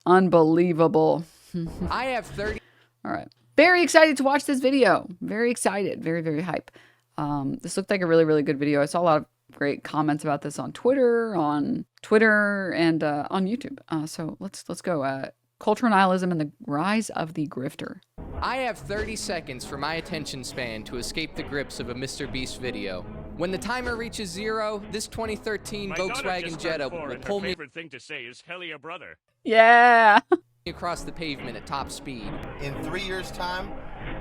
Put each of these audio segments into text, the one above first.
Unbelievable. I have 30. All right. Very excited to watch this video. Very excited. Very, very hype. This looked like a really, really good video. I saw a lot of great comments about this on Twitter, and on YouTube. So let's go. Cultural nihilism and the rise of the grifter. I have 30 seconds for my attention span to escape the grips of a Mr. Beast video. When the timer reaches 0, this 2013 Volkswagen Jetta will pull me. Favorite thing to say is hell yeah, brother. Yeah. across the pavement at top speed. In 3 years' time,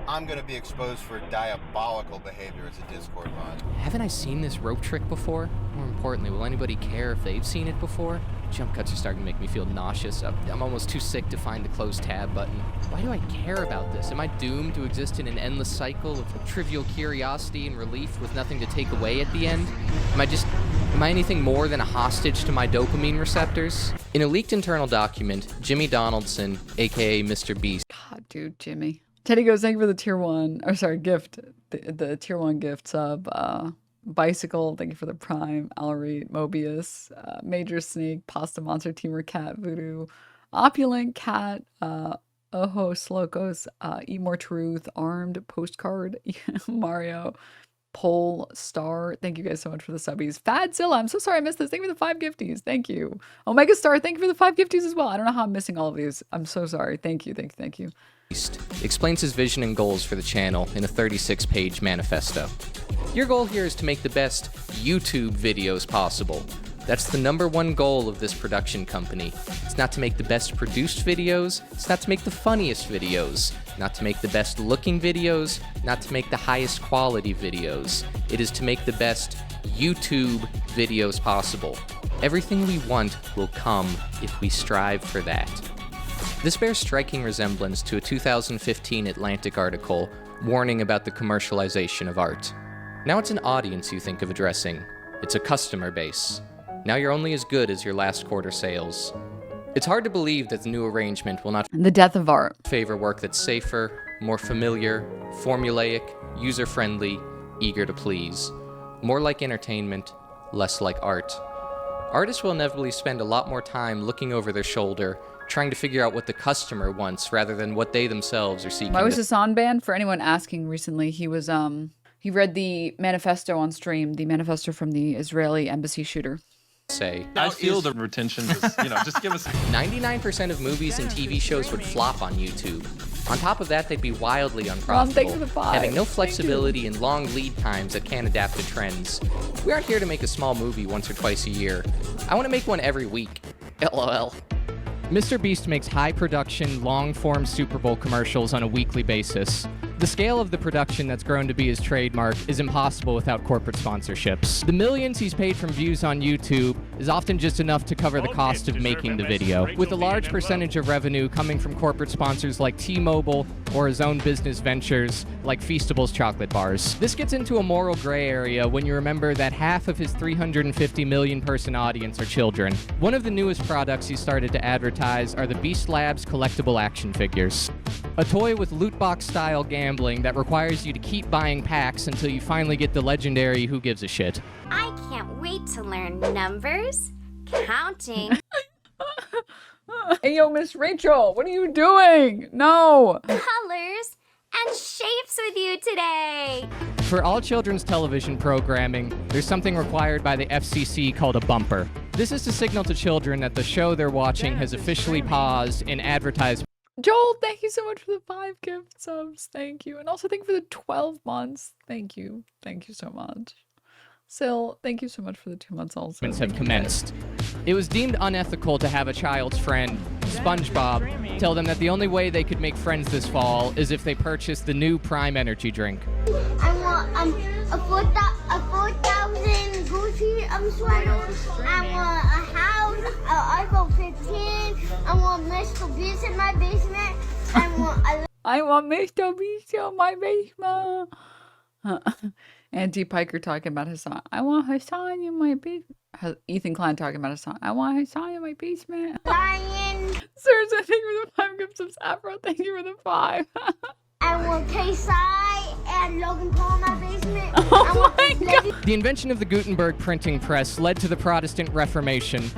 I'm going to be exposed for diabolical behavior as a Discord mod. Haven't I seen this rope trick before? More importantly, will anybody care if they've seen it before? Jump cuts are starting to make me feel nauseous. I'm almost too sick to find the close tab button. Why do I care about this? Am I doomed to exist in an endless cycle of trivial curiosity and relief with nothing to take away at the end? Am I anything more than a hostage to my dopamine receptors? In a leaked internal document, Jimmy Donaldson, aka Mr. Beast. God, dude, Jimmy. Teddy goes, thank you for the tier 1, or sorry, gift. The tier 1 gift sub. Bicycle, thank you for the prime. Alarit, Mobius, Major Snake, Pasta Monster, Teamer Cat, Voodoo, Opulent Cat, Ojo Slocos, Eat More Truth, Armed, Postcard, Mario, Pole Star, thank you guys so much for the subbies. Fadzilla, I'm so sorry I missed this. Thank you for the 5 gifties. Thank you. Omega Star, thank you for the 5 gifties as well. I don't know how I'm missing all of these. I'm so sorry. Thank you, thank you, thank you. Explains his vision and goals for the channel in a 36-page manifesto. Your goal here is to make the best YouTube videos possible. That's the #1 goal of this production company. It's not to make the best produced videos, it's not to make the funniest videos, not to make the best looking videos, not to make the highest quality videos. It is to make the best YouTube videos possible. Everything we want will come if we strive for that. This bears striking resemblance to a 2015 Atlantic article warning about the commercialization of art. Now it's an audience you think of addressing. It's a customer base. Now you're only as good as your last quarter sales. It's hard to believe that the new arrangement will not The death of art. favor work that's safer, more familiar, formulaic, user-friendly, eager to please. More like entertainment, less like art. Artists will inevitably spend a lot more time looking over their shoulder, trying to figure out what the customer wants rather than what they themselves are seeking. Why was Hassan banned? For anyone asking recently, he was he read the manifesto on stream, the manifesto from the Israeli embassy shooter. I feel the retention, just give us 99% of movies and TV shows would flop on YouTube. On top of that, they'd be wildly unprofitable, thanks for the 5. having no flexibility and long lead times that can't adapt to trends. We aren't here to make a small movie once or twice a year. I want to make one every week. LOL. Mr. Beast makes high-production, long-form Super Bowl commercials on a weekly basis. The scale of the production that's grown to be his trademark is impossible without corporate sponsorships. The millions he's paid from views on YouTube is often just enough to cover the cost of making the video, with a large percentage of revenue coming from corporate sponsors like T-Mobile or his own business ventures like Feastables chocolate bars. This gets into a moral gray area when you remember that half of his 350 million person audience are children. One of the newest products he started to advertise are the Beast Labs collectible action figures. A toy with loot box style gambling that requires you to keep buying packs until you finally get the legendary Who Gives a Shit. I can't wait to learn numbers, counting, Hey, yo, Miss Rachel, what are you doing? No. colors, and shapes with you today. For all children's television programming, there's something required by the FCC called a bumper. This is to signal to children that the show they're watching has officially paused and advertised. Joel, thank you so much for the 5 gift subs. Thank you. And also thank you for the 12 months. Thank you. Thank you so much. Sil, thank you so much for the 2 months also. Have commenced. It was deemed unethical to have a child's friend, SpongeBob, tell them that the only way they could make friends this fall is if they purchased the new Prime Energy drink. I want a 4,000 Gucci sweater. I want a house, an iPhone 15. I want Mr. Beast in my basement. I want Mr. Beast in my basement. Auntie Piker talking about Hassan. I want Hassan in my basement. Ethan Klein talking about Hassan. I want Hassan in my basement. Lion. Seriously, thank you for the 5 gift subs. Afro, thank you for the 5. I want K-Sai and Logan Paul in my basement. Oh my God. The invention of the Gutenberg printing press led to the Protestant Reformation.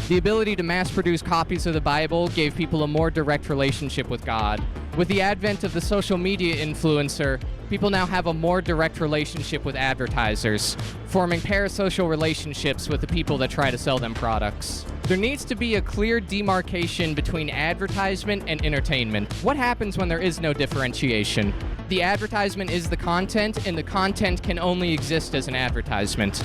The ability to mass produce copies of the Bible gave people a more direct relationship with God. With the advent of the social media influencer, people now have a more direct relationship with advertisers, forming parasocial relationships with the people that try to sell them products. There needs to be a clear demarcation between advertisement and entertainment. What happens when there is no differentiation? The advertisement is the content, and the content can only exist as an advertisement.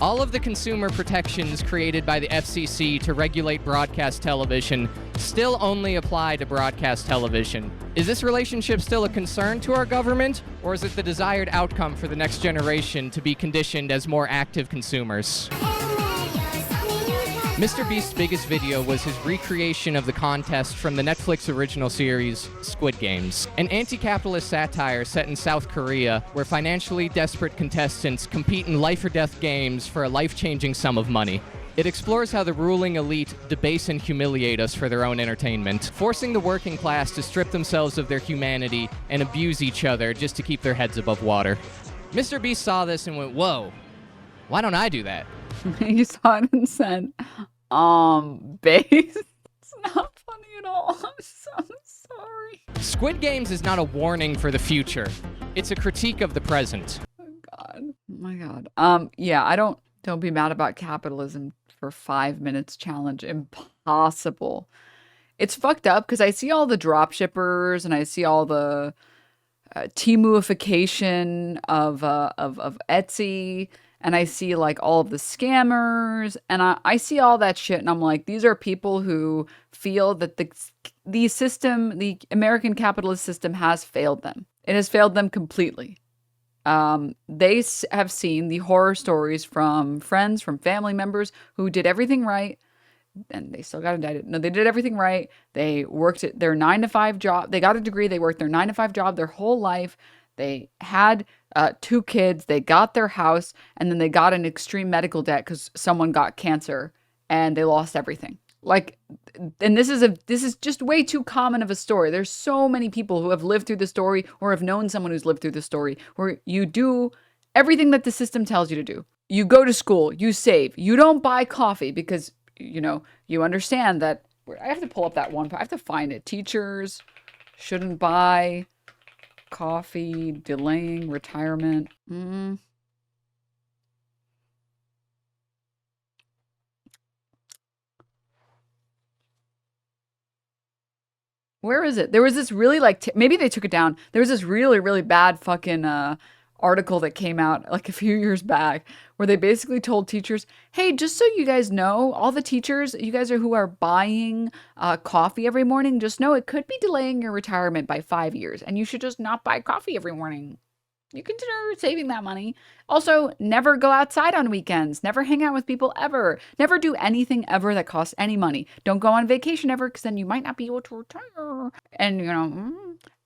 All of the consumer protections created by the FCC to regulate broadcast television still only apply to broadcast television. Is this relationship still a concern to our government, or is it the desired outcome for the next generation to be conditioned as more active consumers? Mr. Beast's biggest video was his recreation of the contest from the Netflix original series, Squid Games, an anti-capitalist satire set in South Korea where financially desperate contestants compete in life-or-death games for a life-changing sum of money. It explores how the ruling elite debase and humiliate us for their own entertainment, forcing the working class to strip themselves of their humanity and abuse each other just to keep their heads above water. Mr. Beast saw this and went, whoa, why don't I do that? You saw it and said, base. It's not funny at all. I'm so sorry. Squid Games is not a warning for the future. It's a critique of the present. Oh God. Oh my God. Yeah, don't be mad about capitalism for 5 minutes challenge. Impossible. It's fucked up because I see all the drop shippers and I see all the Temuification of Etsy. And I see like all of the scammers and I see all that shit. And I'm like, these are people who feel that the system, the American capitalist system has failed them. It has failed them completely. They have seen the horror stories from friends, from family members who did everything right. And they still got indicted. No, they did everything right. They worked at their 9-to-5 job. They got a degree. They worked their 9-to-5 job their whole life. They had 2 kids, they got their house, and then they got an extreme medical debt because someone got cancer and they lost everything. Like, and this is just way too common of a story. There's so many people who have lived through the story or have known someone who's lived through the story where you do everything that the system tells you to do. You go to school, you save, you don't buy coffee because, you understand that. I have to pull up that one. I have to find it. Teachers shouldn't buy coffee, delaying retirement. Where is it? There was this really maybe they took it down. There was this really, really bad fucking article that came out like a few years back where they basically told teachers, hey, just so you guys know, all the teachers, you guys who are buying coffee every morning, just know it could be delaying your retirement by 5 years and you should just not buy coffee every morning. You consider saving that money. Also, never go outside on weekends. Never hang out with people ever. Never do anything ever that costs any money. Don't go on vacation ever because then you might not be able to retire. And,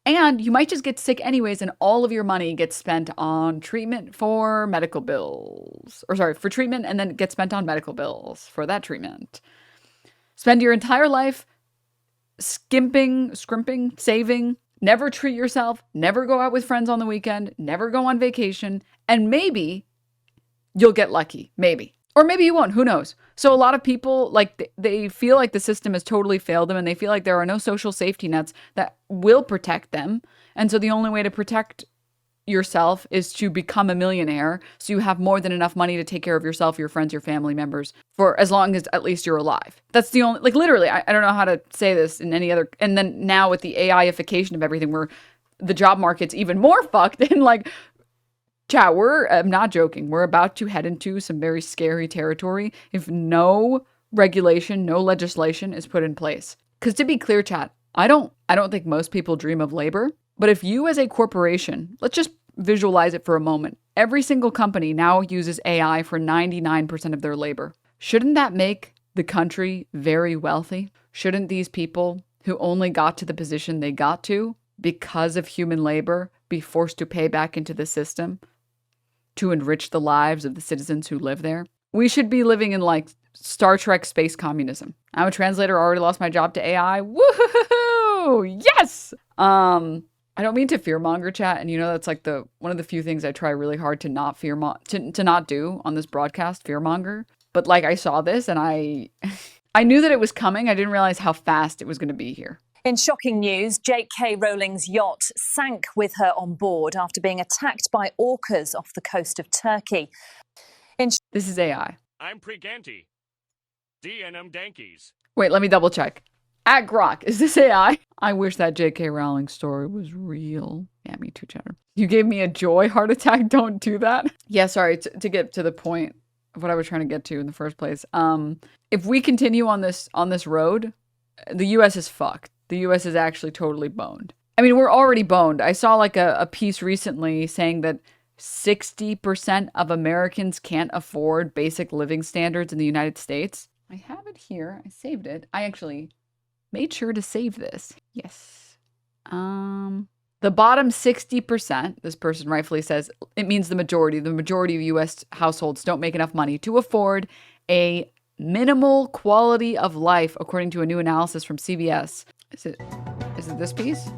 and you might just get sick anyways and all of your money gets spent on treatment for medical bills. Or sorry, for treatment and then it gets spent on medical bills for that treatment. Spend your entire life scrimping, saving. Never treat yourself, never go out with friends on the weekend, never go on vacation, and maybe you'll get lucky. Maybe. Or maybe you won't. Who knows? So a lot of people, they feel like the system has totally failed them and they feel like there are no social safety nets that will protect them. And so the only way to protect yourself is to become a millionaire so you have more than enough money to take care of yourself, your friends, your family members for as long as at least you're alive. That's the only, literally, I don't know how to say this in any other, and then now with the AIification of everything where the job market's even more fucked and chat, I'm not joking, we're about to head into some very scary territory if no regulation, no legislation is put in place. Because to be clear, chat, I don't think most people dream of labor. But if you as a corporation, let's just visualize it for a moment. Every single company now uses AI for 99% of their labor. Shouldn't that make the country very wealthy? Shouldn't these people who only got to the position they got to because of human labor be forced to pay back into the system to enrich the lives of the citizens who live there? We should be living in Star Trek space communism. I'm a translator, already lost my job to AI. Woohoo! Yes! I don't mean to fearmonger, chat, and that's one of the few things I try really hard to not to not do on this broadcast, fearmonger. But I saw this and I I knew that it was coming. I didn't realize how fast it was going to be here. In shocking news, J.K. Rowling's yacht sank with her on board after being attacked by orcas off the coast of Turkey. This is AI. I'm Preganti. Denim Dankies. Wait, let me double check. At Grok, is this AI? I wish that J.K. Rowling story was real. Yeah, me too, Cheddar. You gave me a joy heart attack. Don't do that. Yeah, sorry, to get to the point of what I was trying to get to in the first place. If we continue on this road, the U.S. is fucked. The U.S. is actually totally boned. I mean, we're already boned. I saw like a piece recently saying that 60% of Americans can't afford basic living standards in the United States. I have it here. I saved it. I actually made sure to save this. Yes. The bottom 60%, this person rightfully says, it means the majority. The majority of U.S. households don't make enough money to afford a minimal quality of life, according to a new analysis from CBS. Is it this piece?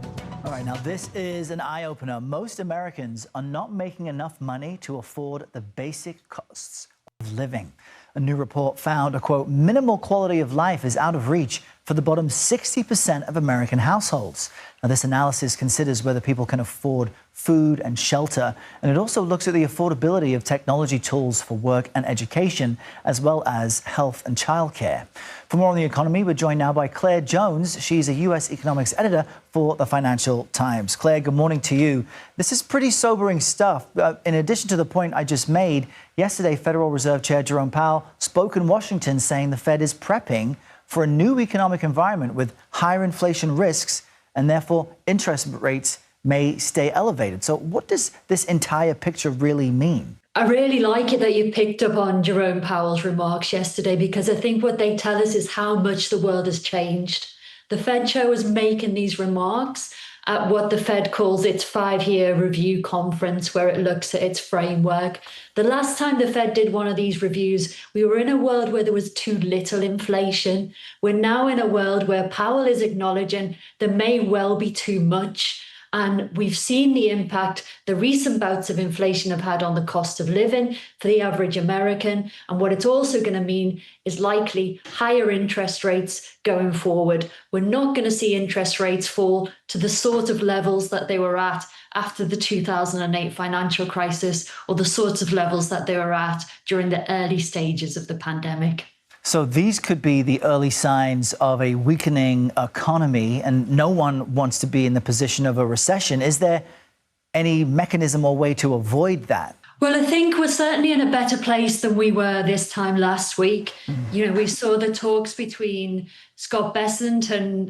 All right, now this is an eye-opener. Most Americans are not making enough money to afford the basic costs of living. A new report found a, quote, minimal quality of life is out of reach for the bottom 60% of American households. Now, this analysis considers whether people can afford food and shelter, and it also looks at the affordability of technology tools for work and education, as well as health and childcare. For more on the economy, we're joined now by Claire Jones. She's a U.S. economics editor for the Financial Times. Claire, good morning to you. This is pretty sobering stuff. In addition to the point I just made, yesterday, Federal Reserve Chair Jerome Powell spoke in Washington saying the Fed is prepping for a new economic environment with higher inflation risks, and therefore interest rates may stay elevated. So what does this entire picture really mean? I really like it that you picked up on Jerome Powell's remarks yesterday, because I think what they tell us is how much the world has changed. The Fed chair was making these remarks at what the Fed calls its 5-year review conference, where it looks at its framework. The last time the Fed did one of these reviews, we were in a world where there was too little inflation. We're now in a world where Powell is acknowledging there may well be too much. And we've seen the impact the recent bouts of inflation have had on the cost of living for the average American. And what it's also going to mean is likely higher interest rates going forward. We're not going to see interest rates fall to the sort of levels that they were at after the 2008 financial crisis, or the sorts of levels that they were at during the early stages of the pandemic. So these could be the early signs of a weakening economy, and no one wants to be in the position of a recession. Is there any mechanism or way to avoid that? Well, I think we're certainly in a better place than we were this time last week. You know, we saw the talks between Scott Bessent and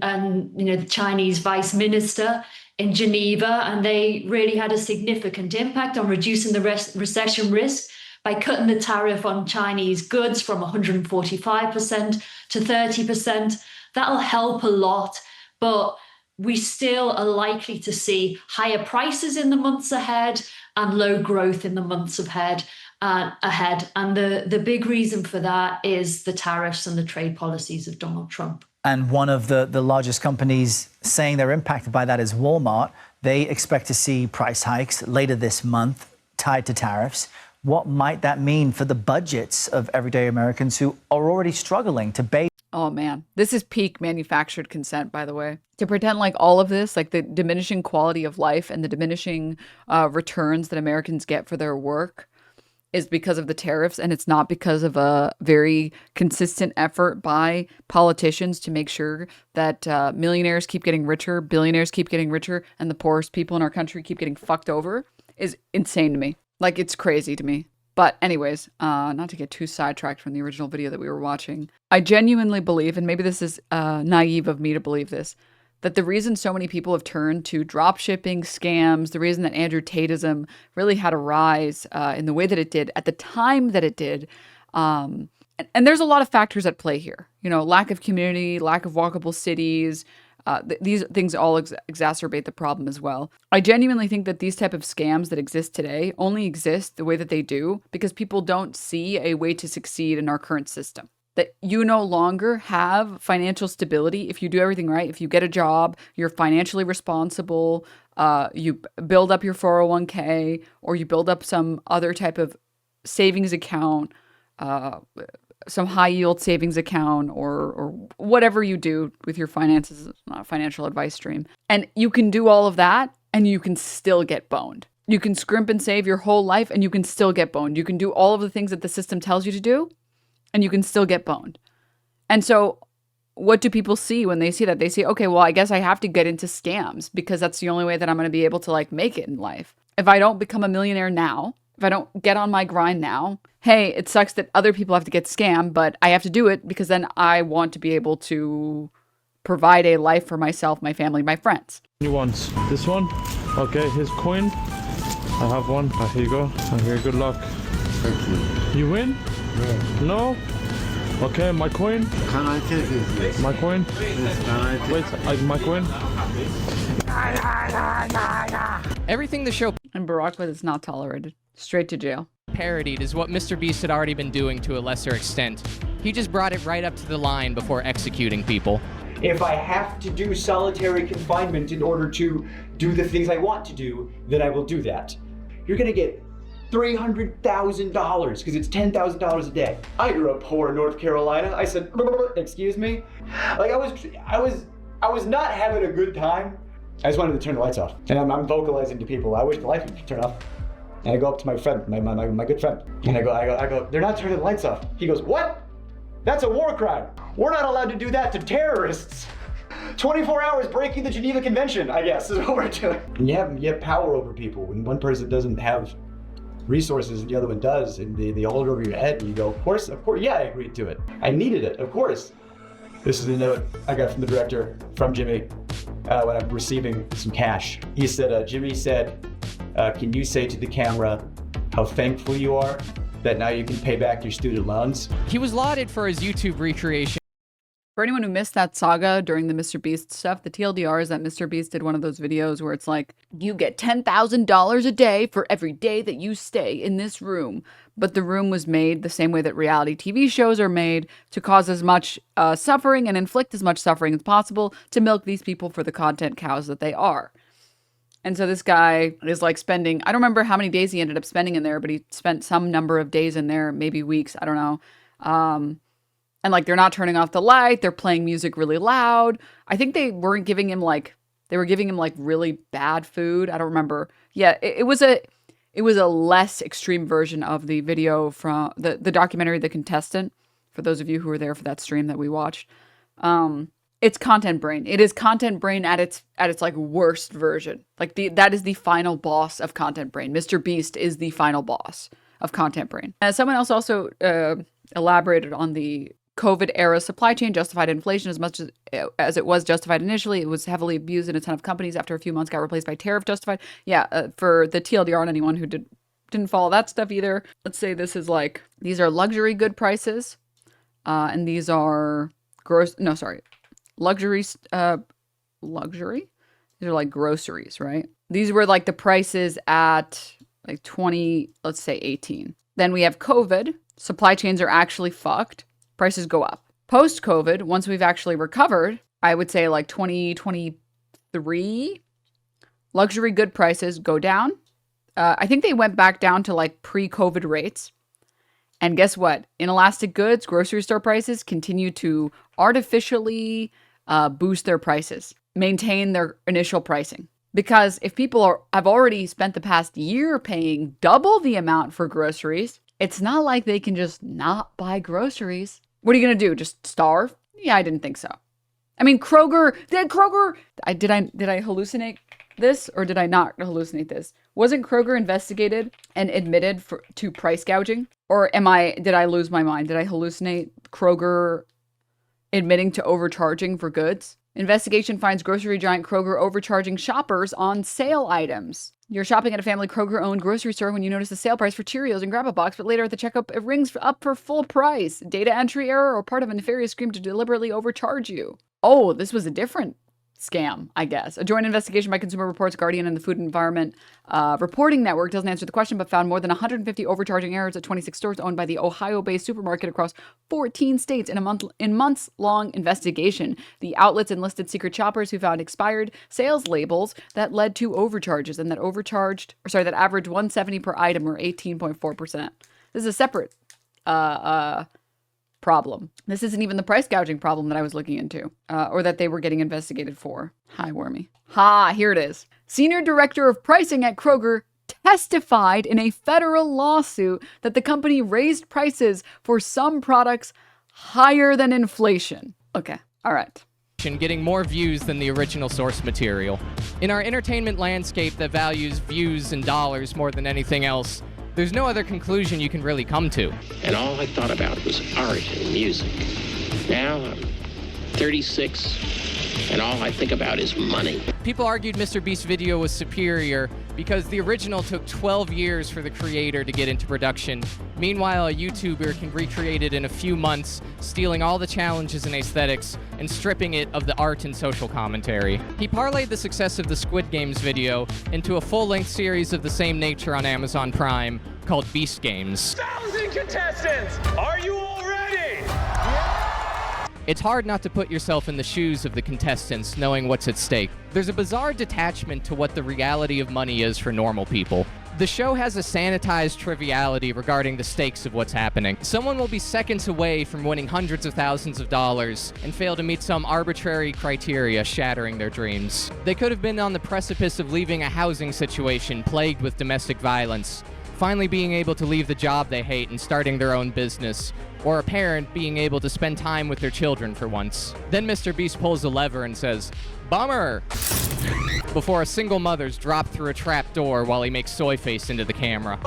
the Chinese vice minister in Geneva, and they really had a significant impact on reducing the recession risk by cutting the tariff on Chinese goods from 145% to 30%. That'll help a lot, but we still are likely to see higher prices in the months ahead and low growth in the months ahead. And the big reason for that is the tariffs and the trade policies of Donald Trump. And one of the largest companies saying they're impacted by that is Walmart. They expect to see price hikes later this month tied to tariffs. What might that mean for the budgets of everyday Americans who are already struggling to pay? Oh man, this is peak manufactured consent, by the way. To pretend like all of this, like the diminishing quality of life and the diminishing returns that Americans get for their work, is because of the tariffs, and it's not because of a very consistent effort by politicians to make sure that millionaires keep getting richer, billionaires keep getting richer, and the poorest people in our country keep getting fucked over, is insane to me. Like, it's crazy to me. But anyways, not to get too sidetracked from the original video that we were watching, I genuinely believe, and maybe this is naive of me to believe this, that the reason so many people have turned to dropshipping scams, the reason that Andrew Tateism really had a rise in the way that it did at the time that it did, and there's a lot of factors at play here. You know, lack of community, lack of walkable cities, these things all exacerbate the problem as well. I genuinely think that these type of scams that exist today only exist the way that they do because people don't see a way to succeed in our current system. That you no longer have financial stability if you do everything right. If you get a job, you're financially responsible, you build up your 401k, or you build up some other type of savings account, some high yield savings account or whatever you do with your finances, not a financial advice stream. And you can do all of that and you can still get boned. You can scrimp and save your whole life and you can still get boned. You can do all of the things that the system tells you to do and you can still get boned. And so what do people see when they see that? They say, okay, well, I guess I have to get into scams because that's the only way that I'm going to be able to like make it in life. If I don't become a millionaire now, if I don't get on my grind now, hey, it sucks that other people have to get scammed, but I have to do it because then I want to be able to provide a life for myself, my family, my friends. You want this one? Okay, here's coin. I have one. Here you go. Here, good luck. Thank you. You win? No? Okay, my coin. Can I take it? My coin. Yes, can I take Wait, my coin. Everything the show And Barack is not tolerated. Straight to jail. parodied is what Mr. Beast had already been doing to a lesser extent. He just brought it right up to the line before executing people. If I have to do solitary confinement in order to do the things I want to do, then I will do that. You're gonna get $300,000 because it's $10,000 a day. I grew up poor in North Carolina. I said, excuse me? Like I was not having a good time. I just wanted to turn the lights off. And I'm vocalizing to people, I wish the lights would turn off. And I go up to my friend, my good friend, and I go, they're not turning the lights off. He goes, what? That's a war crime. We're not allowed to do that to terrorists. 24 hours breaking the Geneva Convention, I guess, is what we're doing. And you have power over people. When one person doesn't have resources and the other one does, and they hold it over your head, and you go, of course, yeah, I agreed to it. I needed it, of course. This is a note I got from the director, from Jimmy, when I'm receiving some cash. He said, Jimmy said, can you say to the camera how thankful you are that now you can pay back your student loans? He was lauded for his YouTube recreation. For anyone who missed that saga during the Mr. Beast stuff, the TLDR is that Mr. Beast did one of those videos where it's like, you get $10,000 a day for every day that you stay in this room. But the room was made the same way that reality TV shows are made, to cause as much suffering and inflict as much suffering as possible to milk these people for the content cows that they are. And so this guy is like spending, I don't remember how many days he ended up spending in there, but he spent some number of days in there, maybe weeks, I don't know. And like, they're not turning off the light. They're playing music really loud. I think they weren't giving him like, they were giving him like really bad food. I don't remember. Yeah, it was a less extreme version of the video from the documentary, The Contestant, for those of you who were there for that stream that we watched. It's content brain. It is content brain at its like worst version. Like that is the final boss of content brain. Mr. Beast is the final boss of content brain. Someone else also elaborated on the COVID era supply chain justified inflation as much as it was justified initially. It was heavily abused in a ton of companies. After a few months, got replaced by tariff justified. Yeah, for the TLDR and anyone who didn't follow that stuff either. Let's say this is like, these are luxury good prices, and these are luxury. These are like groceries, right? These were like the prices at like 20, let's say 18. Then we have COVID. Supply chains are actually fucked. Prices go up. Post-COVID, once we've actually recovered, I would say like 2023, luxury good prices go down. I think they went back down to like pre-COVID rates. And guess what? Inelastic goods, grocery store prices continue to artificially boost their prices, maintain their initial pricing. Because if people have already spent the past year paying double the amount for groceries, it's not like they can just not buy groceries. What are you going to do? Just starve? Yeah, I didn't think so. I mean, Kroger, did I hallucinate this or did I not hallucinate this? Wasn't Kroger investigated and admitted to price gouging? Or did I lose my mind? Did I hallucinate Kroger admitting to overcharging for goods? Investigation finds grocery giant Kroger overcharging shoppers on sale items. You're shopping at a family Kroger-owned grocery store when you notice the sale price for Cheerios and Grab-A-Box, but later at the checkout, it rings up for full price. Data entry error or part of a nefarious scheme to deliberately overcharge you. Oh, this was a different scam, I guess. A joint investigation by Consumer Reports, Guardian, and the Food and Environment Reporting Network doesn't answer the question, but found more than 150 overcharging errors at 26 stores owned by the Ohio-based supermarket across 14 states in a months-long investigation. The outlets enlisted secret shoppers who found expired sales labels that led to overcharges and that averaged $170 per item or 18.4%. This is a separate problem. This isn't even the price gouging problem that I was looking into, or that they were getting investigated for. Hi, Wormy. Ha, here it is. Senior Director of Pricing at Kroger testified in a federal lawsuit that the company raised prices for some products higher than inflation. Okay, all right. Getting more views than the original source material. In our entertainment landscape that values views and dollars more than anything else, there's no other conclusion you can really come to. And all I thought about was art and music. Now I'm 36, and all I think about is money. People argued Mr. Beast's video was superior because the original took 12 years for the creator to get into production. Meanwhile, a YouTuber can recreate it in a few months, stealing all the challenges and aesthetics and stripping it of the art and social commentary. He parlayed the success of the Squid Games video into a full-length series of the same nature on Amazon Prime called Beast Games. 1,000 contestants! Are you all ready? It's hard not to put yourself in the shoes of the contestants, knowing what's at stake. There's a bizarre detachment to what the reality of money is for normal people. The show has a sanitized triviality regarding the stakes of what's happening. Someone will be seconds away from winning hundreds of thousands of dollars and fail to meet some arbitrary criteria, shattering their dreams. They could have been on the precipice of leaving a housing situation plagued with domestic violence, finally being able to leave the job they hate and starting their own business, or a parent being able to spend time with their children for once. Then Mr. Beast pulls a lever and says, "Bummer!" before a single mother's dropped through a trap door while he makes soy face into the camera.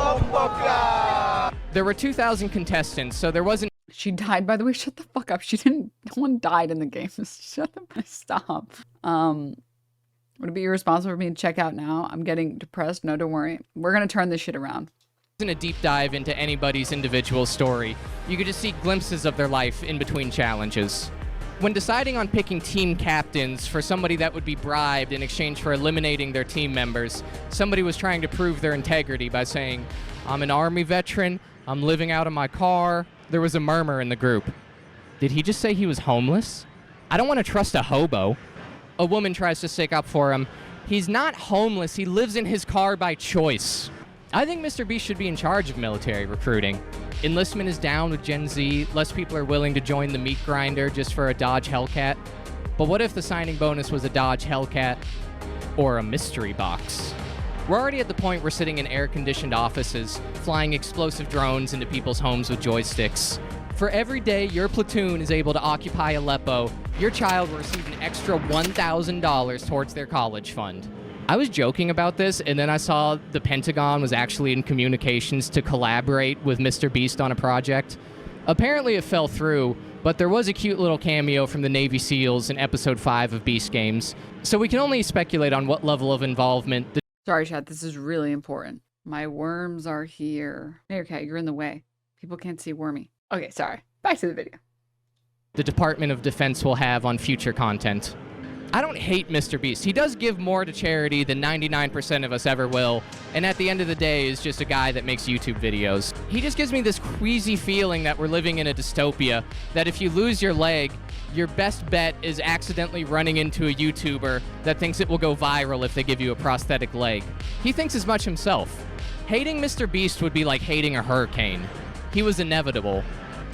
There were 2,000 contestants, so there wasn't... She died, by the way. Shut the fuck up. She didn't... No one died in the game. Shut up. Stop. Would it be irresponsible for me to check out now? I'm getting depressed. No, don't worry. We're going to turn this shit around. Wasn't a deep dive into anybody's individual story. You could just see glimpses of their life in between challenges. When deciding on picking team captains for somebody that would be bribed in exchange for eliminating their team members, somebody was trying to prove their integrity by saying, "I'm an Army veteran, I'm living out of my car." There was a murmur in the group. Did he just say he was homeless? I don't want to trust a hobo. A woman tries to stick up for him. He's not homeless, he lives in his car by choice. I think Mr. Beast should be in charge of military recruiting. Enlistment is down with Gen Z. Less people are willing to join the meat grinder just for a Dodge Hellcat. But what if the signing bonus was a Dodge Hellcat or a mystery box? We're already at the point we're sitting in air-conditioned offices, flying explosive drones into people's homes with joysticks. For every day your platoon is able to occupy Aleppo, your child will receive an extra $1,000 towards their college fund. I was joking about this, and then I saw the Pentagon was actually in communications to collaborate with Mr. Beast on a project. Apparently it fell through, but there was a cute little cameo from the Navy SEALs in Episode 5 of Beast Games, so we can only speculate on what level of involvement... Sorry, chat, this is really important. My worms are here. Meerkat, you're in the way. People can't see Wormy. Okay, sorry. Back to the video. The Department of Defense will have on future content. I don't hate Mr. Beast. He does give more to charity than 99% of us ever will, and at the end of the day is just a guy that makes YouTube videos. He just gives me this queasy feeling that we're living in a dystopia, that if you lose your leg, your best bet is accidentally running into a YouTuber that thinks it will go viral if they give you a prosthetic leg. He thinks as much himself. Hating Mr. Beast would be like hating a hurricane. He was inevitable.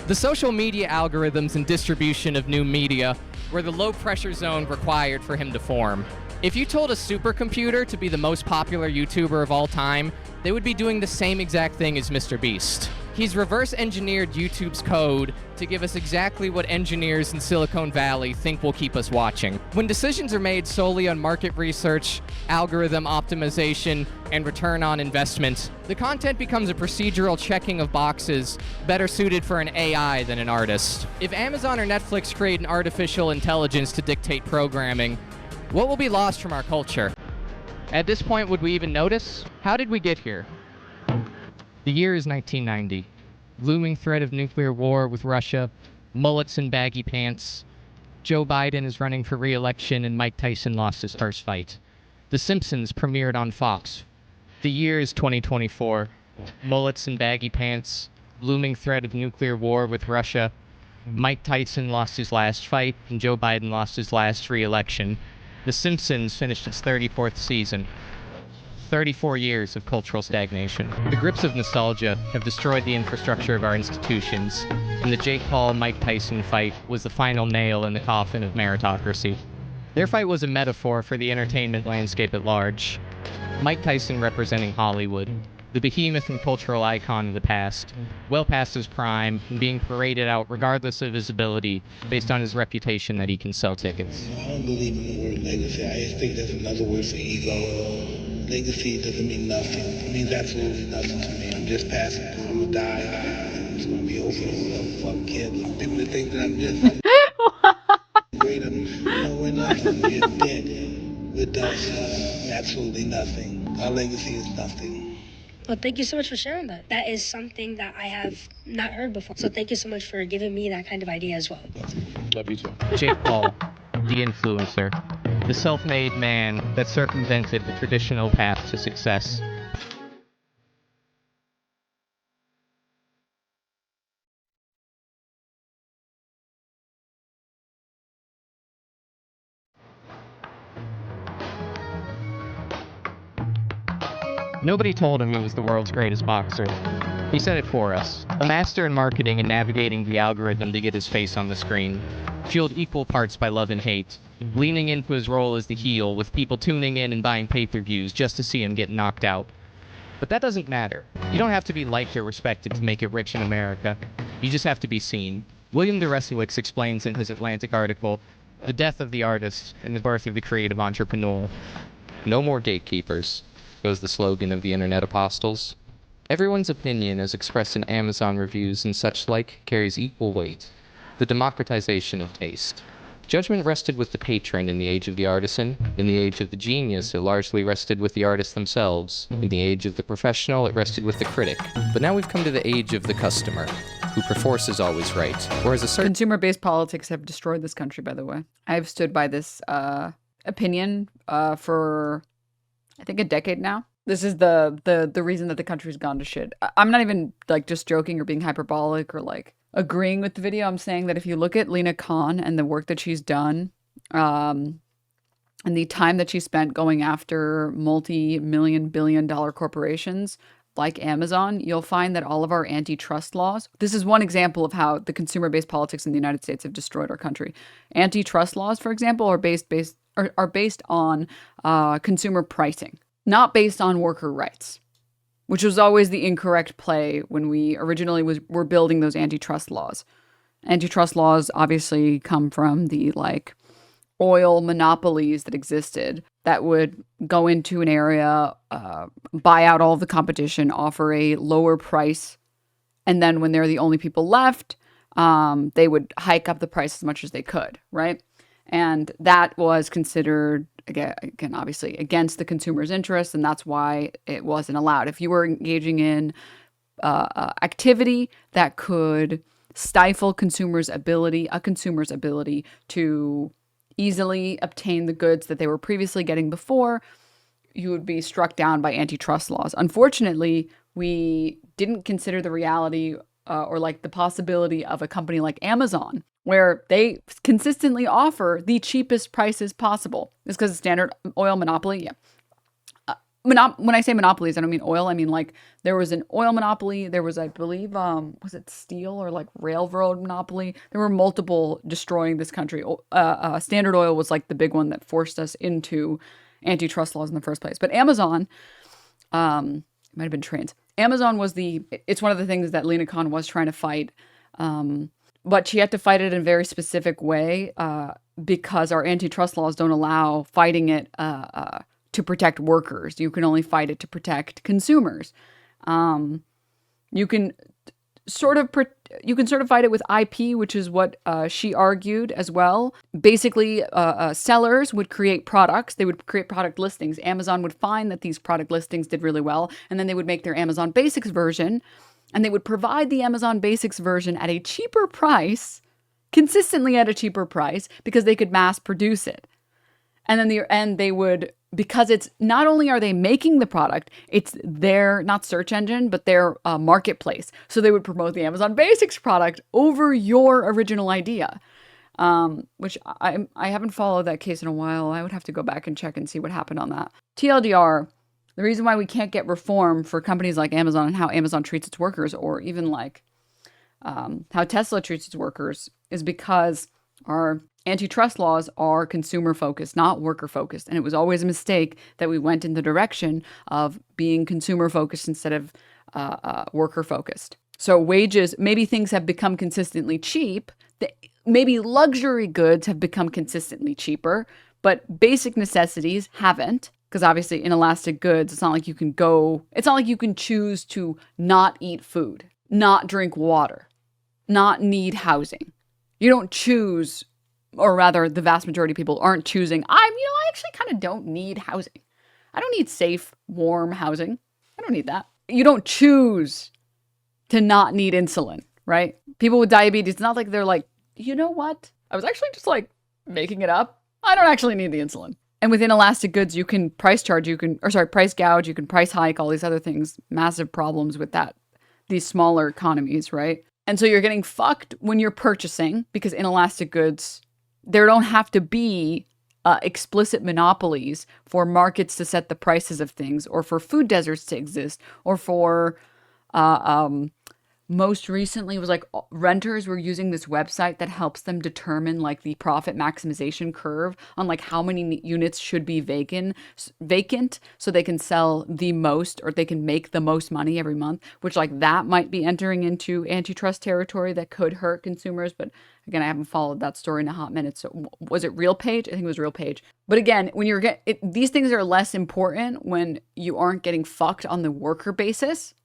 The social media algorithms and distribution of new media were the low-pressure zone required for him to form. If you told a supercomputer to be the most popular YouTuber of all time, they would be doing the same exact thing as Mr. Beast. He's reverse-engineered YouTube's code to give us exactly what engineers in Silicon Valley think will keep us watching. When decisions are made solely on market research, algorithm optimization, and return on investment, the content becomes a procedural checking of boxes better suited for an AI than an artist. If Amazon or Netflix create an artificial intelligence to dictate programming, what will be lost from our culture? At this point, would we even notice? How did we get here? The year is 1990. Looming threat of nuclear war with Russia, mullets and baggy pants. Joe Biden is running for re-election and Mike Tyson lost his first fight. The Simpsons premiered on Fox. The year is 2024. Mullets and baggy pants. Looming threat of nuclear war with Russia. Mike Tyson lost his last fight and Joe Biden lost his last re-election. The Simpsons finished its 34th season. 34 years of cultural stagnation. The grips of nostalgia have destroyed the infrastructure of our institutions, and the Jake Paul-Mike Tyson fight was the final nail in the coffin of meritocracy. Their fight was a metaphor for the entertainment landscape at large. Mike Tyson representing Hollywood, the behemoth and cultural icon of the past, well past his prime, and being paraded out regardless of his ability based on his reputation that he can sell tickets. I don't believe in the word legacy. I think that's another word for ego. Legacy doesn't mean nothing. It means absolutely nothing to me. I'm just passing through. I'm gonna die. It's gonna be over. Fuck kids. People that think that I'm just great. I'm nowhere nothing. We're dead. We're dust. Absolutely nothing. Our legacy is nothing. Well, thank you so much for sharing that. That is something that I have not heard before. So thank you so much for giving me that kind of idea as well. Love you too. Jake Paul, the influencer, the self-made man that circumvented the traditional path to success. Nobody told him he was the world's greatest boxer. He said it for us. A master in marketing and navigating the algorithm to get his face on the screen, fueled equal parts by love and hate, leaning into his role as the heel with people tuning in and buying pay-per-views just to see him get knocked out. But that doesn't matter. You don't have to be liked or respected to make it rich in America. You just have to be seen. William DeResiewicz explains in his Atlantic article, The Death of the Artist and the Birth of the Creative Entrepreneur. No more gatekeepers, goes the slogan of the internet apostles. Everyone's opinion as expressed in Amazon reviews and such like carries equal weight. The democratization of taste. Judgment rested with the patron in the age of the artisan. In the age of the genius, it largely rested with the artists themselves. In the age of the professional, it rested with the critic. But now we've come to the age of the customer, who perforce is always right. Whereas a certain Consumer-based politics have destroyed this country, by the way. I've stood by this opinion for, I think, a decade now. This is the reason that the country's gone to shit. I'm not even like just joking or being hyperbolic or like agreeing with the video. I'm saying that if you look at Lena Khan and the work that she's done, and the time that she spent going after multi-million, billion-dollar corporations like Amazon, you'll find that all of our antitrust laws, this is one example of how the consumer-based politics in the United States have destroyed our country. Antitrust laws, for example, are based on consumer pricing, not based on worker rights, which was always the incorrect play when we originally were building those antitrust laws. Antitrust laws obviously come from the like oil monopolies that existed that would go into an area, buy out all of the competition, offer a lower price, and then when they're the only people left, they would hike up the price as much as they could, right? And that was considered, again, obviously against the consumer's interests, and that's why it wasn't allowed. If you were engaging in activity that could stifle a consumer's ability to easily obtain the goods that they were previously getting before, you would be struck down by antitrust laws. Unfortunately, we didn't consider the reality or like the possibility of a company like Amazon, where they consistently offer the cheapest prices possible. It's because of standard oil monopoly. Yeah. When I say monopolies, I don't mean oil. I mean, like, there was an oil monopoly. There was, I believe, was it steel or like railroad monopoly? There were multiple destroying this country. Standard Oil was like the big one that forced us into antitrust laws in the first place. But Amazon, it might have been trains. Amazon was it's one of the things that Lena Khan was trying to fight. But she had to fight it in a very specific way because our antitrust laws don't allow fighting it to protect workers. You can only fight it to protect consumers. You can sort of fight it with IP, which is what she argued as well. Basically, sellers would create products. They would create product listings. Amazon would find that these product listings did really well, and then they would make their Amazon Basics version, and they would provide the Amazon Basics version at a cheaper price, consistently at a cheaper price, because they could mass produce it. And then they would, because it's not only are they making the product, it's their, not search engine, but their marketplace. So they would promote the Amazon Basics product over your original idea, which I haven't followed that case in a while. I would have to go back and check and see what happened on that. TLDR, The reason why we can't get reform for companies like Amazon and how Amazon treats its workers, or even like how Tesla treats its workers, is because our antitrust laws are consumer focused, not worker focused. And it was always a mistake that we went in the direction of being consumer focused instead of worker focused. So wages, maybe things have become consistently cheap. Maybe luxury goods have become consistently cheaper, but basic necessities haven't. Because obviously in elastic goods, it's not like you can choose to not eat food, not drink water, not need housing. You don't choose, or rather the vast majority of people aren't choosing, I actually kind of don't need housing. I don't need safe, warm housing. I don't need that. You don't choose to not need insulin, right? People with diabetes, it's not like they're like, you know what? I was actually just like making it up. I don't actually need the insulin. And within elastic goods, you can price gouge, you can price hike, all these other things, massive problems with that, these smaller economies, right? And so you're getting fucked when you're purchasing, because in elastic goods, there don't have to be explicit monopolies for markets to set the prices of things, or for food deserts to exist, or for most recently it was like renters were using this website that helps them determine like the profit maximization curve on like how many units should be vacant so they can sell the most, or they can make the most money every month, which like that might be entering into antitrust territory that could hurt consumers. But again, I haven't followed that story in a hot minute. So was it RealPage? I think it was RealPage. But again, when these things are less important when you aren't getting fucked on the worker basis.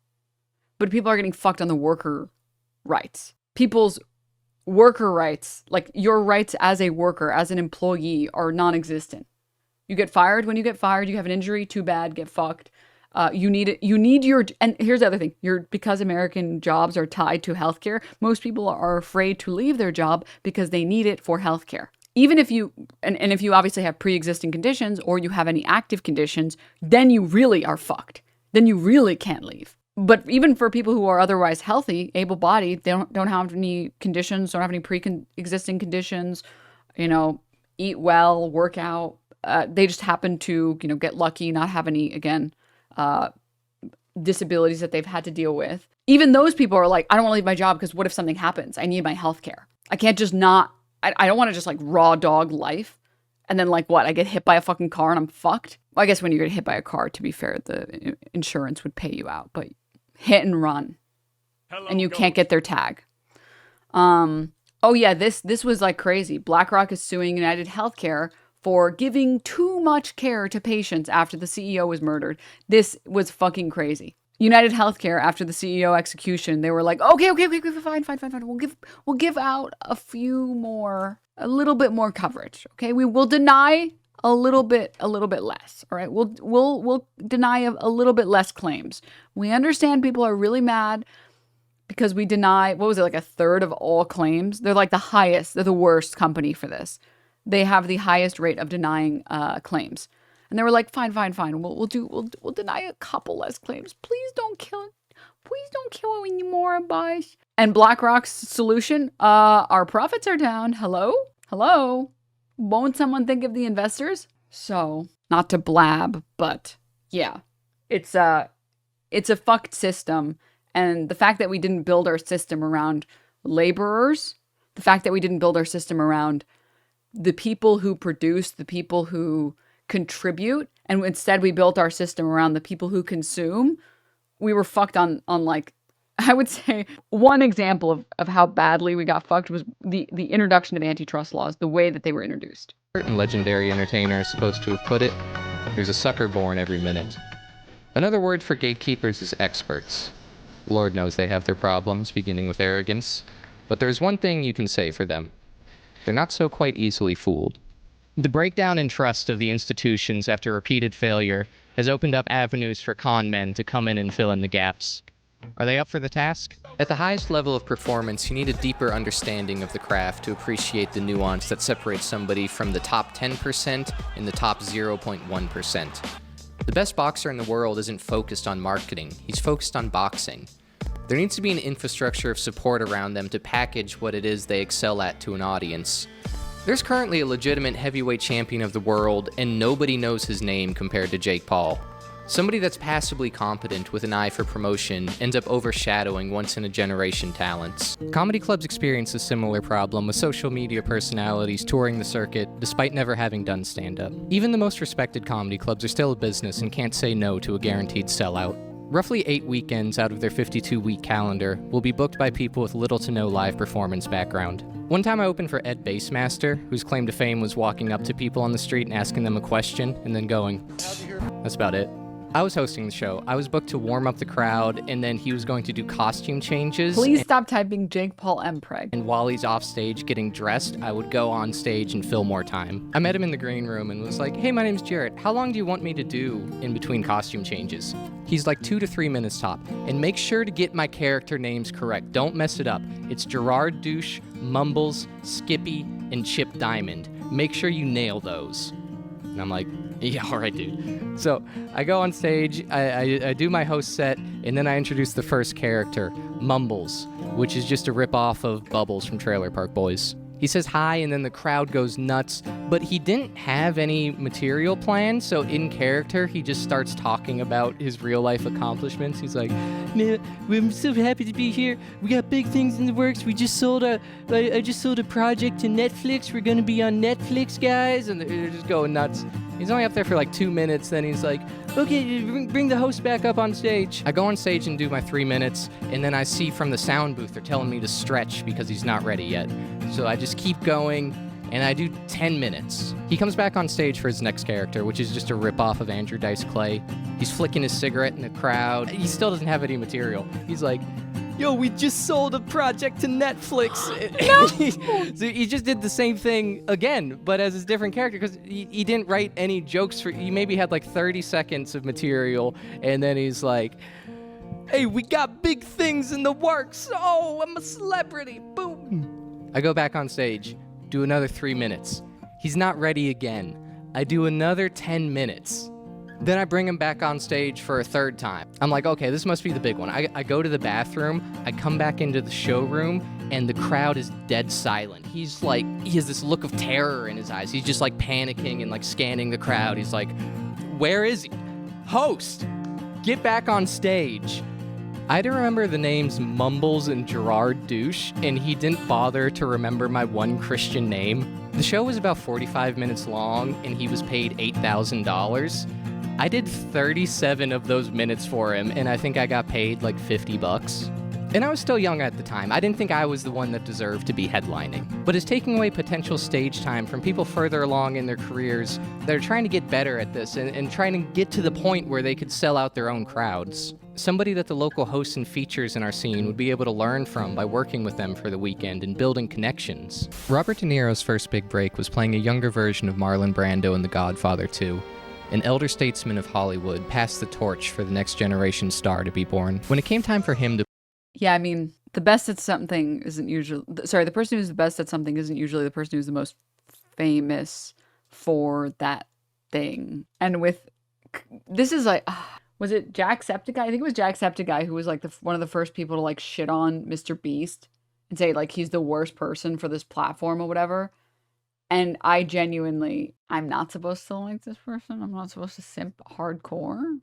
But people are getting fucked on the worker rights. People's worker rights, like your rights as a worker, as an employee, are non-existent. You get fired. When you get fired, you have an injury, too bad, get fucked. You need your, and here's the other thing, because American jobs are tied to healthcare, most people are afraid to leave their job because they need it for healthcare. Even if you, and if you obviously have pre-existing conditions, or you have any active conditions, then you really are fucked. Then you really can't leave. But even for people who are otherwise healthy, able-bodied, they don't have any conditions, don't have any pre-existing conditions, eat well, work out. They just happen to, get lucky, not have any, again, disabilities that they've had to deal with. Even those people are like, I don't want to leave my job because what if something happens? I need my health care. I can't just I don't want to just like raw dog life. And then like what? I get hit by a fucking car and I'm fucked? Well, I guess when you get hit by a car, to be fair, the insurance would pay you out. But hit and run. And you can't get their tag. Oh yeah, this was like crazy. BlackRock is suing United Healthcare for giving too much care to patients after the CEO was murdered. This was fucking crazy. United Healthcare, after the CEO execution, they were like, okay, fine. We'll give out a little bit more coverage. Okay, we will deny a little bit less. All right, we'll deny a little bit less claims. We understand people are really mad because we deny, what was it, like a third of all claims? They're like the highest. They're the worst company for this. They have the highest rate of denying claims. And they were like, fine. We'll deny a couple less claims. Please don't kill any more of us. And BlackRock's solution, our profits are down. Hello. Won't someone think of the investors? So, not to blab, but yeah, it's a fucked system. And the fact that we didn't build our system around laborers, the fact that we didn't build our system around the people who produce, the people who contribute, and instead we built our system around the people who consume, we were fucked on like, I would say one example of how badly we got fucked was the introduction of antitrust laws, the way that they were introduced. Certain legendary entertainer is supposed to have put it, there's a sucker born every minute. Another word for gatekeepers is experts. Lord knows they have their problems, beginning with arrogance, but there's one thing you can say for them. They're not so quite easily fooled. The breakdown in trust of the institutions after repeated failure has opened up avenues for con men to come in and fill in the gaps. Are they up for the task? At the highest level of performance, you need a deeper understanding of the craft to appreciate the nuance that separates somebody from the top 10% and the top 0.1%. The best boxer in the world isn't focused on marketing, he's focused on boxing. There needs to be an infrastructure of support around them to package what it is they excel at to an audience. There's currently a legitimate heavyweight champion of the world, and nobody knows his name compared to Jake Paul. Somebody that's passably competent with an eye for promotion ends up overshadowing once-in-a-generation talents. Comedy clubs experience a similar problem with social media personalities touring the circuit despite never having done stand-up. Even the most respected comedy clubs are still a business and can't say no to a guaranteed sellout. Roughly 8 weekends out of their 52-week calendar will be booked by people with little to no live performance background. One time I opened for Ed Bassmaster, whose claim to fame was walking up to people on the street and asking them a question and then going. That's about it. I was hosting the show. I was booked to warm up the crowd, and then he was going to do costume changes. Please stop typing Jake Paul Mpreg. And while he's off stage getting dressed, I would go on stage and fill more time. I met him in the green room and was like, hey, my name's Jarrett. How long do you want me to do in between costume changes? He's like 2 to 3 minutes top. And make sure to get my character names correct. Don't mess it up. It's Gerard Douche, Mumbles, Skippy, and Chip Diamond. Make sure you nail those. And I'm like, yeah, all right, dude. So I go on stage, I do my host set, and then I introduce the first character, Mumbles, which is just a ripoff of Bubbles from Trailer Park Boys. He says hi, and then the crowd goes nuts, but he didn't have any material planned, so in character, he just starts talking about his real-life accomplishments. He's like, man, I'm so happy to be here. We got big things in the works. I just sold a project to Netflix. We're gonna be on Netflix, guys, and they're just going nuts. He's only up there for like 2 minutes, then he's like, okay, bring the host back up on stage. I go on stage and do my 3 minutes, and then I see from the sound booth they're telling me to stretch because he's not ready yet. So I just keep going, and I do 10 minutes. He comes back on stage for his next character, which is just a ripoff of Andrew Dice Clay. He's flicking his cigarette in the crowd. He still doesn't have any material. He's like, yo, we just sold a project to Netflix. No! So he just did the same thing again, but as his different character, because he didn't write any jokes for, he maybe had like 30 seconds of material, and then he's like, hey, we got big things in the works. Oh, I'm a celebrity, boom. I go back on stage, do another 3 minutes. He's not ready again. I do another 10 minutes. Then I bring him back on stage for a third time. I'm like, okay, this must be the big one. I go to the bathroom, I come back into the showroom, and the crowd is dead silent. He's like, he has this look of terror in his eyes. He's just like panicking and like scanning the crowd. He's like, where is he? Host, get back on stage. I didn't remember the names Mumbles and Gerard Douche, and he didn't bother to remember my one Christian name. The show was about 45 minutes long, and he was paid $8,000. I did 37 of those minutes for him, and I think I got paid like $50. And I was still young at the time. I didn't think I was the one that deserved to be headlining. But it's taking away potential stage time from people further along in their careers that are trying to get better at this and trying to get to the point where they could sell out their own crowds. Somebody that the local hosts and features in our scene would be able to learn from by working with them for the weekend and building connections. Robert De Niro's first big break was playing a younger version of Marlon Brando in The Godfather 2. An elder statesman of Hollywood passed the torch for the next generation star to be born. When it came time for him to... Yeah, I mean, the best at something isn't usually... Sorry, the person who's the best at something isn't usually the person who's the most famous for that thing. And with... This is like... Was it Jacksepticeye? I think it was Jacksepticeye who was like one of the first people to like shit on Mr. Beast and say like he's the worst person for this platform or whatever. And I genuinely, I'm not supposed to like this person. I'm not supposed to simp hardcore.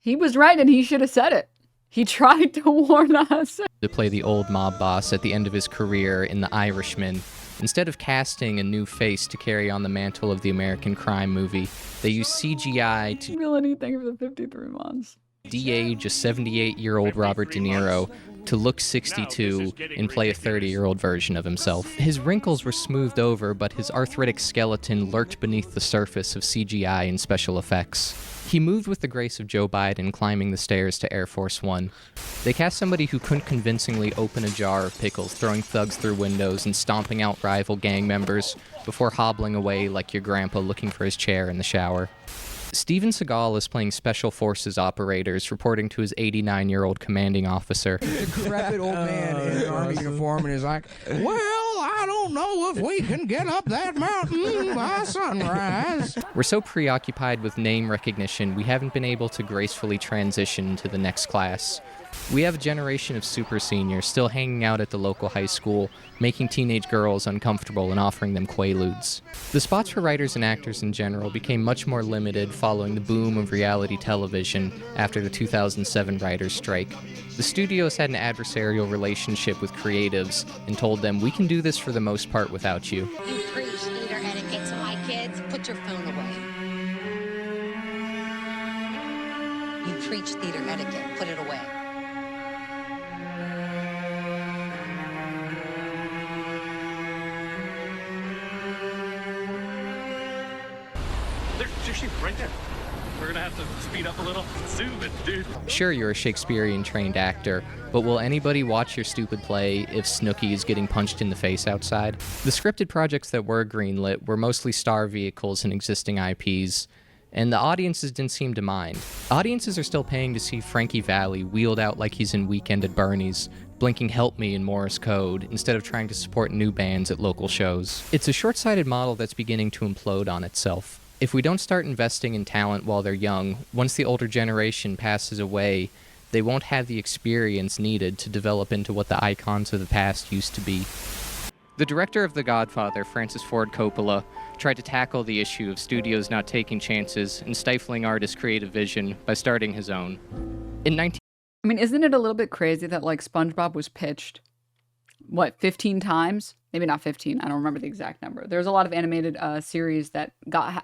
He was right and he should have said it. He tried to warn us. To play the old mob boss at the end of his career in The Irishman. Instead of casting a new face to carry on the mantle of the American crime movie, they used CGI to feel anything for the 53 months. De-age a 78-year-old Robert De Niro to look 62 and play a 30-year-old version of himself. His wrinkles were smoothed over, but his arthritic skeleton lurked beneath the surface of CGI and special effects. He moved with the grace of Joe Biden climbing the stairs to Air Force One. They cast somebody who couldn't convincingly open a jar of pickles, throwing thugs through windows and stomping out rival gang members before hobbling away like your grandpa looking for his chair in the shower. Steven Seagal is playing Special Forces operators, reporting to his 89-year-old commanding officer. A decrepit old man in an army uniform and is like, well, I don't know if we can get up that mountain by sunrise. We're so preoccupied with name recognition, we haven't been able to gracefully transition to the next class. We have a generation of super seniors still hanging out at the local high school, making teenage girls uncomfortable and offering them quaaludes. The spots for writers and actors in general became much more limited following the boom of reality television after the 2007 writers' strike. The studios had an adversarial relationship with creatives and told them, "We can do this for the most part without you." You preach theater etiquette to my kids, put your phone away. You preach theater etiquette, put it away. There's sheep right there. We're gonna have to speed up a little. Zoom it, dude. Sure, you're a Shakespearean-trained actor, but will anybody watch your stupid play if Snooki is getting punched in the face outside? The scripted projects that were greenlit were mostly star vehicles and existing IPs, and the audiences didn't seem to mind. Audiences are still paying to see Frankie Valli wheeled out like he's in Weekend at Bernie's, blinking "Help Me" in Morse code, instead of trying to support new bands at local shows. It's a short-sighted model that's beginning to implode on itself. If we don't start investing in talent while they're young, once the older generation passes away, they won't have the experience needed to develop into what the icons of the past used to be. The director of The Godfather, Francis Ford Coppola, tried to tackle the issue of studios not taking chances and stifling artists' creative vision by starting his own. In I mean, isn't it a little bit crazy that like SpongeBob was pitched, what, 15 times? Maybe not 15. I don't remember the exact number. There's a lot of animated series that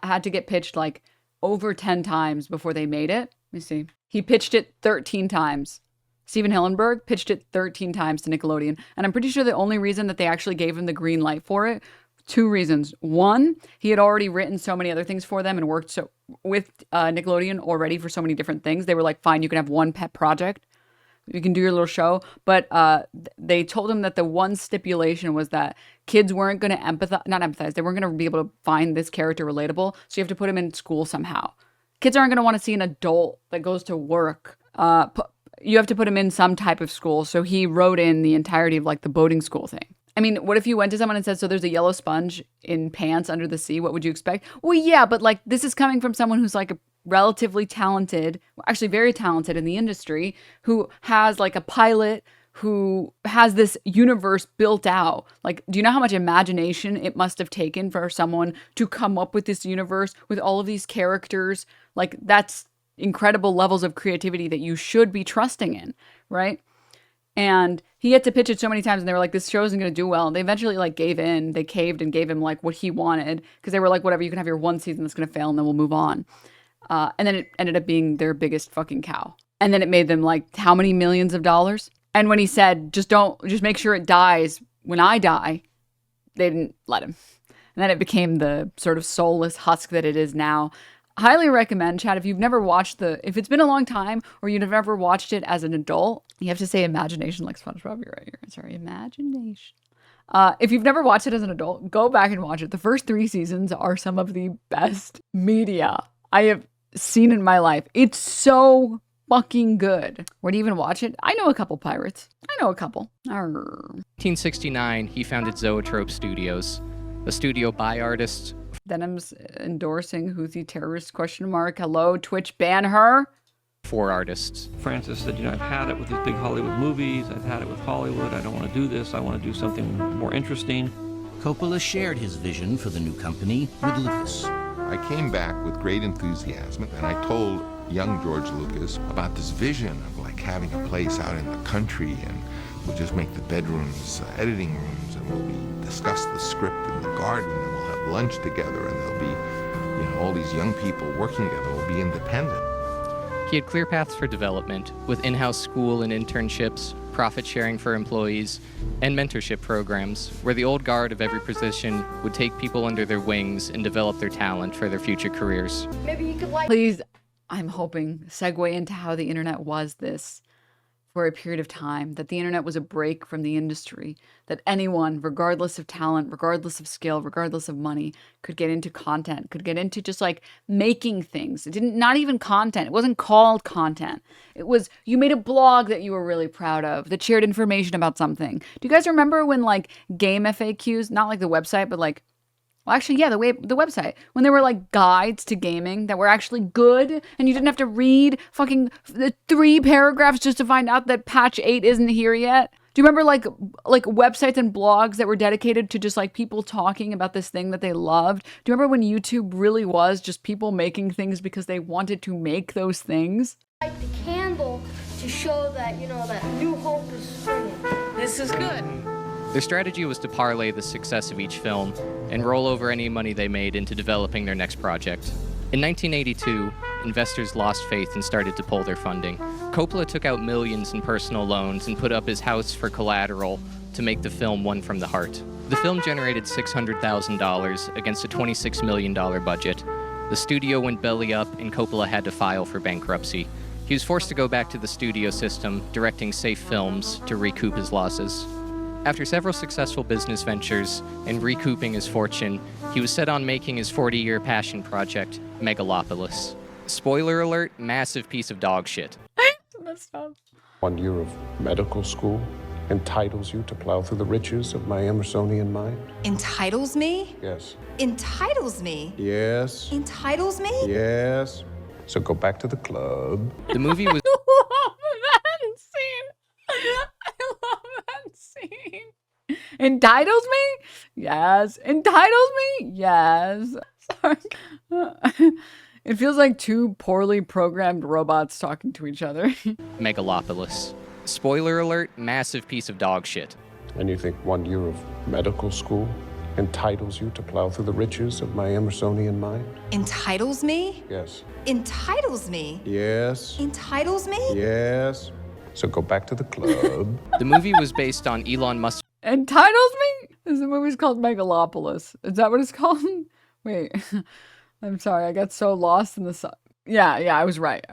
had to get pitched like over 10 times before they made it. Let me see. He pitched it 13 times. Steven Hillenburg pitched it 13 times to Nickelodeon. And I'm pretty sure the only reason that they actually gave him the green light for it, two reasons. One, he had already written so many other things for them and worked with Nickelodeon already for so many different things. They were like, fine, you can have one pet project. You can do your little show. But they told him that the one stipulation was that kids weren't going to empathize. They weren't going to be able to find this character relatable. So you have to put him in school somehow. Kids aren't going to want to see an adult that goes to work. You have to put him in some type of school. So he wrote in the entirety of like the boating school thing. I mean, what if you went to someone and said, so there's a yellow sponge in pants under the sea? What would you expect? Well, yeah, but like this is coming from someone who's like a relatively talented, actually very talented in the industry, who has like a pilot, who has this universe built out. Like, do you know how much imagination it must have taken for someone to come up with this universe with all of these characters? Like, that's incredible levels of creativity that you should be trusting in, right? And he had to pitch it so many times and they were like, this show isn't going to do well. And they eventually like gave in. They caved and gave him like what he wanted because they were like, whatever, you can have your one season that's going to fail and then we'll move on. And then it ended up being their biggest fucking cow. And then it made them like how many millions of dollars? And when he said, just make sure it dies when I die, they didn't let him. And then it became the sort of soulless husk that it is now. Highly recommend, Chad, if you've never watched if it's been a long time or you've never watched it as an adult, you have to say imagination like SpongeBob. You're right. Sorry, imagination. If you've never watched it as an adult, go back and watch it. The first 3 seasons are some of the best media I have seen in my life. It's so fucking good. Where do you even watch it? I know a couple pirates. I know a couple. Arr. 1969, he founded Zoetrope Studios, a studio by artists. Denims endorsing Houthi terrorist ? Hello, Twitch, ban her. For artists. Francis said, I've had it with these big Hollywood movies. I've had it with Hollywood. I don't want to do this. I want to do something more interesting. Coppola shared his vision for the new company with Lucas. I came back with great enthusiasm and I told young George Lucas about this vision of like having a place out in the country, and we'll just make the bedrooms editing rooms, and we'll discuss the script in the garden, and we'll have lunch together, and there'll be all these young people working together. We'll be independent. He had clear paths for development with in-house school and internships, profit sharing for employees, and mentorship programs where the old guard of every position would take people under their wings and develop their talent for their future careers. Maybe you could please, I'm hoping, segue into how the internet was this for a period of time, that the internet was a break from the industry, that anyone, regardless of talent, regardless of skill, regardless of money, could get into content, could get into just like making things. It not even content. It wasn't called content. It was, you made a blog that you were really proud of, that shared information about something. Do you guys remember when like game FAQs, not like the website, but like Well, actually, yeah, the website. When there were like guides to gaming that were actually good and you didn't have to read fucking the 3 paragraphs just to find out that patch 8 isn't here yet. Do you remember like websites and blogs that were dedicated to just like people talking about this thing that they loved? Do you remember when YouTube really was just people making things because they wanted to make those things? Like the candle to show that, that new hope is springing. This is good. Their strategy was to parlay the success of each film and roll over any money they made into developing their next project. In 1982, investors lost faith and started to pull their funding. Coppola took out millions in personal loans and put up his house for collateral to make the film One from the Heart. The film generated $600,000 against a $26 million budget. The studio went belly up and Coppola had to file for bankruptcy. He was forced to go back to the studio system, directing safe films to recoup his losses. After several successful business ventures and recouping his fortune, he was set on making his 40-year passion project, Megalopolis. Spoiler alert, massive piece of dog shit. Messed up. 1 year of medical school entitles you to plow through the riches of my Emersonian mind? Entitles me? Yes. Entitles me? Yes. Entitles me? Yes. So go back to the club. The movie was... Entitles me? Yes. Entitles me? Yes. Sorry. It feels like 2 poorly programmed robots talking to each other. Megalopolis. Spoiler alert, massive piece of dog shit. And you think 1 year of medical school entitles you to plow through the riches of my Emersonian mind? Entitles me? Yes. Entitles me? Yes. Entitles me? Yes. So go back to the club. The movie was based on Elon Musk. Entitles me? The movie's called Megalopolis. Is that what it's called? Wait. I'm sorry. I got so lost in the... Yeah, I was right.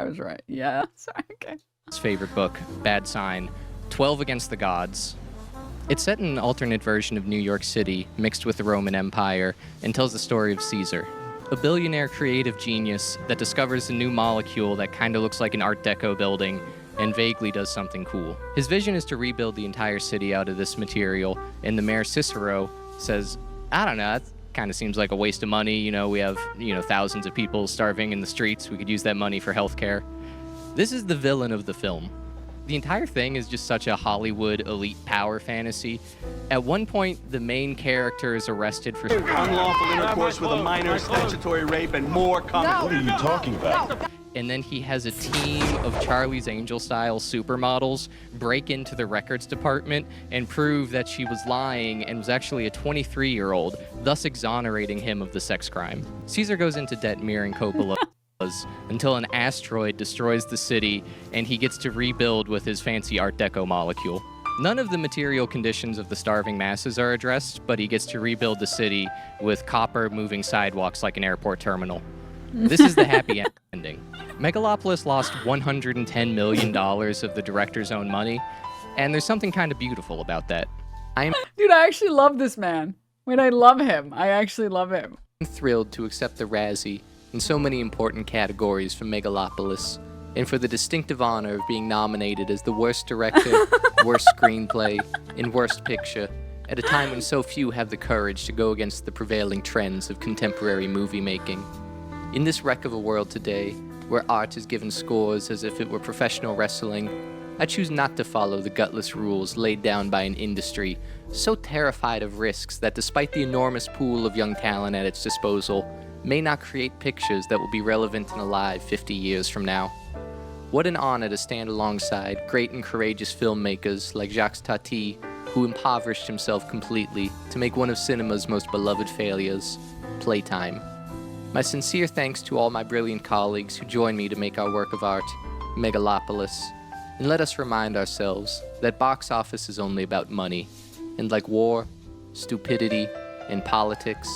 Yeah. Sorry. Okay. His favorite book, Bad Sign, 12 Against the Gods. It's set in an alternate version of New York City, mixed with the Roman Empire, and tells the story of Caesar, a billionaire creative genius that discovers a new molecule that kind of looks like an Art Deco building and vaguely does something cool. His vision is to rebuild the entire city out of this material, and the mayor Cicero says, I don't know, that kind of seems like a waste of money. We have, thousands of people starving in the streets. We could use that money for healthcare. This is the villain of the film. The entire thing is just such a Hollywood elite power fantasy. At one point, the main character is arrested for unlawful intercourse with a minor, statutory rape, and more coming. What are you talking about? And then he has a team of Charlie's Angel-style supermodels break into the records department and prove that she was lying and was actually a 23-year-old, thus exonerating him of the sex crime. Caesar goes into debt mirroring Coppola until an asteroid destroys the city and he gets to rebuild with his fancy Art Deco molecule. None of the material conditions of the starving masses are addressed, but he gets to rebuild the city with copper moving sidewalks like an airport terminal. This is the happy ending. Megalopolis lost $110 million of the director's own money, and there's something kind of beautiful about that. Dude, I actually love this man. Wait, I love him. I actually love him. I'm thrilled to accept the Razzie in so many important categories for Megalopolis, and for the distinctive honor of being nominated as the worst director, worst screenplay, and worst picture, at a time when so few have the courage to go against the prevailing trends of contemporary movie making. In this wreck of a world today, where art is given scores as if it were professional wrestling, I choose not to follow the gutless rules laid down by an industry so terrified of risks that despite the enormous pool of young talent at its disposal, may not create pictures that will be relevant and alive 50 years from now. What an honor to stand alongside great and courageous filmmakers like Jacques Tati, who impoverished himself completely to make one of cinema's most beloved failures, Playtime. My sincere thanks to all my brilliant colleagues who join me to make our work of art, Megalopolis. And let us remind ourselves that box office is only about money, and like war, stupidity, and politics,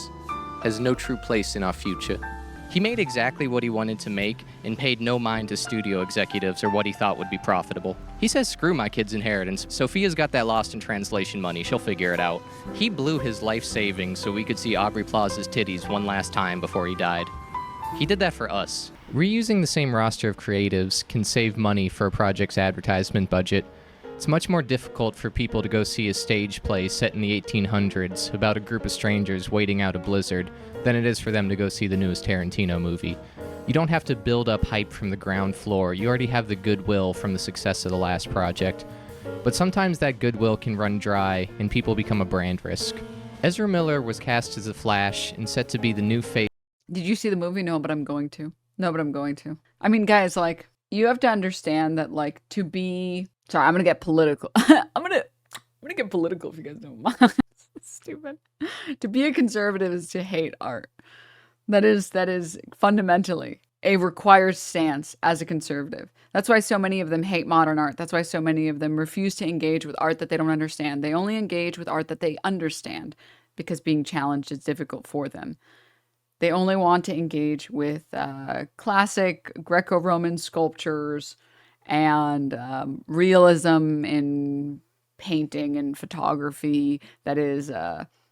has no true place in our future. He made exactly what he wanted to make and paid no mind to studio executives or what he thought would be profitable. He says, screw my kid's inheritance. Sophia's got that lost in translation money. She'll figure it out. He blew his life savings so we could see Aubrey Plaza's titties one last time before he died. He did that for us. Reusing the same roster of creatives can save money for a project's advertisement budget, It's much more difficult for people to go see a stage play set in the 1800s about a group of strangers waiting out a blizzard than it is for them to go see the newest Tarantino movie. You don't have to build up hype from the ground floor. You already have the goodwill from the success of the last project. But sometimes that goodwill can run dry and people become a brand risk. Ezra Miller was cast as the Flash and set to be the new face. Did you see the movie? No, but I'm going to. I mean, guys, like, you have to understand that, like, to be... Sorry, I'm gonna get political. I'm gonna get political if you guys don't mind. Stupid. To be a conservative is to hate art. That is fundamentally a required stance as a conservative. That's why so many of them hate modern art. That's why so many of them refuse to engage with art that they don't understand. They only engage with art that they understand because being challenged is difficult for them. They only want to engage with classic Greco-Roman sculptures and realism in painting and photography that is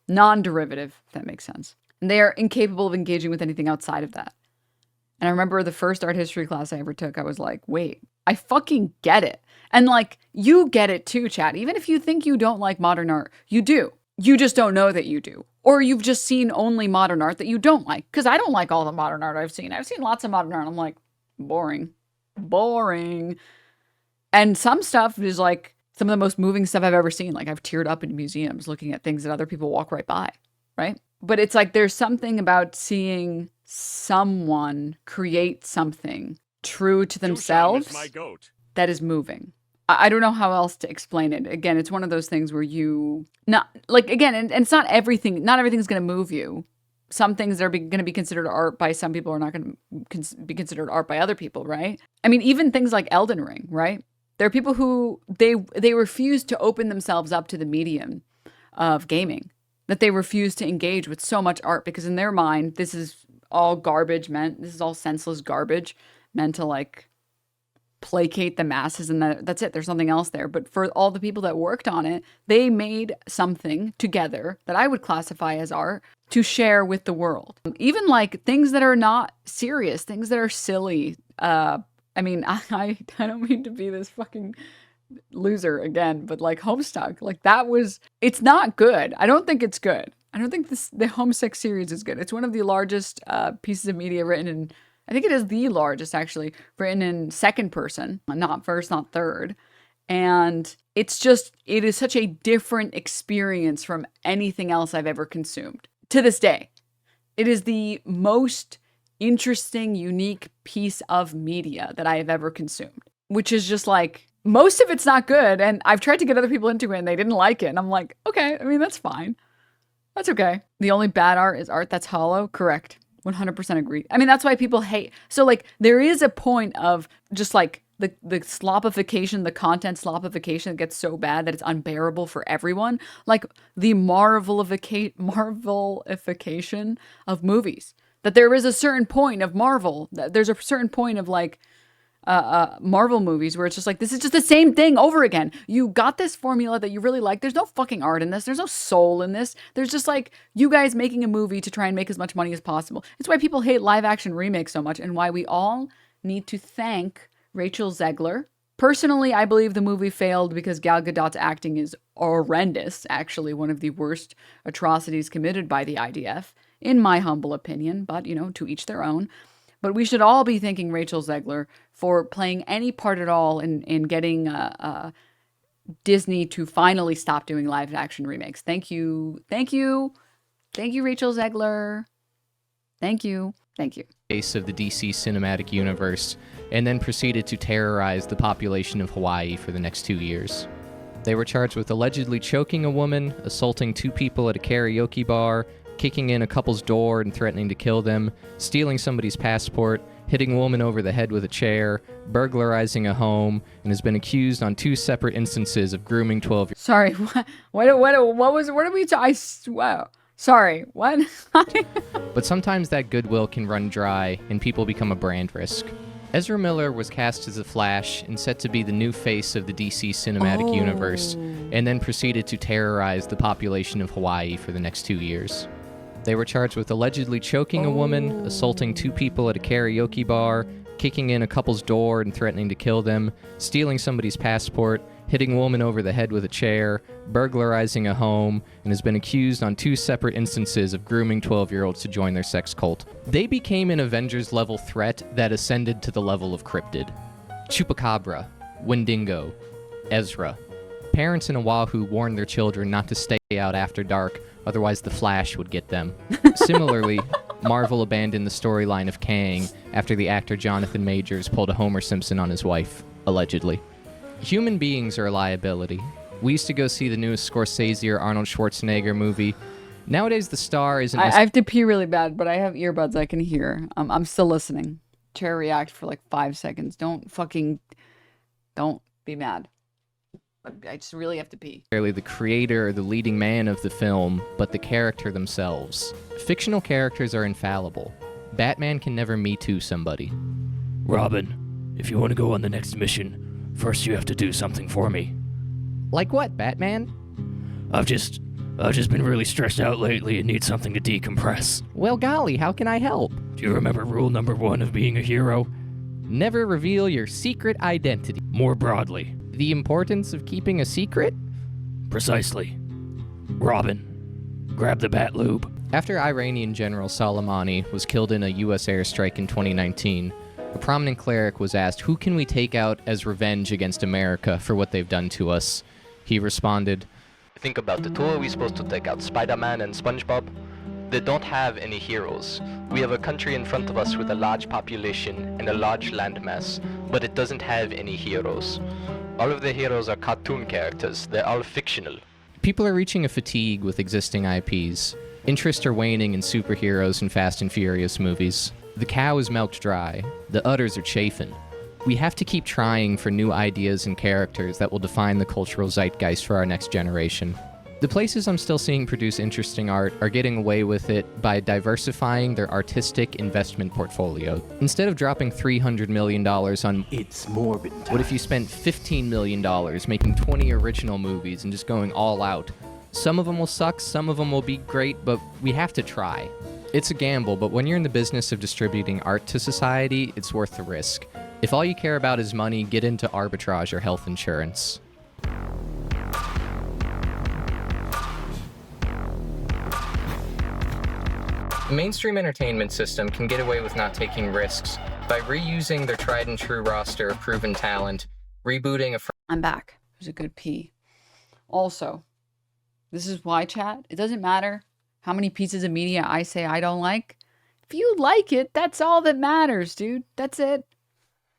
non-derivative, if that makes sense. And they are incapable of engaging with anything outside of that. And I remember the first art history class I ever took, I was like, wait, I fucking get it. And like, you get it too, chat. Even if you think you don't like modern art, you do. You just don't know that you do. Or you've just seen only modern art that you don't like. Because I don't like all the modern art I've seen. I've seen lots of modern art. I'm like, boring. And some stuff is like some of the most moving stuff I've ever seen. Like, I've teared up in museums looking at things that other people walk right by, right? But it's like there's something about seeing someone create something true to themselves that is moving. I don't know how else to explain it. Again, it's one of those things where and it's not everything. Not everything's going to move you. Some things that are going to be considered art by some people are not going to be considered art by other people, right? I mean, even things like Elden Ring, right? There are people who they refuse to open themselves up to the medium of gaming, that they refuse to engage with so much art because in their mind, this is all garbage this is all senseless garbage meant to like placate the masses and that's it. There's nothing else there. But for all the people that worked on it, they made something together that I would classify as art to share with the world. Even like things that are not serious, things that are silly. I mean, I don't mean to be this fucking loser again, but like Homestuck, like it's not good. I don't think it's good. I don't think the Homesick series is good. It's one of the largest pieces of media written in, I think it is the largest actually, written in second person, not first, not third. And it is such a different experience from anything else I've ever consumed. To this day, it is the most interesting, unique piece of media that I have ever consumed, which is just like, most of it's not good. And I've tried to get other people into it and they didn't like it. And I'm like, okay, I mean, that's fine. That's okay. The only bad art is art that's hollow. Correct. 100% agree. I mean, that's why people hate. So like, there is a point of just like the slopification, the content slopification that gets so bad that it's unbearable for everyone. Like the marvelification of movies. That there is a certain point of Marvel. There's a certain point of like Marvel movies where it's just like, this is just the same thing over again. You got this formula that you really like. There's no fucking art in this. There's no soul in this. There's just like you guys making a movie to try and make as much money as possible. It's why people hate live action remakes so much and why we all need to thank Rachel Zegler. Personally, I believe the movie failed because Gal Gadot's acting is horrendous. Actually, one of the worst atrocities committed by the IDF, in my humble opinion, but, you know, to each their own. But we should all be thanking Rachel Zegler for playing any part at all in getting Disney to finally stop doing live action remakes. Thank you. Thank you. Thank you, Rachel Zegler. Thank you. Thank you. Face of the DC cinematic universe, and then proceeded to terrorize the population of Hawaii for the next 2 years. They were charged with allegedly choking a woman, assaulting 2 people at a karaoke bar, kicking in a couple's door and threatening to kill them, stealing somebody's passport, hitting a woman over the head with a chair, burglarizing a home, and has been accused on 2 separate instances of grooming 12 years. Sorry, what did we wow. Sorry, what? But sometimes that goodwill can run dry and people become a brand risk. Ezra Miller was cast as the Flash and set to be the new face of the DC cinematic universe, and then proceeded to terrorize the population of Hawaii for the next 2 years. They were charged with allegedly choking a woman, assaulting 2 people at a karaoke bar, kicking in a couple's door and threatening to kill them, stealing somebody's passport, hitting a woman over the head with a chair, burglarizing a home, and has been accused on 2 separate instances of grooming 12-year-olds to join their sex cult. They became an Avengers-level threat that ascended to the level of cryptid. Chupacabra, Wendigo, Ezra. Parents in Oahu warned their children not to stay out after dark, otherwise the Flash would get them. Similarly, Marvel abandoned the storyline of Kang after the actor Jonathan Majors pulled a Homer Simpson on his wife, allegedly. Human beings are a liability. We used to go see the newest Scorsese or Arnold Schwarzenegger movie. Nowadays, the star isn't... I have to pee really bad, but I have earbuds I can hear. I'm still listening. Chair react for like 5 seconds. Don't be mad. I just really have to pee. Barely the creator or the leading man of the film, but the character themselves. Fictional characters are infallible. Batman can never Me Too somebody. Robin, if you want to go on the next mission, first you have to do something for me. Like what, Batman? I've just been really stressed out lately and need something to decompress. Well, golly, how can I help? Do you remember rule number 1 of being a hero? Never reveal your secret identity. More broadly. The importance of keeping a secret? Precisely. Robin, grab the bat lube. After Iranian General Soleimani was killed in a U.S. airstrike in 2019, a prominent cleric was asked, who can we take out as revenge against America for what they've done to us? He responded, think about it. Who are we supposed to take out? Spider-Man and SpongeBob? They don't have any heroes. We have a country in front of us with a large population and a large landmass, but it doesn't have any heroes. All of the heroes are cartoon characters. They're all fictional. People are reaching a fatigue with existing IPs. Interests are waning in superheroes and Fast and Furious movies. The cow is milked dry. The udders are chafing. We have to keep trying for new ideas and characters that will define the cultural zeitgeist for our next generation. The places I'm still seeing produce interesting art are getting away with it by diversifying their artistic investment portfolio. Instead of dropping $300 million on It's Morbid Time. What if you spent $15 million making 20 original movies and just going all out? Some of them will suck, some of them will be great, but we have to try. It's a gamble, but when you're in the business of distributing art to society, it's worth the risk. If all you care about is money, get into arbitrage or health insurance. The mainstream entertainment system can get away with not taking risks by reusing their tried and true roster of proven talent, rebooting a... I'm back. It was a good pee. Also, this is why, chat, it doesn't matter how many pieces of media I say I don't like. If you like it, that's all that matters, dude. That's it.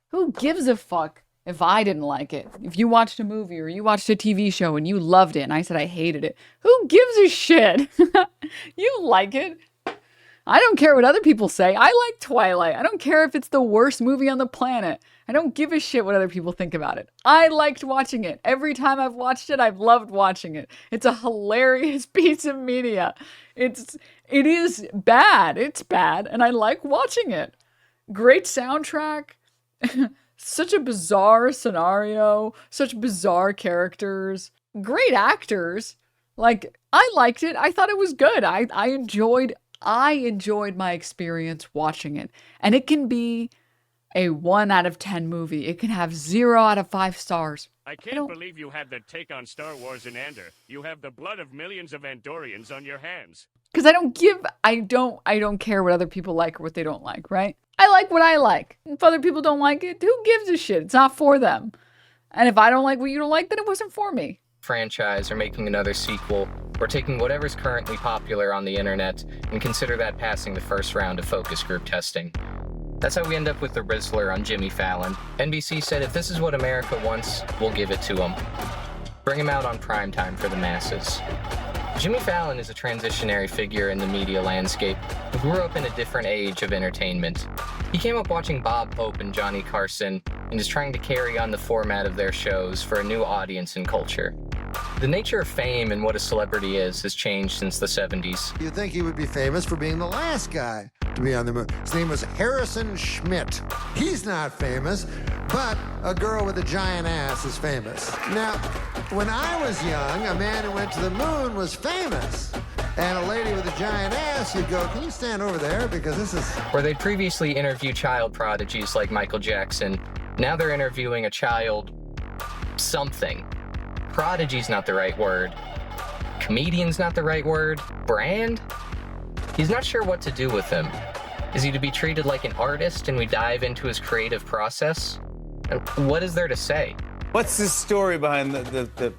Who gives a fuck if I didn't like it? If you watched a movie or you watched a TV show and you loved it and I said I hated it, who gives a shit? You like it. I don't care what other people say. I like Twilight. I don't care if it's the worst movie on the planet. I don't give a shit what other people think about it. I liked watching it. Every time I've watched it, I've loved watching it. It's a hilarious piece of media. It is bad. It's bad, and I like watching it. Great soundtrack. Such a bizarre scenario. Such bizarre characters. Great actors. Like, I liked it. I thought it was good. I enjoyed my experience watching it. And it can be a 1 out of 10 movie. It can have 0 out of 5 stars. I can't believe you had the take on Star Wars in Andor. You have the blood of millions of Andorians on your hands. Because I don't care what other people like or what they don't like, right? I like what I like. If other people don't like it, who gives a shit? It's not for them. And if I don't like what you don't like, then it wasn't for me. Franchise or making another sequel, or taking whatever's currently popular on the internet and consider that passing the first round of focus group testing. That's how we end up with the Rizzler on Jimmy Fallon. NBC said if this is what America wants, we'll give it to them. Bring him out on primetime for the masses. Jimmy Fallon is a transitionary figure in the media landscape who grew up in a different age of entertainment. He came up watching Bob Hope and Johnny Carson and is trying to carry on the format of their shows for a new audience and culture. The nature of fame and what a celebrity is has changed since the 70s. You'd think he would be famous for being the last guy to be on the moon. His name was Harrison Schmitt. He's not famous, but a girl with a giant ass is famous. Now, when I was young, a man who went to the moon was famous. And a lady with a giant ass, you'd go, can you stand over there? Because this is... Where they'd previously interview child prodigies like Michael Jackson, now they're interviewing a child something. Prodigy's not the right word. Comedian's not the right word. Brand? He's not sure what to do with him. Is he to be treated like an artist and we dive into his creative process? And what is there to say? What's the story behind the...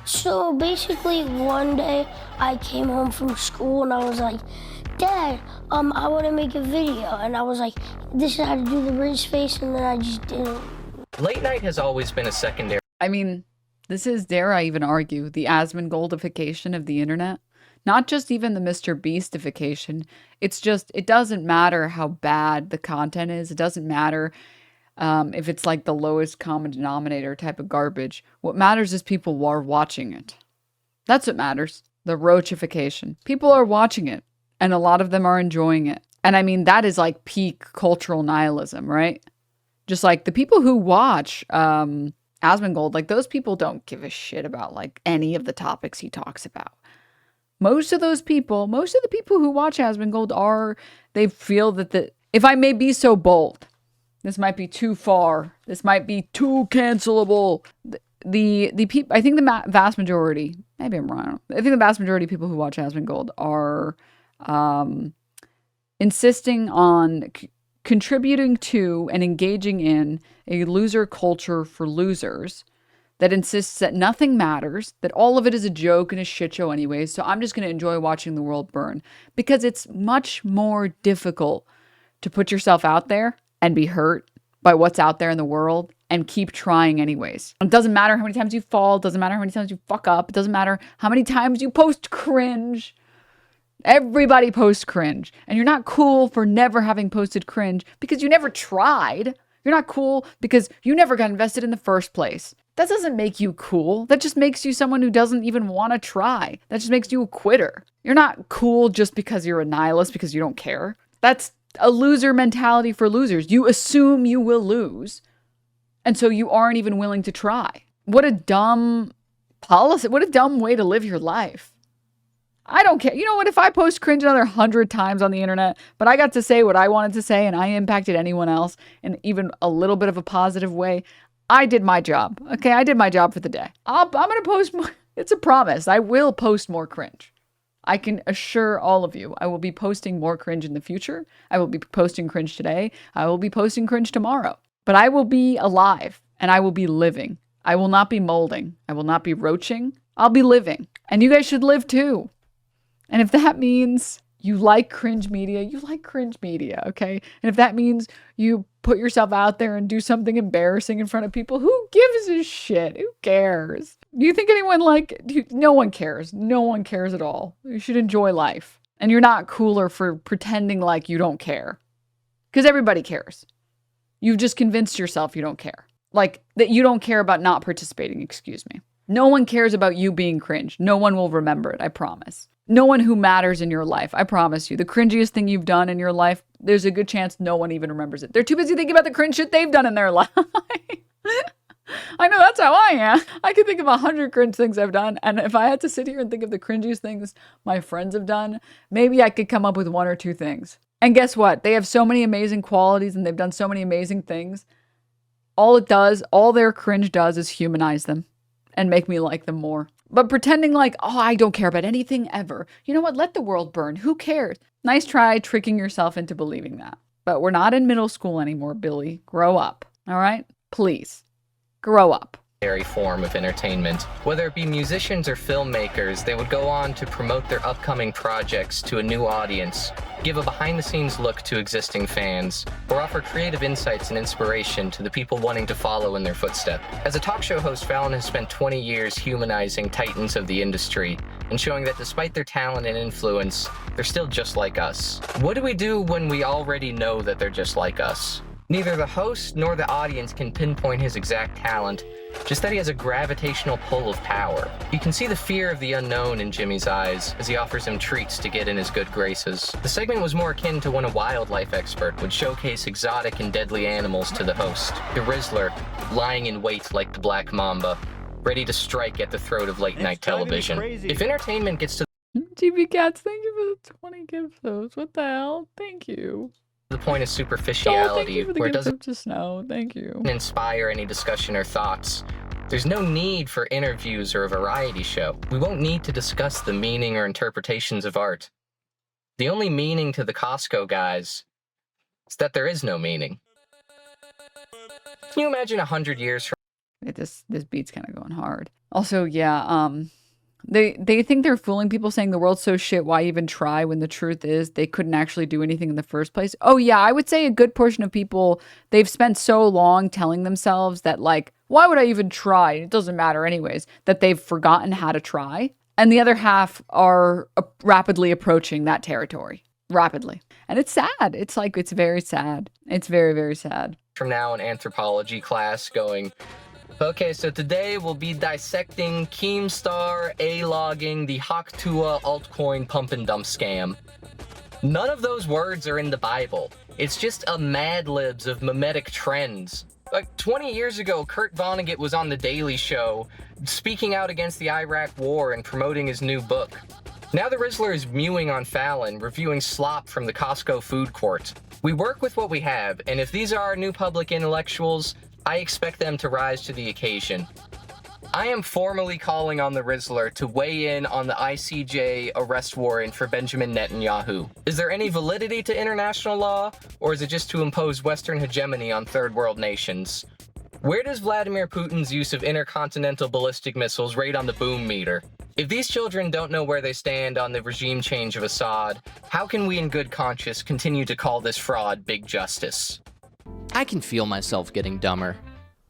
So basically one day I came home from school and I was like, Dad, I want to make a video. And I was like, this is how to do the race face, and then I just didn't. Late night has always been a secondary. I mean, this is, dare I even argue, the Asmongold-ification of the internet. Not just even the Mr. Beastification. It's just, it doesn't matter how bad the content is. It doesn't matter if it's like the lowest common denominator type of garbage. What matters is people are watching it. That's what matters. The roachification. People are watching it, and a lot of them are enjoying it. And I mean, that is like peak cultural nihilism, right? Just like the people who watch Asmongold, like those people don't give a shit about like any of the topics he talks about. Most of the people who watch Asmongold they feel that if I may be so bold, this might be too far, this might be too cancelable. The people, I think the vast majority, maybe I'm wrong, I think the vast majority of people who watch Asmongold are insisting on contributing to and engaging in a loser culture for losers that insists that nothing matters, that all of it is a joke and a shit show anyways, so I'm just going to enjoy watching the world burn. Because it's much more difficult to put yourself out there and be hurt by what's out there in the world and keep trying anyways. It doesn't matter how many times you fall, it doesn't matter how many times you fuck up, it doesn't matter how many times you post cringe. Everybody posts cringe. And you're not cool for never having posted cringe because you never tried. You're not cool because you never got invested in the first place. That doesn't make you cool. That just makes you someone who doesn't even want to try. That just makes you a quitter. You're not cool just because you're a nihilist because you don't care. That's a loser mentality for losers. You assume you will lose. And so you aren't even willing to try. What a dumb policy. What a dumb way to live your life. I don't care. You know what? If I post cringe another 100 times on the internet, but I got to say what I wanted to say and I impacted anyone else in even a little bit of a positive way, I did my job. Okay, I did my job for the day. I'm going to post more. It's a promise. I will post more cringe. I can assure all of you, I will be posting more cringe in the future. I will be posting cringe today. I will be posting cringe tomorrow. But I will be alive and I will be living. I will not be molding. I will not be roaching. I'll be living. And you guys should live too. And if that means you like cringe media, you like cringe media, okay? And if that means you put yourself out there and do something embarrassing in front of people, who gives a shit? Who cares? Do you think anyone no one cares. No one cares at all. You should enjoy life. And you're not cooler for pretending like you don't care. Because everybody cares. You've just convinced yourself you don't care. Like, that you don't care about not participating, excuse me. No one cares about you being cringe. No one will remember it, I promise. No one who matters in your life, I promise you. The cringiest thing you've done in your life, there's a good chance no one even remembers it. They're too busy thinking about the cringe shit they've done in their life. I know that's how I am. I can think of 100 cringe things I've done. And if I had to sit here and think of the cringiest things my friends have done, maybe I could come up with 1 or 2 things. And guess what? They have so many amazing qualities and they've done so many amazing things. All their cringe does is humanize them and make me like them more. But pretending like, oh, I don't care about anything ever. You know what? Let the world burn. Who cares? Nice try tricking yourself into believing that. But we're not in middle school anymore, Billy. Grow up. All right? Please. Grow up. Form of entertainment. Whether it be musicians or filmmakers, they would go on to promote their upcoming projects to a new audience, give a behind-the-scenes look to existing fans, or offer creative insights and inspiration to the people wanting to follow in their footsteps. As a talk show host, Fallon has spent 20 years humanizing titans of the industry and showing that despite their talent and influence, they're still just like us. What do we do when we already know that they're just like us? Neither the host nor the audience can pinpoint his exact talent, just that he has a gravitational pull of power. You can see the fear of the unknown in Jimmy's eyes as he offers him treats to get in his good graces. The segment was more akin to when a wildlife expert would showcase exotic and deadly animals to the host. The Rizzler, lying in wait like the Black Mamba, ready to strike at the throat of late-night television. If entertainment gets to GB Cats, thank you for the 20 gifts. What the hell? Thank you. The point of superficiality, thank you for the where it gift doesn't of just snow. Thank you. inspire any discussion or thoughts, There's no need for interviews or a variety show. We won't need to discuss the meaning or interpretations of art. The only meaning to the Costco guys is that there is no meaning. Can you imagine 100 years from This beat's kind of going hard. Also, yeah, they think they're fooling people saying the world's so shit, why even try, when the truth is they couldn't actually do anything in the first place. Oh yeah, I would say a good portion of people, they've spent so long telling themselves that, like, why would I even try? It doesn't matter anyways, that they've forgotten how to try. And the other half are rapidly approaching that territory. Rapidly. And it's sad. It's like, it's very sad. It's very, very sad. From now in anthropology class going, okay, so today we'll be dissecting Keemstar A-logging the Haktua altcoin pump and dump scam. None of those words are in the Bible. It's just a Mad Libs of mimetic trends. Like 20 years ago, Kurt Vonnegut was on The Daily Show speaking out against the Iraq War and promoting his new book. Now the Rizzler is mewing on Fallon, reviewing slop from the Costco food court. We work with what we have, and if these are our new public intellectuals, I expect them to rise to the occasion. I am formally calling on the Rizzler to weigh in on the ICJ arrest warrant for Benjamin Netanyahu. Is there any validity to international law, or is it just to impose Western hegemony on third world nations? Where does Vladimir Putin's use of intercontinental ballistic missiles rate on the boom meter? If these children don't know where they stand on the regime change of Assad, how can we in good conscience continue to call this fraud big justice? I can feel myself getting dumber.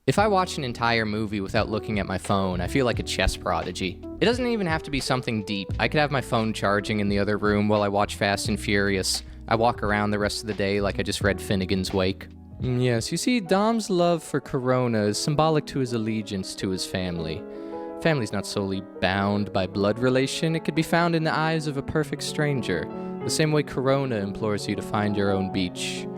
If I watch an entire movie without looking at my phone, I feel like a chess prodigy. It doesn't even have to be something deep. I could have my phone charging in the other room while I watch Fast and Furious. I walk around the rest of the day like I just read Finnegan's Wake. Yes, you see, Dom's love for Corona is symbolic to his allegiance to his family. Family's not solely bound by blood relation. It could be found in the eyes of a perfect stranger, the same way Corona implores you to find your own beach.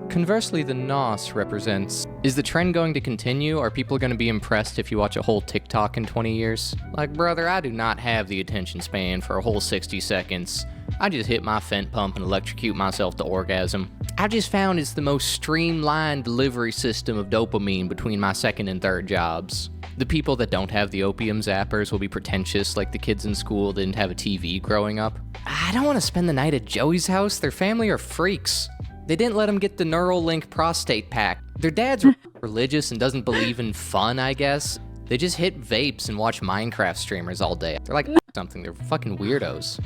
Conversely, the NOS represents, is the trend going to continue? Are people going to be impressed if you watch a whole TikTok in 20 years? Like, brother, I do not have the attention span for a whole 60 seconds. I just hit my fent pump and electrocute myself to orgasm. I've just found it's the most streamlined delivery system of dopamine between my second and third jobs. The people that don't have the opium zappers will be pretentious like the kids in school didn't have a TV growing up. I don't want to spend the night at Joey's house. Their family are freaks. They didn't let him get the Neuralink prostate pack. Their dad's religious and doesn't believe in fun, I guess. They just hit vapes and watch Minecraft streamers all day. They're like something. They're fucking weirdos.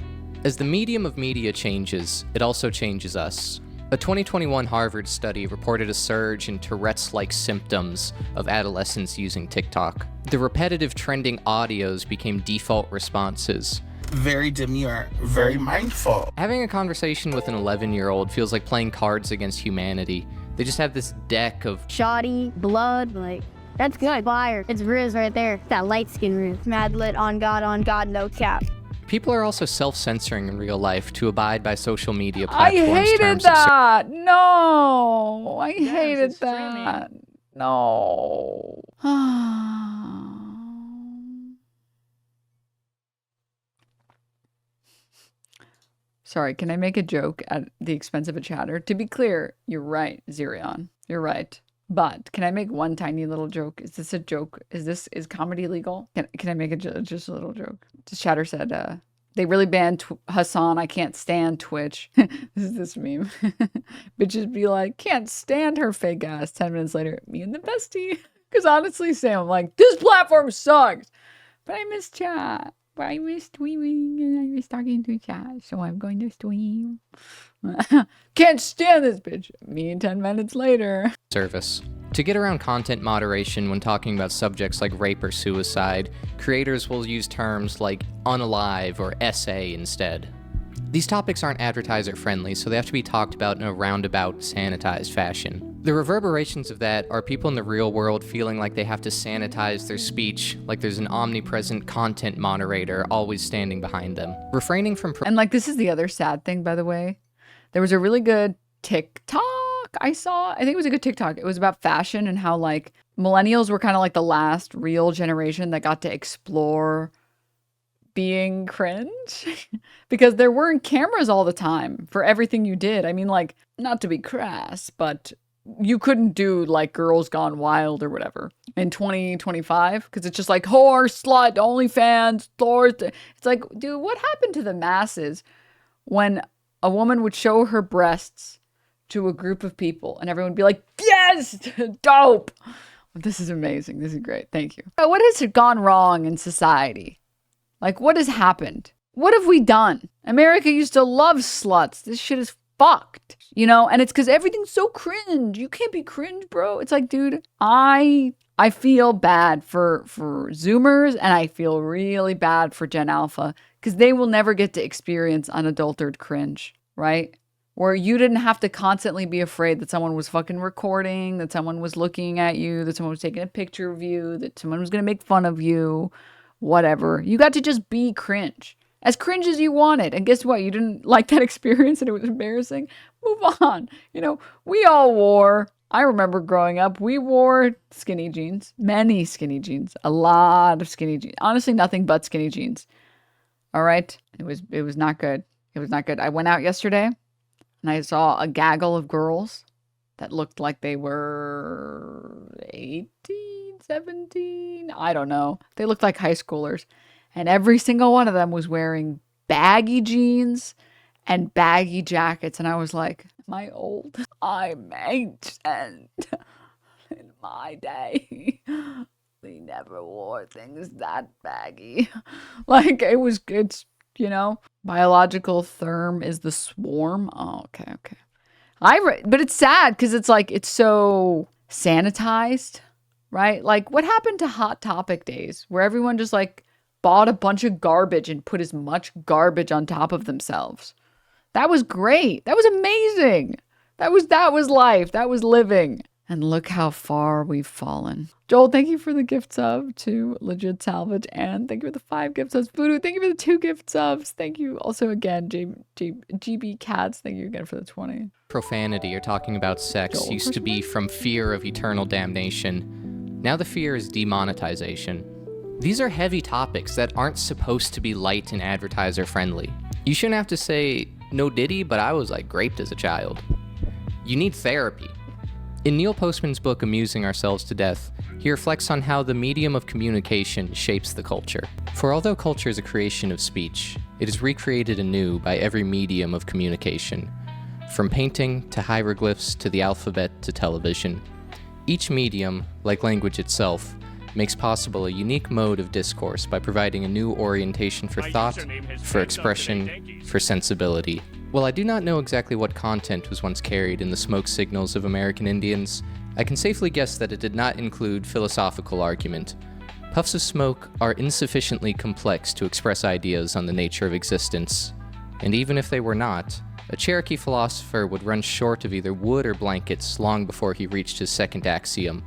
As the medium of media changes, it also changes us. A 2021 Harvard study reported a surge in Tourette's-like symptoms of adolescents using TikTok. The repetitive trending audios became default responses. Very demure, very mindful. Having a conversation with an 11-year-old feels like playing Cards Against Humanity. They just have this deck of shoddy blood, like, that's good. Fire. It's Riz right there. That light skin Riz. Mad lit on God, no cap. People are also self-censoring in real life to abide by social media platforms. I hated that. No, I hated that. No. Sorry, can I make a joke at the expense of a chatter? To be clear, you're right, Zerion. You're right. But can I make one tiny little joke? Is this a joke? Is comedy legal? Can I make just a little joke? Just chatter said, they really banned Hassan. I can't stand Twitch. This is this meme. Bitches be like, can't stand her fake ass. 10 minutes later, me and the bestie. Because honestly, Sam, I'm like, this platform sucks. But I miss chat. But I miss streaming and I miss talking to chat. So I'm going to stream. Can't stand this bitch. Me 10 minutes later. Service. To get around content moderation when talking about subjects like rape or suicide, creators will use terms like unalive or SA instead. These topics aren't advertiser friendly, so they have to be talked about in a roundabout, sanitized fashion. The reverberations of that are people in the real world feeling like they have to sanitize their speech, like there's an omnipresent content moderator always standing behind them. Refraining from and like, this is the other sad thing, by the way. There was a really good TikTok I saw. I think it was a good TikTok. It was about fashion and how like millennials were kind of like the last real generation that got to explore being cringe because there weren't cameras all the time for everything you did. I mean, like, not to be crass, but you couldn't do like Girls Gone Wild or whatever in 2025 because it's just like whore, slut, OnlyFans, thorst. It's like, dude, what happened to the masses when a woman would show her breasts to a group of people and everyone would be like, yes, dope. This is amazing. This is great. Thank you. What has gone wrong in society? Like, what has happened? What have we done? America used to love sluts. This shit is fucked, you know? And it's because everything's so cringe. You can't be cringe, bro. It's like, dude, I feel bad for Zoomers, and I feel really bad for Gen Alpha because they will never get to experience unadulterated cringe, right? Where you didn't have to constantly be afraid that someone was fucking recording, that someone was looking at you, that someone was taking a picture of you, that someone was going to make fun of you, whatever. You got to just be cringe. As cringe as you wanted. And guess what? You didn't like that experience and it was embarrassing. Move on. You know, we all wore, I remember growing up, we wore skinny jeans. Many skinny jeans. A lot of skinny jeans. Honestly, nothing but skinny jeans. All right? It was not good. It was not good. I went out yesterday and I saw a gaggle of girls that looked like they were 18, 17. I don't know. They looked like high schoolers. And every single one of them was wearing baggy jeans and baggy jackets. And I was like, am I old? I'm ancient. In my day, we never wore things that baggy. Like, it's, you know, biological term is the swarm. Oh, okay. But it's sad because it's like, it's so sanitized, right? Like, what happened to Hot Topic days where everyone just like bought a bunch of garbage and put as much garbage on top of themselves? That was great. That was amazing. That was life. That was living. And look how far we've fallen. Joel, thank you for the gift sub to Legit Salvage. And thank you for the 5 gift subs. Voodoo, thank you for the 2 gift subs. Thank you also again, GB Cats. Thank you again for the 20. Profanity or talking about sex used to be from fear of eternal damnation. Now the fear is demonetization. These are heavy topics that aren't supposed to be light and advertiser friendly. You shouldn't have to say, no diddy, but I was like raped as a child. You need therapy. In Neil Postman's book, Amusing Ourselves to Death, he reflects on how the medium of communication shapes the culture. For although culture is a creation of speech, it is recreated anew by every medium of communication. From painting to hieroglyphs to the alphabet to television. Each medium, like language itself, makes possible a unique mode of discourse by providing a new orientation for thought, for expression, for sensibility. While I do not know exactly what content was once carried in the smoke signals of American Indians, I can safely guess that it did not include philosophical argument. Puffs of smoke are insufficiently complex to express ideas on the nature of existence. And even if they were not, a Cherokee philosopher would run short of either wood or blankets long before he reached his second axiom.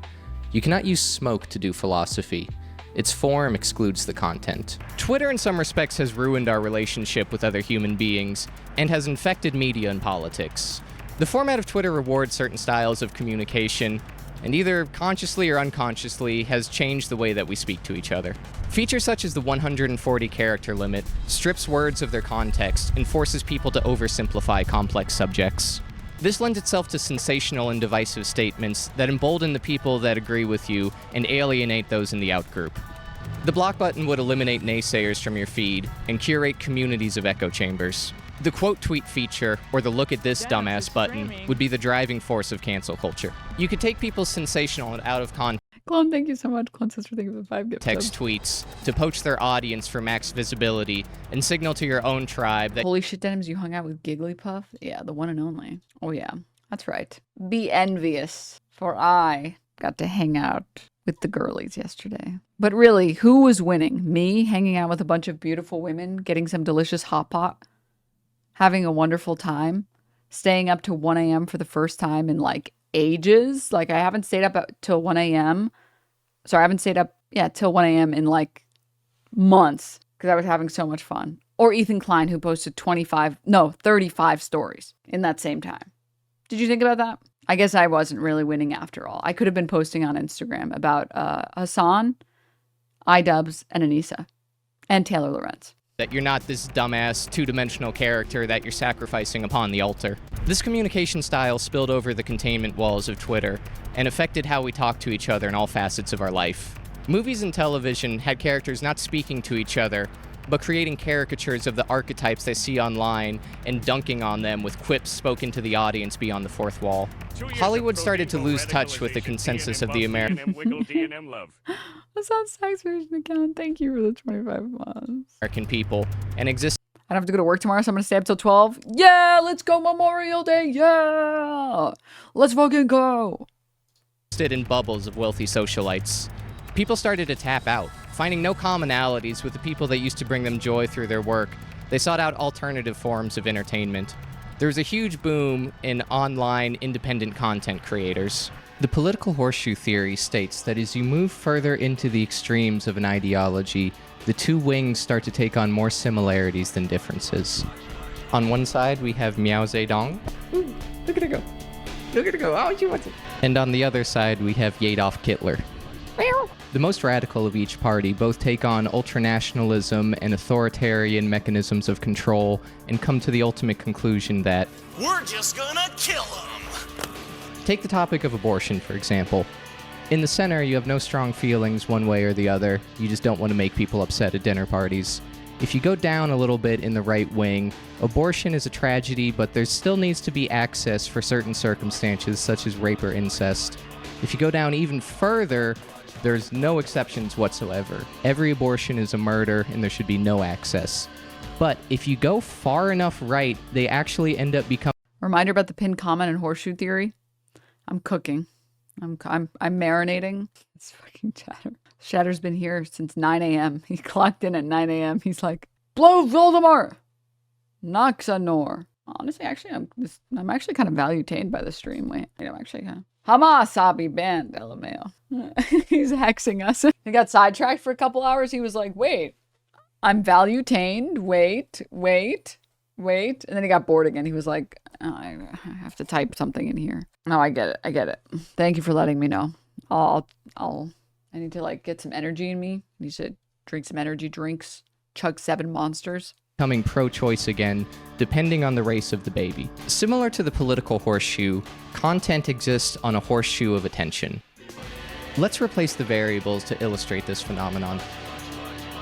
You cannot use smoke to do philosophy. Its form excludes the content. Twitter in some respects has ruined our relationship with other human beings, and has infected media and politics. The format of Twitter rewards certain styles of communication, and either consciously or unconsciously has changed the way that we speak to each other. Features such as the 140 character limit strips words of their context and forces people to oversimplify complex subjects. This lends itself to sensational and divisive statements that embolden the people that agree with you and alienate those in the outgroup. The block button would eliminate naysayers from your feed and curate communities of echo chambers. The quote tweet feature, or the look at this dumbass button, would be the driving force of cancel culture. You could take people's sensational and out of context Clone, thank you so much. Clone Sister, thank you for the 5 gift subs. tweets to poach their audience for max visibility and signal to your own tribe that Holy shit, Denims, you hung out with Gigglypuff? Yeah, the one and only. Oh yeah, that's right. Be envious, for I got to hang out with the girlies yesterday. But really, who was winning? Me hanging out with a bunch of beautiful women, getting some delicious hot pot, having a wonderful time, staying up to 1 a.m. for the first time in like ages. Like I haven't stayed up till 1 a.m. Sorry, I haven't stayed up till 1 a.m. in like months because I was having so much fun. Or Ethan Klein, who posted 35 stories in that same time. Did you think about that? I guess I wasn't really winning after all. I could have been posting on Instagram about Hassan, iDubbbz, and Anissa, and Taylor Lorenz. that you're not this dumbass, two-dimensional character that you're sacrificing upon the altar. This communication style spilled over the containment walls of Twitter and affected how we talk to each other in all facets of our life. Movies and television had characters not speaking to each other, but creating caricatures of the archetypes they see online and dunking on them with quips spoken to the audience beyond the fourth wall. Hollywood started to lose touch with the consensus of the American account. Thank you for the 25 months. American people and exist. I don't have to go to work tomorrow, so I'm gonna stay up till 12. Yeah, let's go Memorial Day. Yeah, let's fucking go. In bubbles of wealthy socialites. People started to tap out, finding no commonalities with the people that used to bring them joy through their work. They sought out alternative forms of entertainment. There was a huge boom in online independent content creators. The political horseshoe theory states that as you move further into the extremes of an ideology, the two wings start to take on more similarities than differences. On one side, we have Mao Zedong. Ooh, look at her go. Look at her go. Oh, she wants it. And on the other side, we have Adolf Hitler. The most radical of each party both take on ultranationalism and authoritarian mechanisms of control and come to the ultimate conclusion that we're just gonna kill them. Take the topic of abortion, for example. In the center, you have no strong feelings one way or the other. You just don't want to make people upset at dinner parties. If you go down a little bit in the right wing, abortion is a tragedy, but there still needs to be access for certain circumstances, such as rape or incest. If you go down even further, there's no exceptions whatsoever. Every abortion is a murder, and there should be no access. But if you go far enough right, they actually end up becoming... Reminder about the pinned comment and horseshoe theory. I'm cooking. I'm marinating. It's fucking Shatter. Shatter's been here since 9 a.m. He clocked in at 9 a.m. He's like, blow Voldemort! Noxanor. Honestly, actually, I'm actually kind of value-tained by the stream. Wait, I'm actually kind of... Hamasabi band, LMAO. He's hexing us. He got sidetracked for a couple hours. He was like, wait, I'm value-tained. Wait. And then he got bored again. He was like, oh, I have to type something in here. No, I get it. Thank you for letting me know. I need to like get some energy in me. I need to drink some energy drinks. Chug 7 monsters. Becoming pro-choice again, depending on the race of the baby. Similar to the political horseshoe, content exists on a horseshoe of attention. Let's replace the variables to illustrate this phenomenon.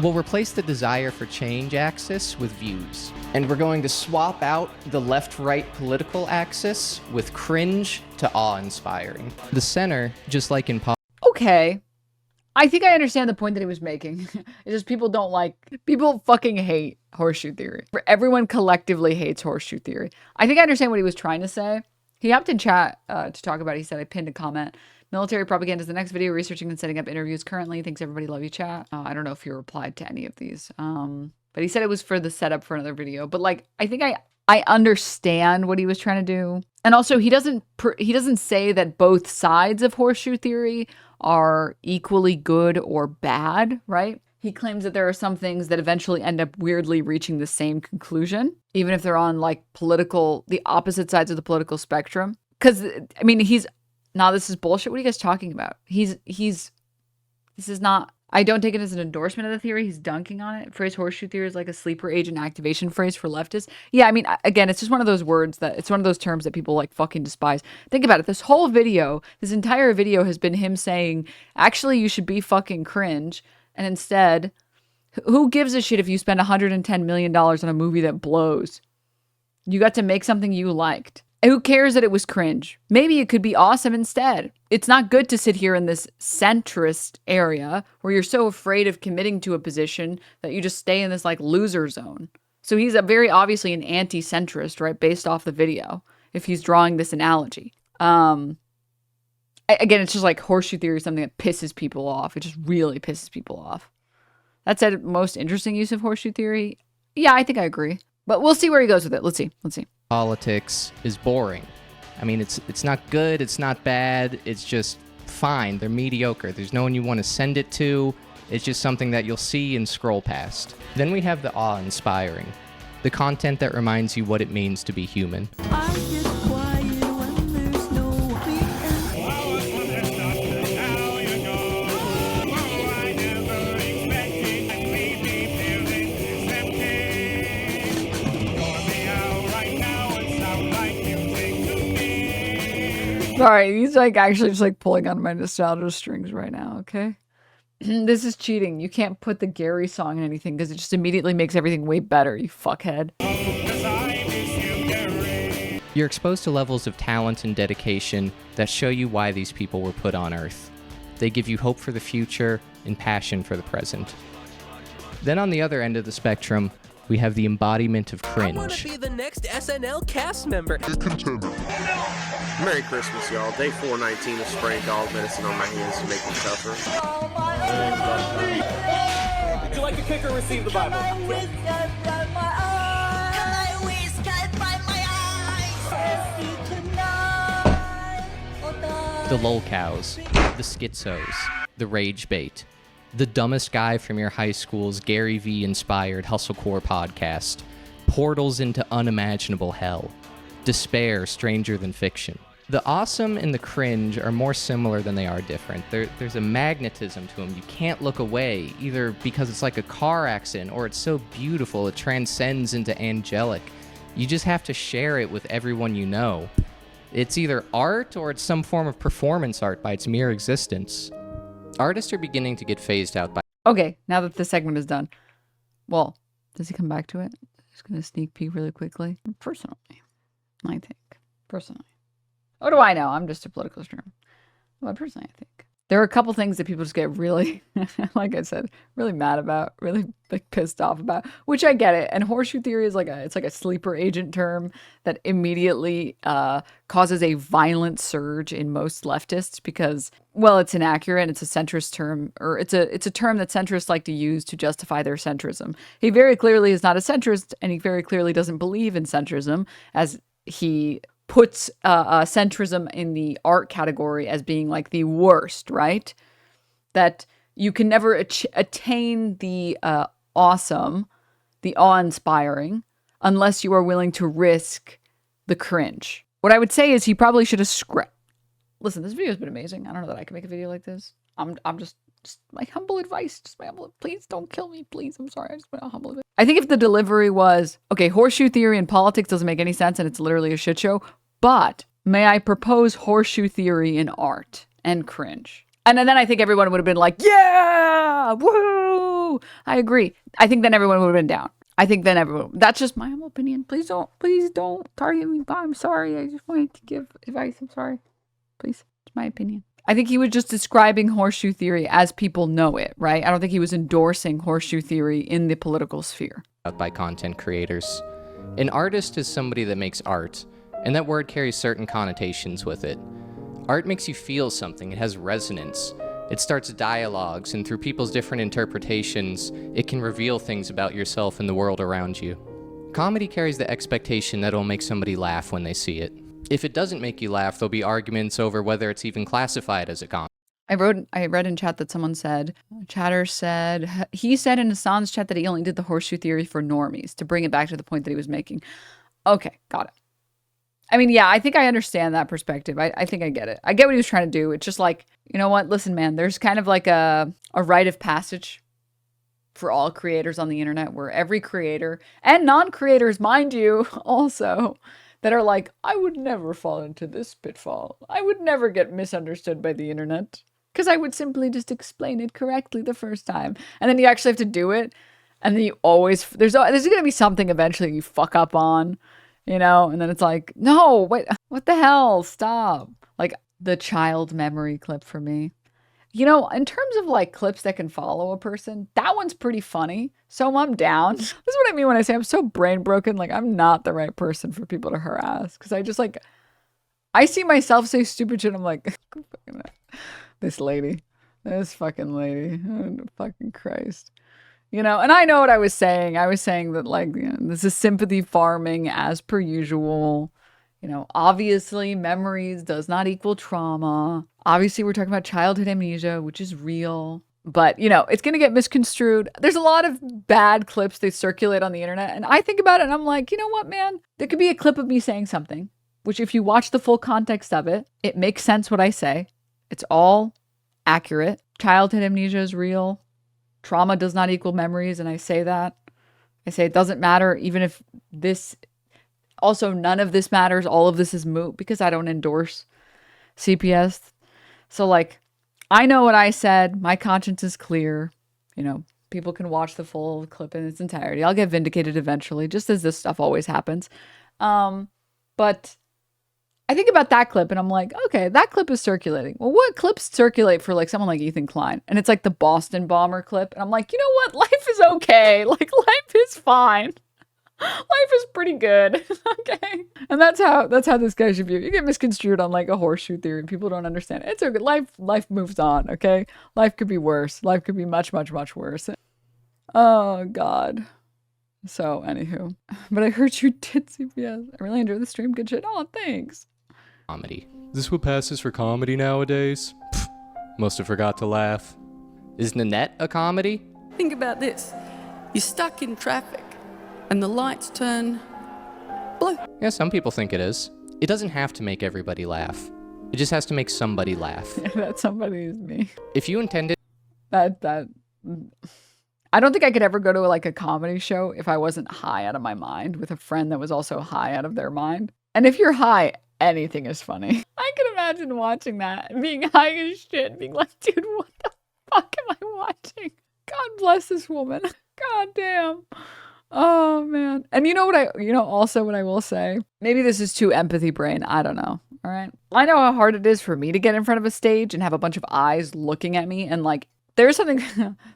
We'll replace the desire for change axis with views. And we're going to swap out the left-right political axis with cringe to awe-inspiring. The center, just like in Okay. I think I understand the point that he was making. It's just people fucking hate horseshoe theory. Everyone collectively hates horseshoe theory. I think I understand what he was trying to say. He hopped in chat to talk about it. He said, I pinned a comment. Military propaganda is the next video. Researching and setting up interviews currently. Thanks everybody. Love you, chat. I don't know if you replied to any of these. But he said it was for the setup for another video. But like, I think I understand what he was trying to do. And also he doesn't say that both sides of horseshoe theory are equally good or bad, right? He claims that there are some things that eventually end up weirdly reaching the same conclusion, even if they're on like the opposite sides of the political spectrum. Because I mean, this is bullshit. What are you guys talking about? This is not, I don't take it as an endorsement of the theory. He's dunking on it. Phrase horseshoe theory is like a sleeper agent activation phrase for leftists. Yeah, I mean, again, it's just one of those words it's one of those terms that people like fucking despise. Think about it. This entire video has been him saying, actually, you should be fucking cringe. And instead, who gives a shit if you spend $110 million on a movie that blows? You got to make something you liked. Who cares that it was cringe? Maybe it could be awesome instead. It's not good to sit here in this centrist area where you're so afraid of committing to a position that you just stay in this like loser zone. So he's very obviously an anti-centrist, right? Based off the video, if he's drawing this analogy. Again, it's just like horseshoe theory is something that pisses people off. It just really pisses people off. That said, most interesting use of horseshoe theory. Yeah, I think I agree. But we'll see where he goes with it. Let's see. Politics is boring. I mean, it's not good, it's not bad, it's just fine. They're mediocre. There's no one you want to send it to. It's just something that you'll see and scroll past. Then we have the awe-inspiring, the content that reminds you what it means to be human. Sorry, he's like actually just like pulling on my nostalgia strings right now, okay? This is cheating. You can't put the Gary song in anything because it just immediately makes everything way better, you fuckhead. You're exposed to levels of talent and dedication that show you why these people were put on Earth. They give you hope for the future and passion for the present. Then on the other end of the spectrum, we have the embodiment of cringe. I want to be the next SNL cast member. Merry Christmas, y'all. Day 419 of spraying dog medicine on my hands to make me tougher. Would you like to kick or receive the Bible? The lolcows, the schizos, the rage bait, the dumbest guy from your high school's Gary V inspired hustlecore podcast, portals into unimaginable hell, despair stranger than fiction. The awesome and the cringe are more similar than they are different. There's a magnetism to them. You can't look away, either because it's like a car accident or it's so beautiful it transcends into angelic. You just have to share it with everyone you know. It's either art or it's some form of performance art by its mere existence. Artists are beginning to get phased out by... Okay, now that the segment is done. Well, does he come back to it? Just gonna sneak peek really quickly. Personally, I think. Personally. What do I know? I'm just a political streamer. Well, personally, I think. There are a couple things that people just get really, like I said, really mad about, really like pissed off about, which I get it. And horseshoe theory is it's like a sleeper agent term that immediately causes a violent surge in most leftists because, well, it's inaccurate. It's a centrist term, or it's a term that centrists like to use to justify their centrism. He very clearly is not a centrist, and he very clearly doesn't believe in centrism, as he puts centrism in the art category as being like the worst, right? That you can never attain the awesome, the awe-inspiring, unless you are willing to risk the cringe. What I would say is he probably should have Listen, this video has been amazing. I don't know that I can make a video like this. I'm just my humble advice. Please don't kill me, please. I'm sorry. I just want a humble advice. I think if the delivery was, okay, horseshoe theory in politics doesn't make any sense and it's literally a shit show, but may I propose horseshoe theory in art and cringe? And then I think everyone would have been like, yeah, woo! I agree. I think then everyone would have been down. I think then everyone, that's just my humble opinion. Please don't target me. I'm sorry. I just wanted to give advice. I'm sorry. Please. It's my opinion. I think he was just describing horseshoe theory as people know it, right? I don't think he was endorsing horseshoe theory in the political sphere. By content creators. An artist is somebody that makes art, and that word carries certain connotations with it. Art makes you feel something. It has resonance. It starts dialogues, and through people's different interpretations, it can reveal things about yourself and the world around you. Comedy carries the expectation that it'll make somebody laugh when they see it. If it doesn't make you laugh, there'll be arguments over whether it's even classified as a comedy. I read in chat that someone said, he said in Hassan's chat that he only did the horseshoe theory for normies, to bring it back to the point that he was making. Okay, got it. I mean, yeah, I think I understand that perspective. I think I get it. I get what he was trying to do. It's just like, you know what? Listen, man, there's kind of like a rite of passage for all creators on the internet where every creator, and non-creators, mind you, also, that are like, I would never fall into this pitfall. I would never get misunderstood by the internet because I would simply just explain it correctly the first time. And then you actually have to do it. And then you always, there's going to be something eventually you fuck up on, you know? And then it's like, no, wait, what the hell? Stop. Like the child memory clip for me. You know, in terms of like clips that can follow a person, that one's pretty funny. So I'm down. This is what I mean when I say I'm so brain broken. Like I'm not the right person for people to harass. Cause I just like, I see myself say stupid shit. I'm like, this fucking lady, oh, fucking Christ. You know, and I know what I was saying. I was saying that like, you know, this is sympathy farming as per usual. You know, obviously memories does not equal trauma. Obviously we're talking about childhood amnesia, which is real. But, you know, it's going to get misconstrued. There's a lot of bad clips that circulate on the internet. And I think about it and I'm like, you know what, man? There could be a clip of me saying something, which if you watch the full context of it, it makes sense what I say. It's all accurate. Childhood amnesia is real. Trauma does not equal memories. And I say that. I say it doesn't matter even if this... Also, none of this matters. All of this is moot because I don't endorse CPS. So like, I know what I said. My conscience is clear. You know, people can watch the full clip in its entirety. I'll get vindicated eventually, just as this stuff always happens. But I think about that clip and I'm like, okay, that clip is circulating. Well, what clips circulate for like someone like Ethan Klein? And it's like the Boston bomber clip. And I'm like, you know what? Life is okay. Like life is fine. Life is pretty good. Okay. And that's how this guy should view it. You get misconstrued on like a horseshoe theory. People don't understand it. It's okay. Life moves on. Okay. Life could be worse. Life could be much, much, much worse. Oh God. So anywho, but I heard you did CPS. I really enjoyed the stream. Good shit. Oh, thanks. Comedy. Is this what passes for comedy nowadays? Pfft, must have forgot to laugh. Is Nanette a comedy? Think about this. You're stuck in traffic and the lights turn blue. Yeah, some people think it is. It doesn't have to make everybody laugh. It just has to make somebody laugh. That somebody is me. If you intended that I don't think I could ever go to like a comedy show if I wasn't high out of my mind with a friend that was also high out of their mind. And if you're high, anything is funny. I can imagine watching that and being high as shit and being like, dude, what the fuck am I watching? God bless this woman. God damn. Oh man. And you know what also what I will say? Maybe this is too empathy brain. I don't know. All right. I know how hard it is for me to get in front of a stage and have a bunch of eyes looking at me and like there's something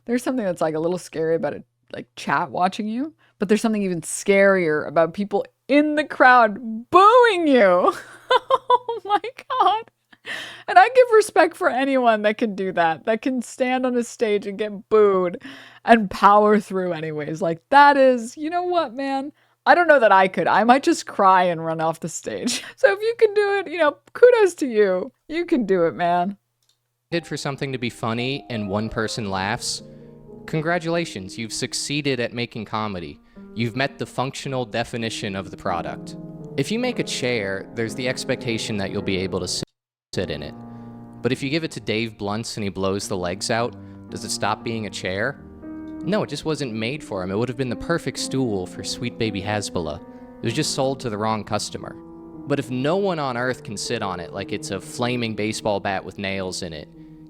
that's like a little scary about it, like chat watching you, but there's something even scarier about people in the crowd booing you. Oh my God. And I give respect for anyone that can do that can stand on a stage and get booed and power through anyways. Like that is, you know what, man? I don't know that I could. I might just cry and run off the stage. So if you can do it, kudos to you. You can do it, man. Did for something to be funny and one person laughs, congratulations, you've succeeded at making comedy. You've met the functional definition of the product. If you make a chair, there's the expectation that you'll be able to sit in it. But if you give it to Dave Blunts and he blows the legs out, does it stop being a chair? No, it just wasn't made for him. It would have been the perfect stool for sweet baby Hasbullah. It was just sold to the wrong customer. But if no one on earth can sit on it like it's a flaming baseball bat with nails in it,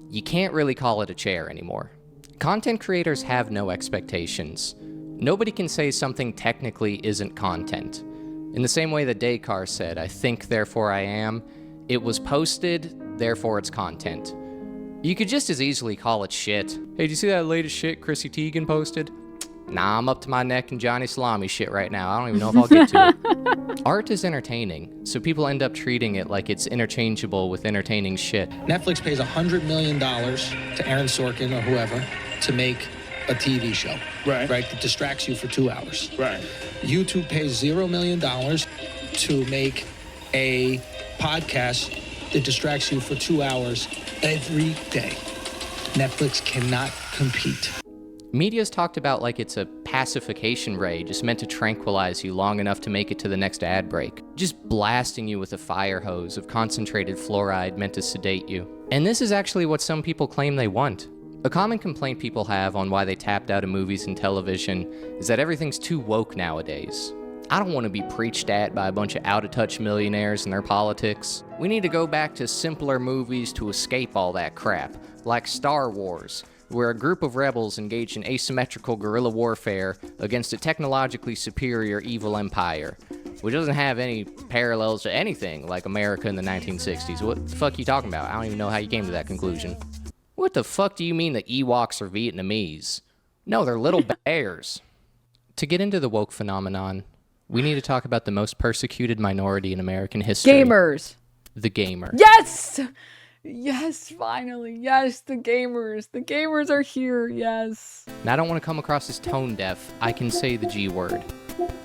you can't really call it a chair anymore. Content creators have no expectations. Nobody can say something technically isn't content. In the same way that Descartes said, I think, therefore I am, it was posted, therefore it's content. You could just as easily call it shit. Hey, did you see that latest shit Chrissy Teigen posted? Nah, I'm up to my neck in Johnny Salami shit right now. I don't even know if I'll get to it. Art is entertaining, so people end up treating it like it's interchangeable with entertaining shit. Netflix pays $100 million to Aaron Sorkin or whoever to make a TV show. Right, that distracts you for 2 hours. Right. YouTube pays $0 million to make a podcast that distracts you for 2 hours every day. Netflix cannot compete. Media's talked about like it's a pacification ray just meant to tranquilize you long enough to make it to the next ad break. Just blasting you with a fire hose of concentrated fluoride meant to sedate you. And this is actually what some people claim they want. A common complaint people have on why they tapped out of movies and television is that everything's too woke nowadays. I don't want to be preached at by a bunch of out-of-touch millionaires and their politics. We need to go back to simpler movies to escape all that crap, like Star Wars, where a group of rebels engaged in asymmetrical guerrilla warfare against a technologically superior evil empire, which doesn't have any parallels to anything like America in the 1960s. What the fuck are you talking about? I don't even know how you came to that conclusion. What the fuck do you mean the Ewoks are Vietnamese? No, they're little bears. To get into the woke phenomenon, we need to talk about the most persecuted minority in American history. Gamers. The gamer. Yes! Yes, finally. Yes, the gamers. The gamers are here. Yes. Now, I don't want to come across as tone deaf. I can say the G word.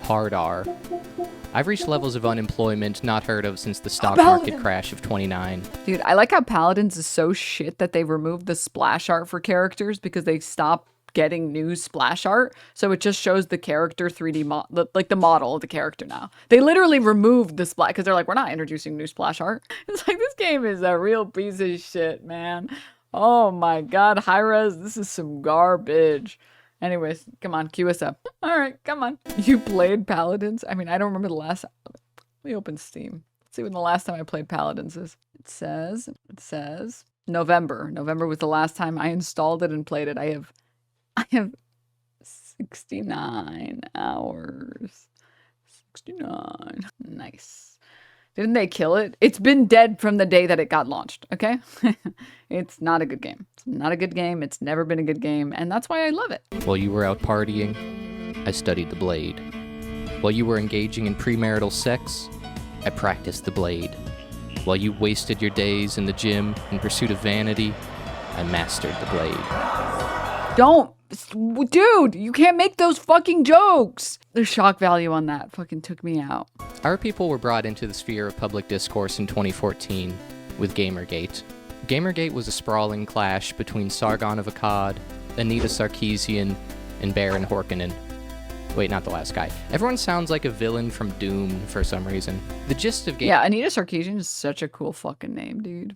Hard R. I've reached levels of unemployment not heard of since the stock market crash of 29. Dude, I like how Paladins is so shit that they removed the splash art for characters because they stopped getting new splash art, so it just shows the character 3D like the model of the character now. They literally removed the splash because they're like, we're not introducing new splash art. It's like, this game is a real piece of shit, man. Oh my god, Hi-Res, this is some garbage. Anyways, come on, cue us up. All right, come on. You played Paladins? I mean, I don't remember the last. Let me open Steam. Let's see when the last time I played Paladins is. It says November. November was the last time I installed it and played it. I have 69 hours. 69. Nice. Didn't they kill it? It's been dead from the day that it got launched, okay? It's not a good game. It's not a good game. It's never been a good game, and that's why I love it. While you were out partying, I studied the blade. While you were engaging in premarital sex, I practiced the blade. While you wasted your days in the gym in pursuit of vanity, I mastered the blade. Don't! Dude, you can't make those fucking jokes! The shock value on that fucking took me out. Our people were brought into the sphere of public discourse in 2014 with Gamergate. Gamergate was a sprawling clash between Sargon of Akkad, Anita Sarkeesian, and Baron Horkonnen. Wait, not the last guy. Everyone sounds like a villain from Doom for some reason. The gist of Yeah, Anita Sarkeesian is such a cool fucking name, dude.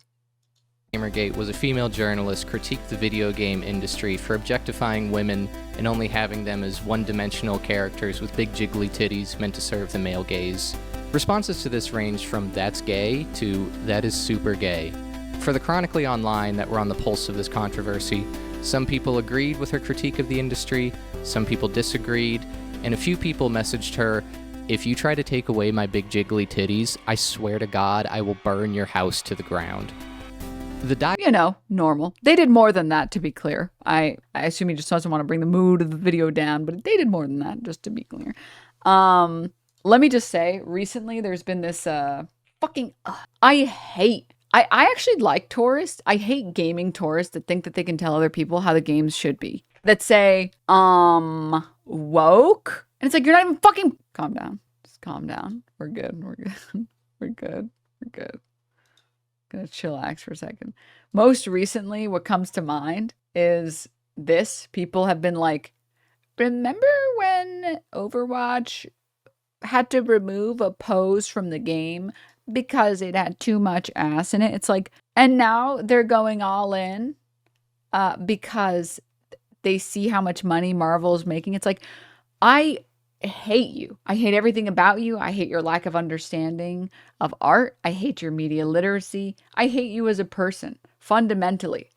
Gamergate was a female journalist critiqued the video game industry for objectifying women and only having them as one-dimensional characters with big jiggly titties meant to serve the male gaze. Responses to this ranged from "that's gay" to "that is super gay." For the chronically online that were on the pulse of this controversy, some people agreed with her critique of the industry, some people disagreed, and a few people messaged her, "If you try to take away my big jiggly titties, I swear to God I will burn your house to the ground." You know, normal. They did more than that, to be clear. I assume he just doesn't want to bring the mood of the video down, but they did more than that, just to be clear. Let me just say, recently there's been this I actually like tourists. I hate gaming tourists that think that they can tell other people how the games should be. That say, woke? And it's like, you're not even fucking... Calm down. Just calm down. We're good. We're good. We're good. We're good. Gonna chillax for a second. Most recently, what comes to mind is this. People have been like, remember when Overwatch had to remove a pose from the game because it had too much ass in it? It's like, and now they're going all in because they see how much money Marvel's making. It's like, I hate you. I hate everything about you. I hate your lack of understanding of art. I hate your media literacy. I hate you as a person, fundamentally.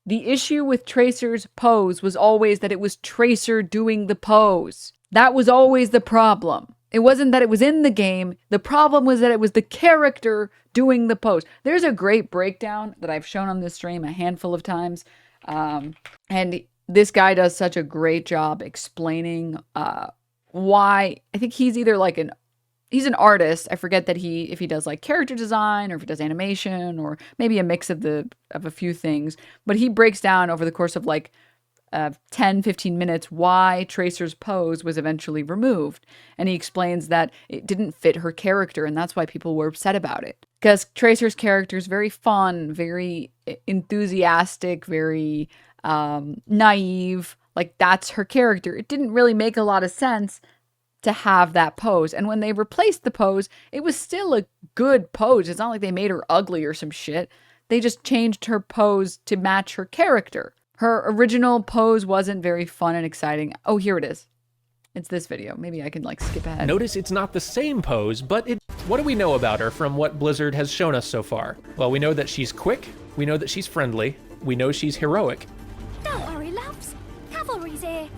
The issue with Tracer's pose was always that it was Tracer doing the pose. That was always the problem. It wasn't that it was in the game. The problem was that it was the character doing the pose. There's a great breakdown that I've shown on this stream a handful of times. And this guy does such a great job explaining why. I think he's either like he's an artist. I forget that if he does like character design or if he does animation or maybe a mix of a few things, but he breaks down over the course of like 10-15 minutes why Tracer's pose was eventually removed, and he explains that it didn't fit her character, and that's why people were upset about it, because Tracer's character is very fun, very enthusiastic, very naive. Like, that's her character. It didn't really make a lot of sense to have that pose. And when they replaced the pose, it was still a good pose. It's not like they made her ugly or some shit. They just changed her pose to match her character. Her original pose wasn't very fun and exciting. Oh, here it is. It's this video. Maybe I can like skip ahead. Notice it's not the same pose, but what do we know about her from what Blizzard has shown us so far? Well, we know that she's quick. We know that she's friendly. We know she's heroic. Don't worry, loves. Cavalry's here.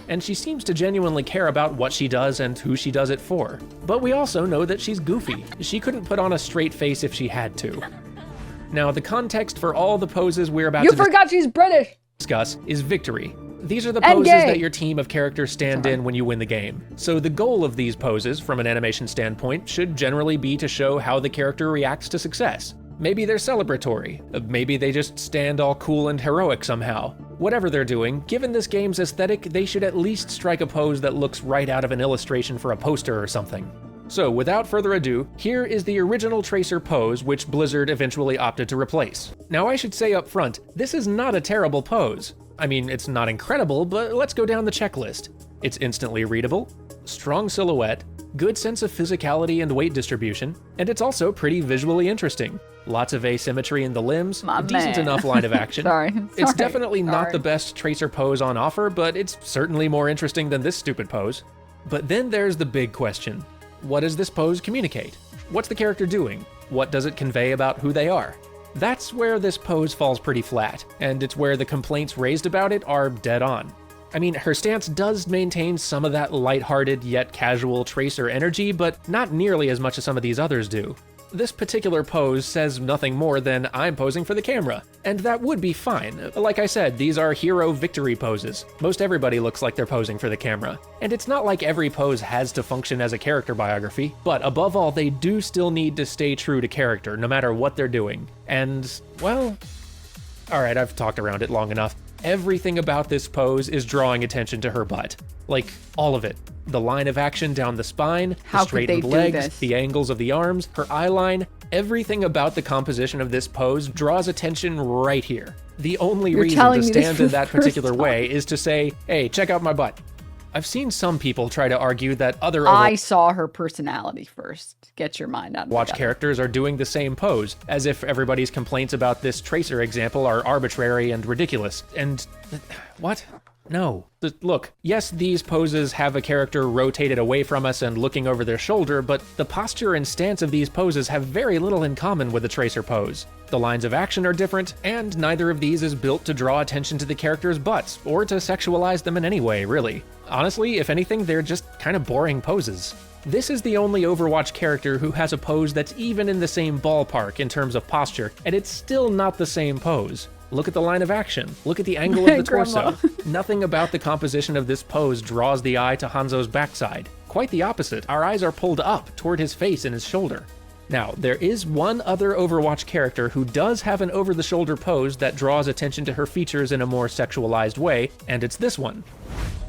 And she seems to genuinely care about what she does and who she does it for. But we also know that she's goofy. She couldn't put on a straight face if she had to. Now, the context for all the poses we're about to forgot she's British! Discuss is victory. These are the poses that your team of characters stand in when you win the game. So the goal of these poses, from an animation standpoint, should generally be to show how the character reacts to success. Maybe they're celebratory. Maybe they just stand all cool and heroic somehow. Whatever they're doing, given this game's aesthetic, they should at least strike a pose that looks right out of an illustration for a poster or something. So without further ado, here is the original Tracer pose, which Blizzard eventually opted to replace. Now I should say up front, this is not a terrible pose. I mean, it's not incredible, but let's go down the checklist. It's instantly readable, strong silhouette, good sense of physicality and weight distribution, and it's also pretty visually interesting. Lots of asymmetry in the limbs, a decent enough line of action. It's definitely not the best Tracer pose on offer, but it's certainly more interesting than this stupid pose. But then there's the big question. What does this pose communicate? What's the character doing? What does it convey about who they are? That's where this pose falls pretty flat, and it's where the complaints raised about it are dead on. I mean, her stance does maintain some of that lighthearted yet casual Tracer energy, but not nearly as much as some of these others do. This particular pose says nothing more than I'm posing for the camera, and that would be fine. Like I said, these are hero victory poses. Most everybody looks like they're posing for the camera. And it's not like every pose has to function as a character biography, but above all, they do still need to stay true to character, no matter what they're doing. And, well, alright, I've talked around it long enough. Everything about this pose is drawing attention to her butt. Like, all of it. The line of action down the spine, the straightened legs, the angles of the arms, her eye line, everything about the composition of this pose draws attention right here. The only reason to stand in that particular way is to say, hey, check out my butt. I've seen some people try to argue that other I saw her personality first. Get your mind out of Overwatch characters are doing the same pose, as if everybody's complaints about this Tracer example are arbitrary and ridiculous. And what? No. Look, yes, these poses have a character rotated away from us and looking over their shoulder, but the posture and stance of these poses have very little in common with the Tracer pose. The lines of action are different, and neither of these is built to draw attention to the character's butts, or to sexualize them in any way, really. Honestly, if anything, they're just kind of boring poses. This is the only Overwatch character who has a pose that's even in the same ballpark in terms of posture, and it's still not the same pose. Look at the line of action. Look at the angle of the torso. Nothing about the composition of this pose draws the eye to Hanzo's backside. Quite the opposite. Our eyes are pulled up toward his face and his shoulder. Now, there is one other Overwatch character who does have an over-the-shoulder pose that draws attention to her features in a more sexualized way, and it's this one.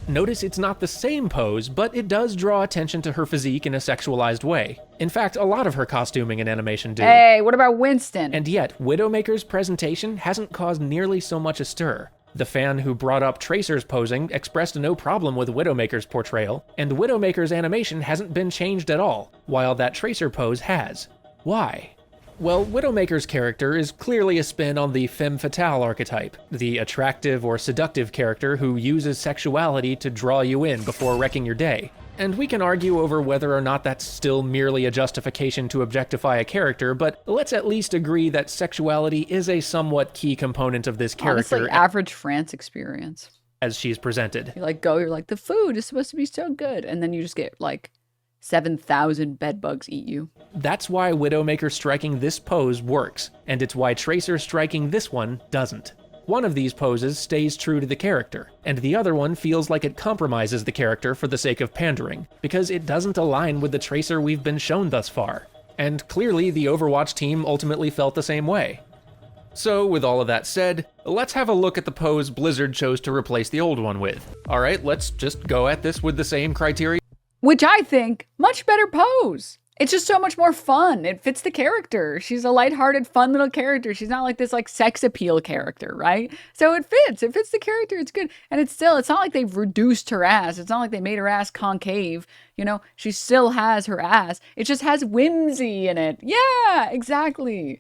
Notice it's not the same pose, but it does draw attention to her physique in a sexualized way. In fact, a lot of her costuming and animation do. Hey, what about Winston? And yet, Widowmaker's presentation hasn't caused nearly so much a stir. The fan who brought up Tracer's posing expressed no problem with Widowmaker's portrayal, and Widowmaker's animation hasn't been changed at all, while that Tracer pose has. Why? Well, Widowmaker's character is clearly a spin on the femme fatale archetype, the attractive or seductive character who uses sexuality to draw you in before wrecking your day. And we can argue over whether or not that's still merely a justification to objectify a character, but let's at least agree that sexuality is a somewhat key component of this character. Honestly, average France experience. As she's presented. You you're like, the food is supposed to be so good, and then you just get like 7,000 bedbugs eat you. That's why Widowmaker striking this pose works, and it's why Tracer striking this one doesn't. One of these poses stays true to the character, and the other one feels like it compromises the character for the sake of pandering, because it doesn't align with the Tracer we've been shown thus far. And clearly the Overwatch team ultimately felt the same way. So with all of that said, let's have a look at the pose Blizzard chose to replace the old one with. Alright, let's just go at this with the same criteria. Which I think, much better pose. It's just so much more fun. It fits the character. She's a lighthearted, fun little character. She's not like this sex appeal character, right? So it fits the character. It's good. And it's not like they've reduced her ass. It's not like they made her ass concave. You know, she still has her ass. It just has whimsy in it. Yeah, exactly.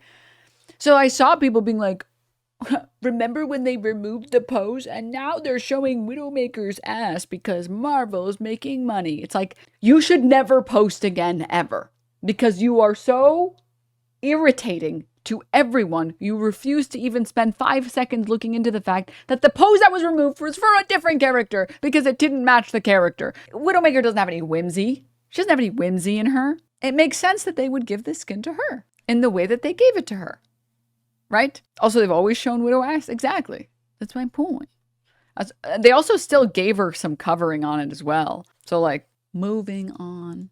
So I saw people being like, remember when they removed the pose and now they're showing Widowmaker's ass because Marvel's making money. It's like, you should never post again ever because you are so irritating to everyone. You refuse to even spend 5 seconds looking into the fact that the pose that was removed was for a different character because it didn't match the character. Widowmaker doesn't have any whimsy. She doesn't have any whimsy in her. It makes sense that they would give this skin to her in the way that they gave it to her. Right? Also, they've always shown Widow ass. Exactly. That's my point. They also still gave her some covering on it as well. So moving on.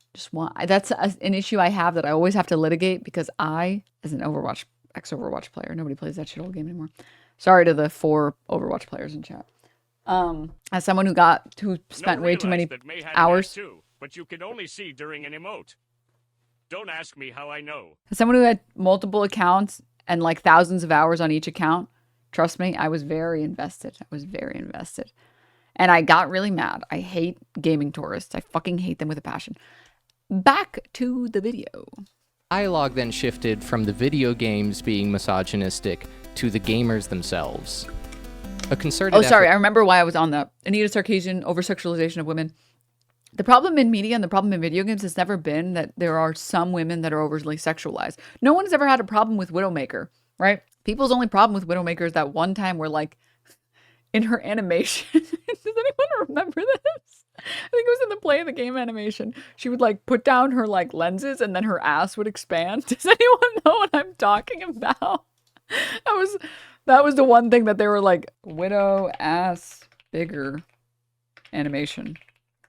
That's an issue I have that I always have to litigate because I, as an ex-Overwatch player, nobody plays that shit old game anymore. Sorry to the 4 Overwatch players in chat. As someone who spent way too many hours. Too, but you can only see during an emote. Don't ask me how I know. As someone who had multiple accounts and thousands of hours on each account, trust me, I was very invested. And I got really mad. I hate gaming tourists. I fucking hate them with a passion. Back to the video. Dialogue then shifted from the video games being misogynistic to the gamers themselves. A concerted I remember why I was on that. Anita Sarkeesian, over-sexualization of women. The problem in media and the problem in video games has never been that there are some women that are overly sexualized. No one's ever had a problem with Widowmaker, right? People's only problem with Widowmaker is that one time where, like, in her animation, does anyone remember this? I think it was in the play of the game animation. She would, like, put down her, like, lenses and then her ass would expand. Does anyone know what I'm talking about? That was the one thing that they were like, widow ass bigger animation.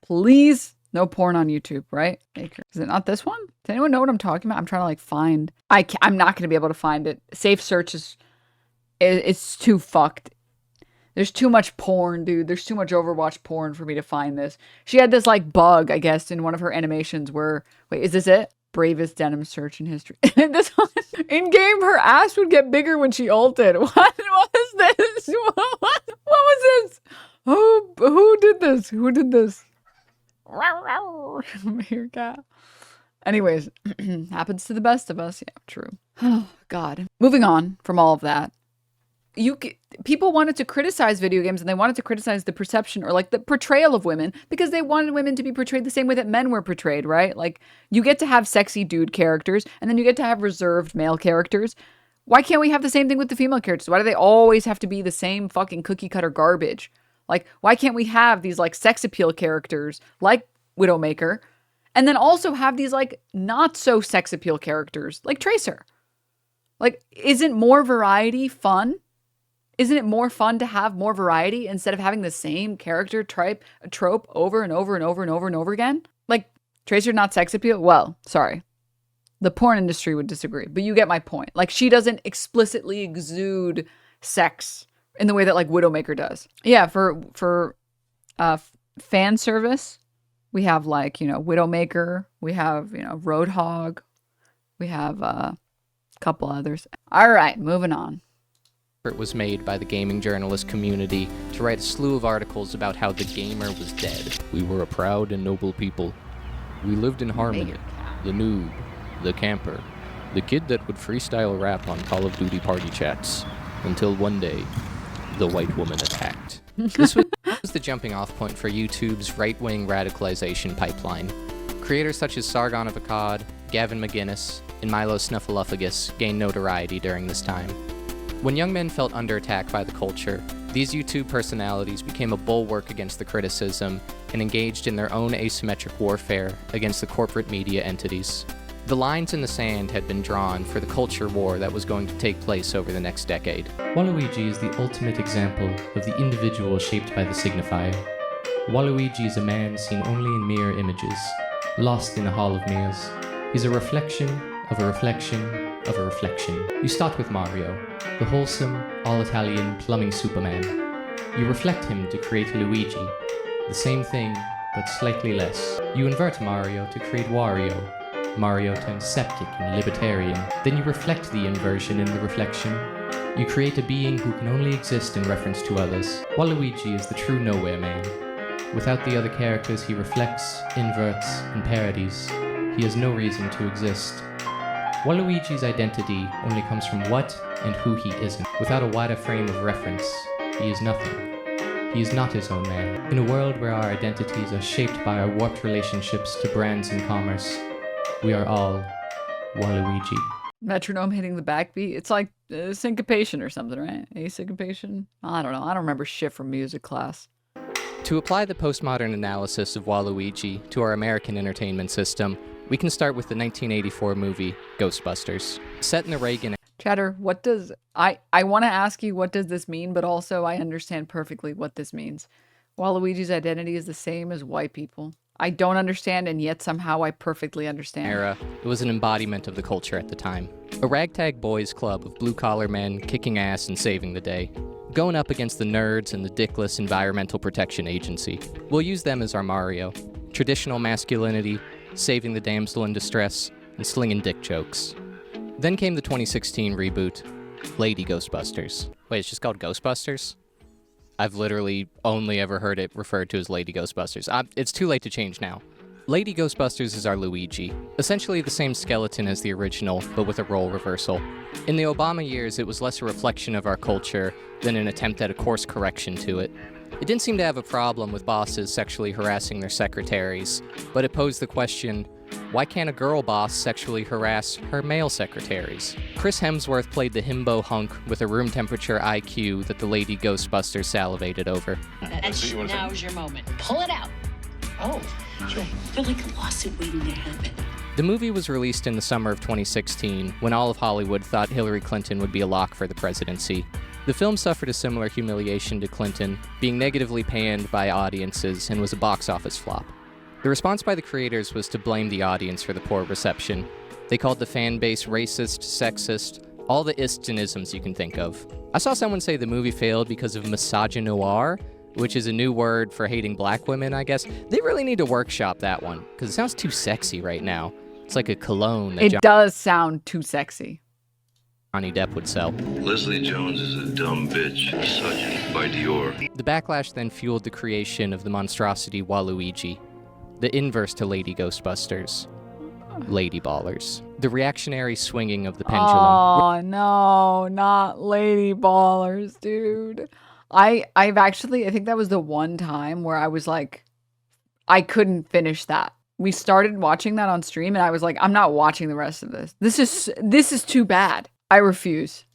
Please, no porn on YouTube, right? Is it not this one? Does anyone know what I'm talking about? I'm trying to like find. I'm not going to be able to find it. Safe search it's too fucked. There's too much porn, dude. There's too much Overwatch porn for me to find this. She had this like bug, I guess, in one of her animations where, wait, is this it? Bravest denim search in history. This one, in game, her ass would get bigger when she ulted. What was this? What was this? Who did this? Who did this? Meerkat. Anyways, happens to the best of us. Yeah, true. Oh, God. Moving on from all of that. People wanted to criticize video games and they wanted to criticize the perception or like the portrayal of women because they wanted women to be portrayed the same way that men were portrayed, right? Like you get to have sexy dude characters and then you get to have reserved male characters. Why can't we have the same thing with the female characters? Why do they always have to be the same fucking cookie cutter garbage? Like, why can't we have these like sex appeal characters like Widowmaker and then also have these like not so sex appeal characters like Tracer? Like, isn't more variety fun? Isn't it more fun to have more variety instead of having the same character trope over and over and over and over and over again? Like, Tracer not sex appeal? Well, sorry. The porn industry would disagree, but you get my point. Like, she doesn't explicitly exude sex in the way that, like, Widowmaker does. Yeah, for fan service, we have, like, you know, Widowmaker. We have, you know, Roadhog. We have a couple others. All right, moving on. It was made by the gaming journalist community to write a slew of articles about how the gamer was dead. We were a proud and noble people. We lived in harmony. The noob, the camper, the kid that would freestyle rap on Call of Duty party chats, until one day, the white woman attacked. This was the jumping off point for YouTube's right-wing radicalization pipeline. Creators such as Sargon of Akkad, Gavin McGinnis, and Milo Snuffleupagus gained notoriety during this time. When young men felt under attack by the culture, these YouTube personalities became a bulwark against the criticism and engaged in their own asymmetric warfare against the corporate media entities. The lines in the sand had been drawn for the culture war that was going to take place over the next decade. Waluigi is the ultimate example of the individual shaped by the signifier. Waluigi is a man seen only in mirror images, lost in a hall of mirrors. He's a reflection of a reflection of a reflection. You start with Mario, the wholesome, all-Italian plumbing superman. You reflect him to create Luigi, the same thing, but slightly less. You invert Mario to create Wario. Mario turns septic and libertarian. Then you reflect the inversion in the reflection. You create a being who can only exist in reference to others. Waluigi is the true nowhere man. Without the other characters he reflects, inverts, and parodies, he has no reason to exist. Waluigi's identity only comes from what and who he isn't. Without a wider frame of reference, he is nothing. He is not his own man. In a world where our identities are shaped by our warped relationships to brands and commerce, we are all Waluigi. Metronome hitting the backbeat. It's like syncopation or something, right? Asyncopation? I don't know. I don't remember shit from music class. To apply the postmodern analysis of Waluigi to our American entertainment system, we can start with the 1984 movie Ghostbusters. Set in the Reagan... Chatter, what does... I want to ask you what does this mean, but also I understand perfectly what this means. Waluigi's identity is the same as white people. I don't understand, and yet somehow I perfectly understand. It was an embodiment of the culture at the time. A ragtag boys club of blue-collar men kicking ass and saving the day. Going up against the nerds and the dickless Environmental Protection Agency. We'll use them as our Mario. Traditional masculinity, saving the damsel in distress, and slinging dick jokes. Then came the 2016 reboot, Lady Ghostbusters. Wait, it's just called Ghostbusters? I've literally only ever heard it referred to as Lady Ghostbusters. It's too late to change now. Lady Ghostbusters is our Luigi. Essentially the same skeleton as the original, but with a role reversal. In the Obama years, it was less a reflection of our culture than an attempt at a course correction to it. It didn't seem to have a problem with bosses sexually harassing their secretaries, but it posed the question, why can't a girl boss sexually harass her male secretaries? Chris Hemsworth played the himbo hunk with a room temperature IQ that the lady Ghostbusters salivated over. Now's your moment. Pull it out. Oh, sure. I feel like a lawsuit waiting to happen. The movie was released in the summer of 2016, when all of Hollywood thought Hillary Clinton would be a lock for the presidency. The film suffered a similar humiliation to Clinton, being negatively panned by audiences and was a box office flop. The response by the creators was to blame the audience for the poor reception. They called the fan base racist, sexist, all the ists you can think of. I saw someone say the movie failed because of misogynoir, which is a new word for hating black women, I guess. They really need to workshop that one, because it sounds too sexy right now. It's like a cologne that It does sound too sexy. Johnny Depp would sell. Leslie Jones is a dumb bitch. Such by Dior. The backlash then fueled the creation of the monstrosity Waluigi, the inverse to Lady Ghostbusters, Lady Ballers. The reactionary swinging of the pendulum. Oh, no, not Lady Ballers, dude. I think that was the one time where I was like, I couldn't finish that. We started watching that on stream and I was like, I'm not watching the rest of this. This is too bad. I refuse.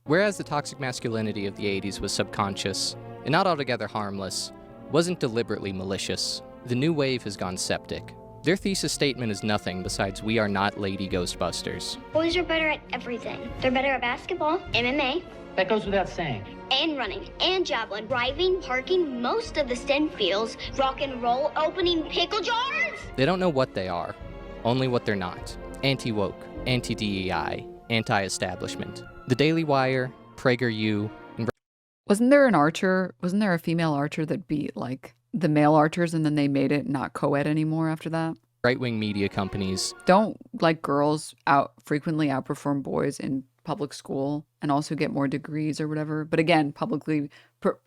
Whereas the toxic masculinity of the 80s was subconscious and not altogether harmless, wasn't deliberately malicious, the new wave has gone septic. Their thesis statement is nothing besides we are not Lady Ghostbusters. Boys are better at everything. They're better at basketball, MMA. That goes without saying. And running, and javelin, driving, parking, most of the STEM fields, rock and roll, opening pickle jars. They don't know what they are, only what they're not. Anti-woke, anti-DEI, anti-establishment. The Daily Wire, PragerU, and... Wasn't there a female archer that beat, like, the male archers and then they made it not co-ed anymore after that? Right-wing media companies. Don't, like, girls frequently outperform boys in public school and also get more degrees or whatever, but again, publicly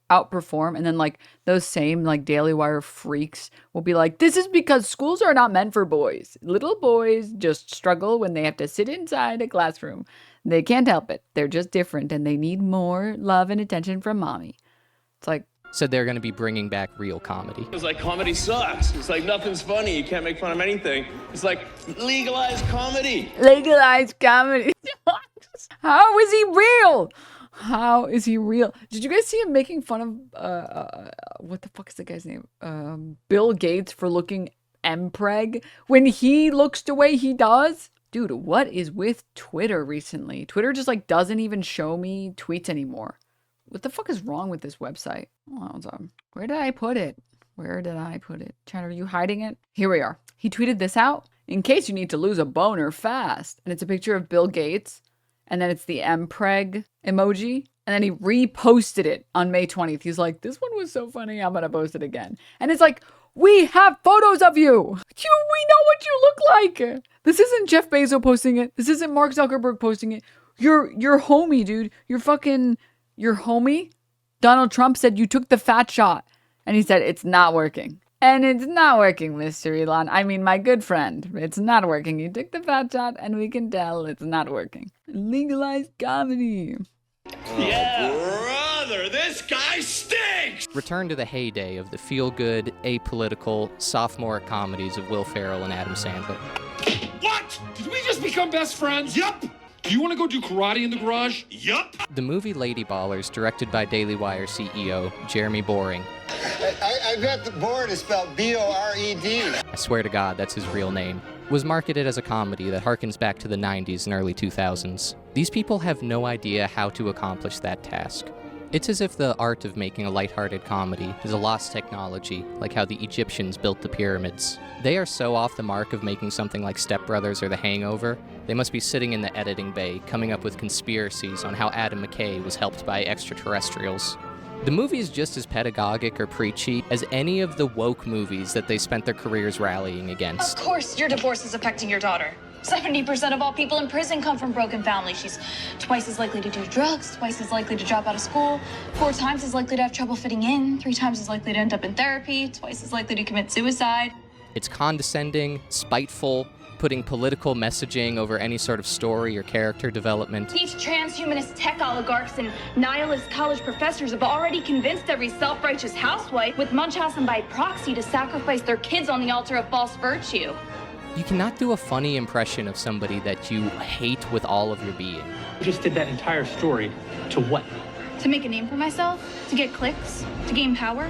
outperform, and then like those same like Daily Wire freaks will be like, this is because schools are not meant for boys. Little boys just struggle when they have to sit inside a classroom. They can't help it. They're just different and they need more love and attention from mommy. It's like, said they're going to be bringing back real comedy. It's like comedy sucks. It's like nothing's funny. You can't make fun of anything. It's like legalize comedy. Legalize comedy. How is he real? How is he real? Did you guys see him making fun of what the fuck is the guy's name? Bill Gates for looking empreg when he looks the way he does? Dude, what is with Twitter recently? Twitter just like doesn't even show me tweets anymore. What the fuck is wrong with this website? Hold on. Where did I put it? Chat, are you hiding it? Here we are. He tweeted this out. In case you need to lose a boner fast. And it's a picture of Bill Gates. And then it's the empreg emoji. And then he reposted it on May 20th. He's like, this one was so funny. I'm going to post it again. And it's like, we have photos of you. We know what you look like. This isn't Jeff Bezos posting it. This isn't Mark Zuckerberg posting it. Your homie, dude. Your homie. Donald Trump said you took the fat shot. And he said, it's not working. And it's not working, Mr. Elon. I mean, my good friend. It's not working. You took the fat shot and we can tell it's not working. Legalized comedy. Yeah, brother, this guy stinks! Return to the heyday of the feel-good, apolitical, sophomore comedies of Will Ferrell and Adam Sandler. What? Did we just become best friends? Yup! Do you want to go do karate in the garage? Yup! The movie Lady Ballers, directed by Daily Wire CEO Jeremy Boring. I bet the board is spelled B-O-R-E-D. I swear to God, that's his real name. Was marketed as a comedy that harkens back to the 90s and early 2000s. These people have no idea how to accomplish that task. It's as if the art of making a lighthearted comedy is a lost technology, like how the Egyptians built the pyramids. They are so off the mark of making something like Step Brothers or The Hangover, they must be sitting in the editing bay coming up with conspiracies on how Adam McKay was helped by extraterrestrials. The movie is just as pedagogic or preachy as any of the woke movies that they spent their careers rallying against. Of course your divorce is affecting your daughter. 70% of all people in prison come from broken families. She's twice as likely to do drugs, twice as likely to drop out of school, 4 times as likely to have trouble fitting in, 3 times as likely to end up in therapy, twice as likely to commit suicide. It's condescending, spiteful, putting political messaging over any sort of story or character development. These transhumanist tech oligarchs and nihilist college professors have already convinced every self-righteous housewife with Munchausen by proxy to sacrifice their kids on the altar of false virtue. You cannot do a funny impression of somebody that you hate with all of your being. You just did that entire story to what? To make a name for myself? To get clicks? To gain power?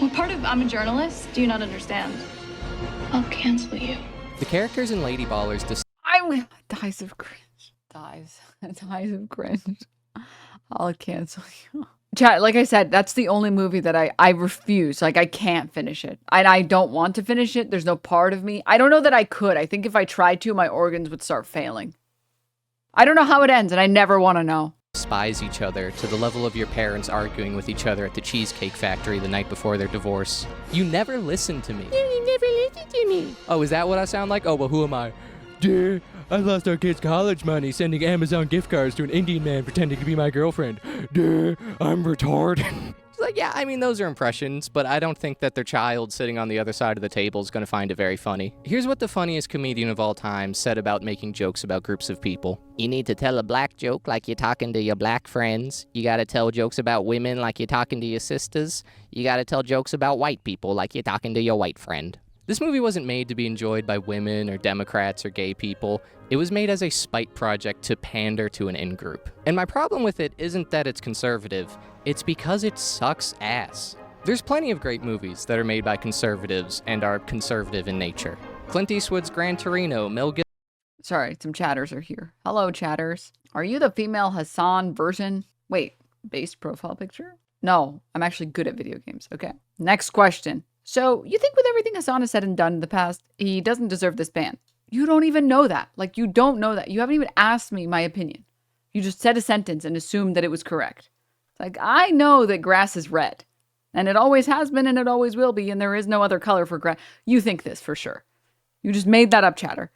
What part of I'm a journalist do you not understand? I'll cancel you. The characters in Lady Ballers Dies of cringe. Dies of cringe. I'll cancel you. Chat, like I said, that's the only movie that I refuse. Like, I can't finish it. And I don't want to finish it. There's no part of me. I don't know that I could. I think if I tried to, my organs would start failing. I don't know how it ends, and I never want to know. Despise each other to the level of your parents arguing with each other at the Cheesecake Factory the night before their divorce. You never listen to me. You never listen to me. Oh, is that what I sound like? Oh, well, who am I? Dear, I lost our kids' college money sending Amazon gift cards to an Indian man pretending to be my girlfriend. Dear, I'm retarded. It's like, yeah, I mean, those are impressions, but I don't think that their child sitting on the other side of the table is going to find it very funny. Here's what the funniest comedian of all time said about making jokes about groups of people. You need to tell a black joke like you're talking to your black friends. You got to tell jokes about women like you're talking to your sisters. You got to tell jokes about white people like you're talking to your white friend. This movie wasn't made to be enjoyed by women or Democrats or gay people. It was made as a spite project to pander to an in-group. And my problem with it isn't that it's conservative, it's because it sucks ass. There's plenty of great movies that are made by conservatives and are conservative in nature. Clint Eastwood's Gran Torino, Mel Gibson. Sorry, some chatters are here. Hello, chatters. Are you the female Hassan version? Wait, base profile picture? No, I'm actually good at video games. Okay. Next question. So, you think with everything Hassan has said and done in the past, he doesn't deserve this ban? You don't even know that. Like, you don't know that. You haven't even asked me my opinion. You just said a sentence and assumed that it was correct. It's like, I know that grass is red. And it always has been and it always will be, and there is no other color for grass. You think this for sure. You just made that up, chatter.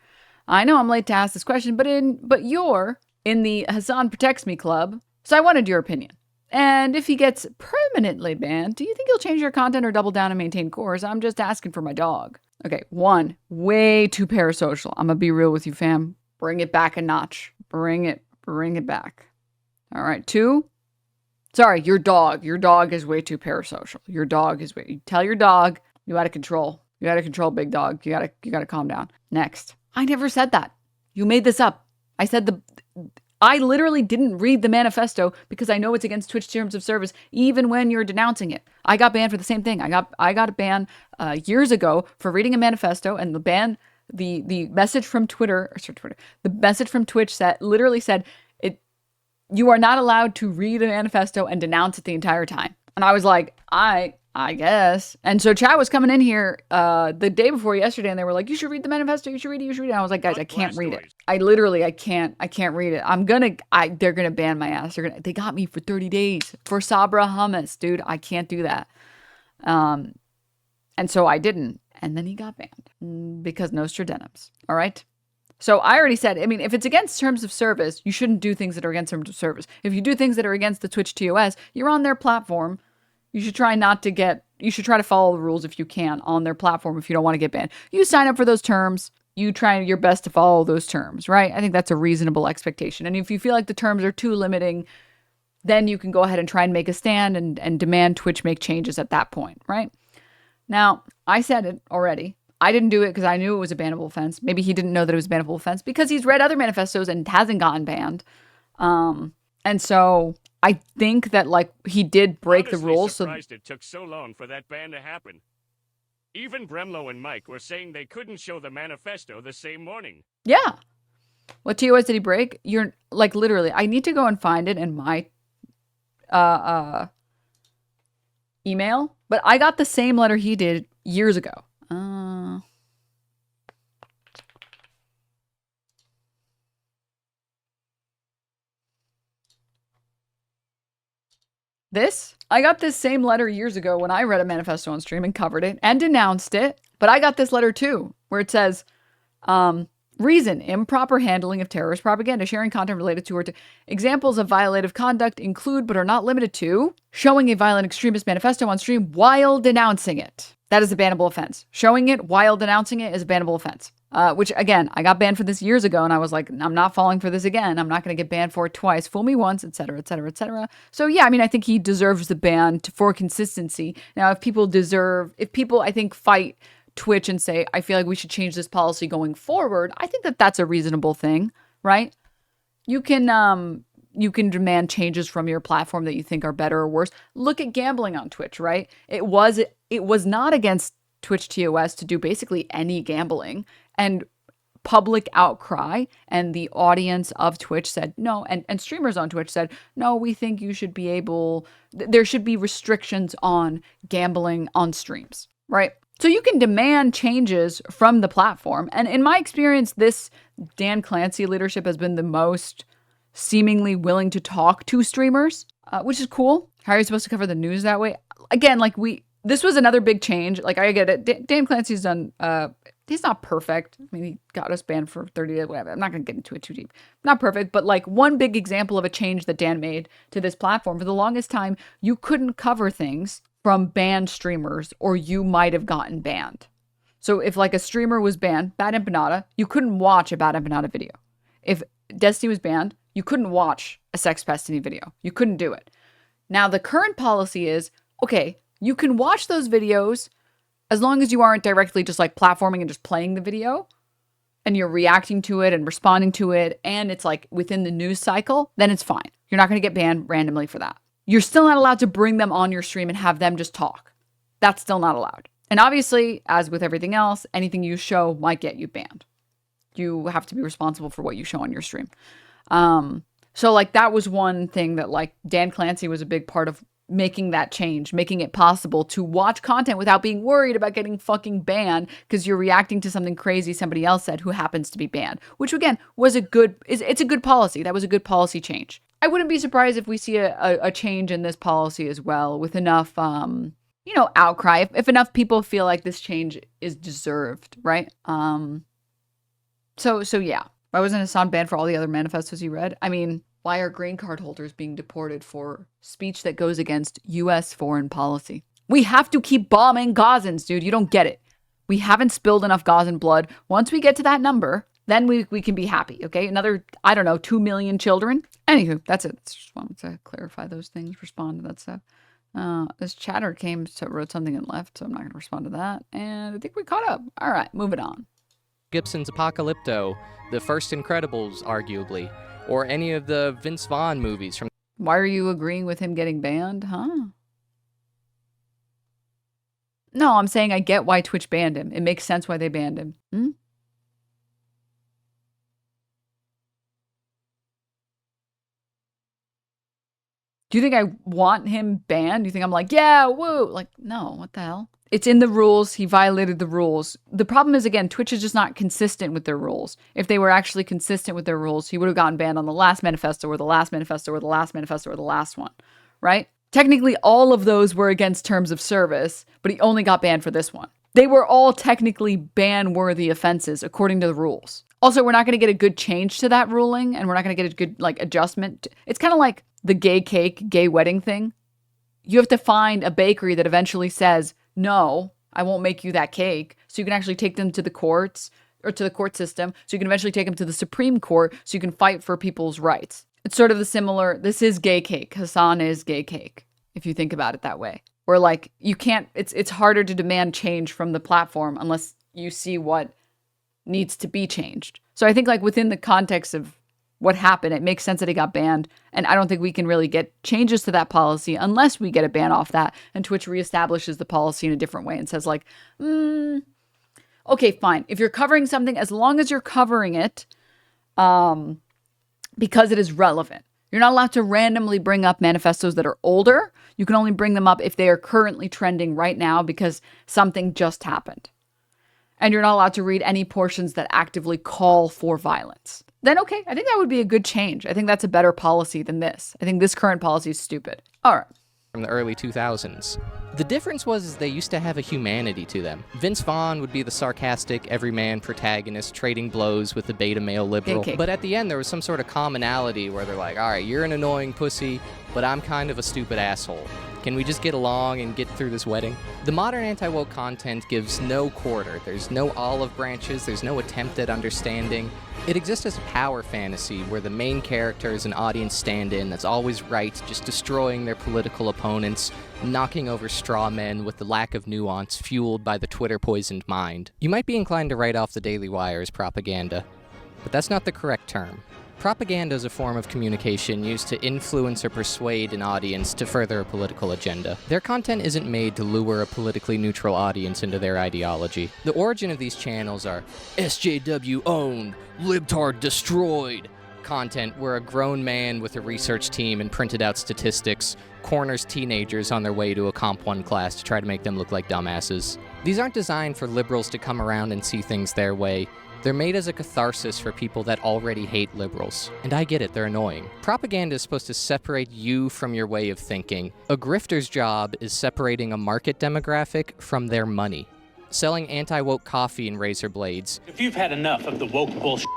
I know I'm late to ask this question, but you're in the Hassan Protects Me club, so I wanted your opinion. And if he gets permanently banned, do you think he'll change your content or double down and maintain course? I'm just asking for my dog. Okay, 1, way too parasocial. I'm gonna be real with you, fam. Bring it back a notch. Bring it back. All right, 2. Sorry, your dog. Your dog is way too parasocial. Your dog is you tell your dog, you out of control. You out of control, big dog. You gotta calm down. Next. I never said that. You made this up. I literally didn't read the manifesto because I know it's against Twitch terms of service, even when you're denouncing it. I got banned for the same thing. I got a ban years ago for reading a manifesto, and the message from the message from Twitch literally said, you are not allowed to read a manifesto and denounce it the entire time. And I was like, I guess. And so chat was coming in here the day before yesterday, and they were like, you should read the manifesto, you should read it. And I was like, guys, I can't read it. I can't read it. They're gonna ban my ass. They got me for 30 days for Sabra hummus, dude. I can't do that. And so I didn't. And then he got banned because Nostradenims. All right. So I already said, I mean, if it's against terms of service, you shouldn't do things that are against terms of service. If you do things that are against the Twitch TOS, you're on their platform. You should try to follow the rules if you can on their platform if you don't want to get banned. You sign up for those terms. You try your best to follow those terms, right? I think that's a reasonable expectation. And if you feel like the terms are too limiting, then you can go ahead and try and make a stand and demand Twitch make changes at that point, right? Now, I said it already. I didn't do it because I knew it was a bannable offense. Maybe he didn't know that it was a bannable offense because he's read other manifestos and hasn't gotten banned. And so I think that he did break the rules. Surprised it took so long for that ban to happen. Even Bremlo and Mike were saying they couldn't show the manifesto the same morning. Yeah. What TOS did he break? You're literally, I need to go and find it in my email, but I got the same letter he did years ago. I got this same letter years ago when I read a manifesto on stream and covered it and denounced it. But I got this letter too, where it says, reason, improper handling of terrorist propaganda, sharing content related to or to. Examples of violative conduct include, but are not limited to, showing a violent extremist manifesto on stream while denouncing it. That is a bannable offense. Showing it while denouncing it is a bannable offense. Which, again, I got banned for this years ago, and I was like, I'm not falling for this again. I'm not going to get banned for it twice. Fool me once, etc., etc., etc. So, yeah, I mean, I think he deserves the ban for consistency. Now, if people, I think, fight Twitch and say, I feel like we should change this policy going forward, I think that that's a reasonable thing, right? You can demand changes from your platform that you think are better or worse. Look at gambling on Twitch, right? It was not against Twitch TOS to do basically any gambling, and public outcry and the audience of Twitch said no, and streamers on Twitch said, no, we think you should be there should be restrictions on gambling on streams, right? So you can demand changes from the platform. And in my experience, this Dan Clancy leadership has been the most seemingly willing to talk to streamers, which is cool. How are you supposed to cover the news that way? Again, this was another big change. Like, I get it. Dan Clancy's done, he's not perfect. I mean, he got us banned for 30 days, whatever. I'm not going to get into it too deep. Not perfect, but like one big example of a change that Dan made to this platform. For the longest time, you couldn't cover things from banned streamers, or you might have gotten banned. So if like a streamer was banned, Bad Empanada, you couldn't watch a Bad Empanada video. If Destiny was banned, you couldn't watch a Sex Destiny video. You couldn't do it. Now, the current policy is, okay, you can watch those videos as long as you aren't directly just like platforming and just playing the video and you're reacting to it and responding to it, and it's like within the news cycle, then it's fine. You're not going to get banned randomly for that. You're still not allowed to bring them on your stream and have them just talk. That's still not allowed. And obviously, as with everything else, anything you show might get you banned. You have to be responsible for what you show on your stream. So like that was one thing that like Dan Clancy was a big part of making that change, making it possible to watch content without being worried about getting fucking banned because you're reacting to something crazy somebody else said who happens to be banned, which again was it's a good policy. That was a good policy change. I wouldn't be surprised if we see a change in this policy as well with enough, outcry. If enough people feel like this change is deserved, right? So yeah. Why wasn't Hassan banned for all the other manifestos he read? I mean, why are green card holders being deported for speech that goes against U.S. foreign policy? We have to keep bombing Gazans, dude. You don't get it. We haven't spilled enough Gazan blood. Once we get to that number, then we can be happy, okay? Another, 2 million children. Anywho, that's it. Just wanted to clarify those things, respond to that stuff. This chatter wrote something and left, so I'm not going to respond to that. And I think we caught up. All right, moving on. Gibson's Apocalypto, the first Incredibles, arguably, or any of the Vince Vaughn movies from... Why are you agreeing with him getting banned, huh? No, I'm saying I get why Twitch banned him. It makes sense why they banned him. Do you think I want him banned? Do you think I'm like, yeah, woo? Like, no, what the hell? It's in the rules. He violated the rules. The problem is, again, Twitch is just not consistent with their rules. If they were actually consistent with their rules, he would have gotten banned on the last manifesto or the last manifesto or the last manifesto or the last one, right? Technically, all of those were against terms of service, but he only got banned for this one. They were all technically ban-worthy offenses according to the rules. Also, we're not going to get a good change to that ruling, and we're not going to get a good adjustment. It's kind of like the gay cake, gay wedding thing. You have to find a bakery that eventually says, no, I won't make you that cake. So you can actually take them to the courts or to the court system. So you can eventually take them to the Supreme Court so you can fight for people's rights. It's sort of the similar, this is gay cake. Hassan is gay cake, if you think about it that way. Where like you can't, it's harder to demand change from the platform unless you see what needs to be changed. So I think like within the context of what happened, it makes sense that he got banned. And I don't think we can really get changes to that policy unless we get a ban off that and Twitch reestablishes the policy in a different way and says like, okay, fine. If you're covering something, as long as you're covering it because it is relevant. You're not allowed to randomly bring up manifestos that are older. You can only bring them up if they are currently trending right now because something just happened. And you're not allowed to read any portions that actively call for violence. Then okay, I think that would be a good change. I think that's a better policy than this. I think this current policy is stupid. All right. From the early 2000s. The difference was they used to have a humanity to them. Vince Vaughn would be the sarcastic, everyman protagonist trading blows with the beta male liberal. But at the end, there was some sort of commonality where they're like, all right, you're an annoying pussy, but I'm kind of a stupid asshole. Can we just get along and get through this wedding? The modern anti-woke content gives no quarter. There's no olive branches. There's no attempt at understanding. It exists as a power fantasy where the main character is an audience stand-in that's always right, just destroying their political opponents, knocking over straw men with the lack of nuance fueled by the Twitter-poisoned mind. You might be inclined to write off the Daily Wire as propaganda, but that's not the correct term. Propaganda is a form of communication used to influence or persuade an audience to further a political agenda. Their content isn't made to lure a politically neutral audience into their ideology. The origin of these channels are SJW owned, libtard destroyed content where a grown man with a research team and printed out statistics corners teenagers on their way to a Comp 1 class to try to make them look like dumbasses. These aren't designed for liberals to come around and see things their way. They're made as a catharsis for people that already hate liberals. And I get it, they're annoying. Propaganda is supposed to separate you from your way of thinking. A grifter's job is separating a market demographic from their money. Selling anti-woke coffee and razor blades. If you've had enough of the woke bullshit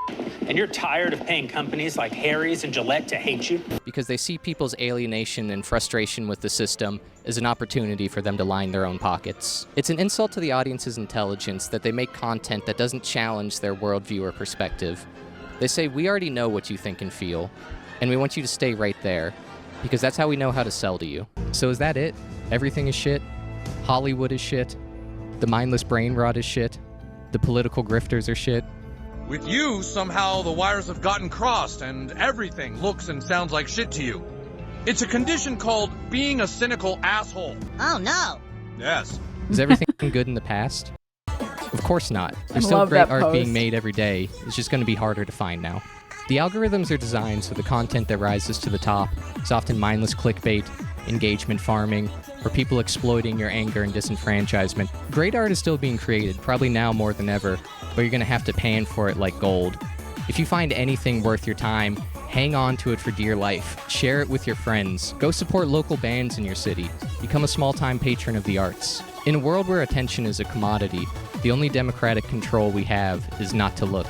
and you're tired of paying companies like Harry's and Gillette to hate you, because they see people's alienation and frustration with the system as an opportunity for them to line their own pockets. It's an insult to the audience's intelligence that they make content that doesn't challenge their worldview or perspective. They say, we already know what you think and feel, and we want you to stay right there, because that's how we know how to sell to you. So is that it? Everything is shit? Hollywood is shit? The mindless brain rot is shit? The political grifters are shit? With you, somehow the wires have gotten crossed and everything looks and sounds like shit to you. It's a condition called being a cynical asshole. Oh no. Yes. Is everything good in the past? Of course not. There's still great art being made every day. It's just going to be harder to find now. The algorithms are designed so the content that rises to the top is often mindless clickbait, engagement farming, or people exploiting your anger and disenfranchisement. Great art is still being created, probably now more than ever, but you're going to have to pan for it like gold. If you find anything worth your time, hang on to it for dear life. Share it with your friends. Go support local bands in your city. Become a small-time patron of the arts. In a world where attention is a commodity, the only democratic control we have is not to look.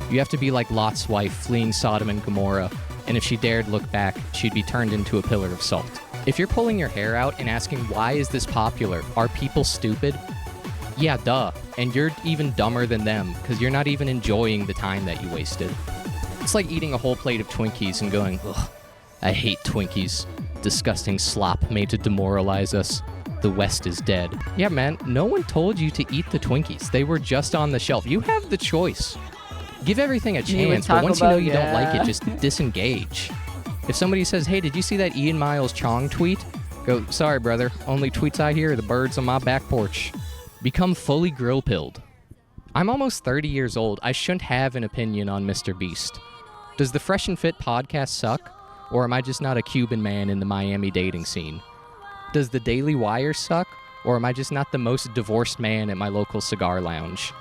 You have to be like Lot's wife fleeing Sodom and Gomorrah, and if she dared look back, she'd be turned into a pillar of salt. If you're pulling your hair out and asking, why is this popular? Are people stupid? Yeah, duh. And you're even dumber than them, because you're not even enjoying the time that you wasted. It's like eating a whole plate of Twinkies and going, ugh, I hate Twinkies. Disgusting slop made to demoralize us. The West is dead. Yeah, man, no one told you to eat the Twinkies. They were just on the shelf. You have the choice. Give everything a chance, but once you know you don't like it, just disengage. If somebody says, hey, did you see that Ian Miles Chong tweet? Go, sorry, brother. Only tweets I hear are the birds on my back porch. Become fully grill-pilled. I'm almost 30 years old. I shouldn't have an opinion on Mr. Beast. Does the Fresh and Fit podcast suck? Or am I just not a Cuban man in the Miami dating scene? Does the Daily Wire suck? Or am I just not the most divorced man at my local cigar lounge?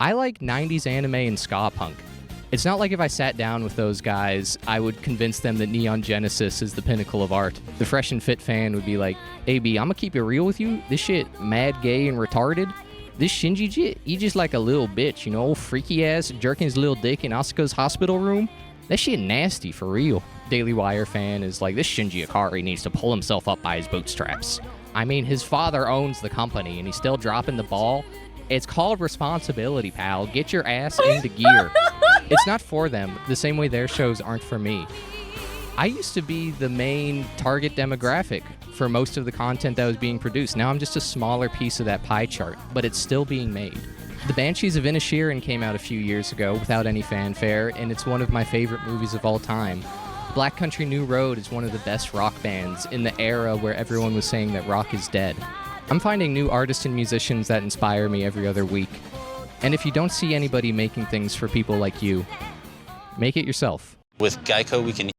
I like 90s anime and ska punk. It's not like if I sat down with those guys, I would convince them that Neon Genesis is the pinnacle of art. The Fresh and Fit fan would be like, hey B, I'ma keep it real with you. This shit mad gay and retarded. This Shinji jit, he just like a little bitch, you know, freaky ass jerking his little dick in Asuka's hospital room. That shit nasty for real. Daily Wire fan is like, this Shinji Ikari needs to pull himself up by his bootstraps. I mean, his father owns the company and he's still dropping the ball. It's called responsibility, pal. Get your ass into gear. It's not for them, the same way their shows aren't for me. I used to be the main target demographic for most of the content that was being produced. Now I'm just a smaller piece of that pie chart, but it's still being made. The Banshees of Inisherin came out a few years ago without any fanfare, and it's one of my favorite movies of all time. Black Country New Road is one of the best rock bands in the era where everyone was saying that rock is dead. I'm finding new artists and musicians that inspire me every other week. And if you don't see anybody making things for people like you, make it yourself. With Geico, we can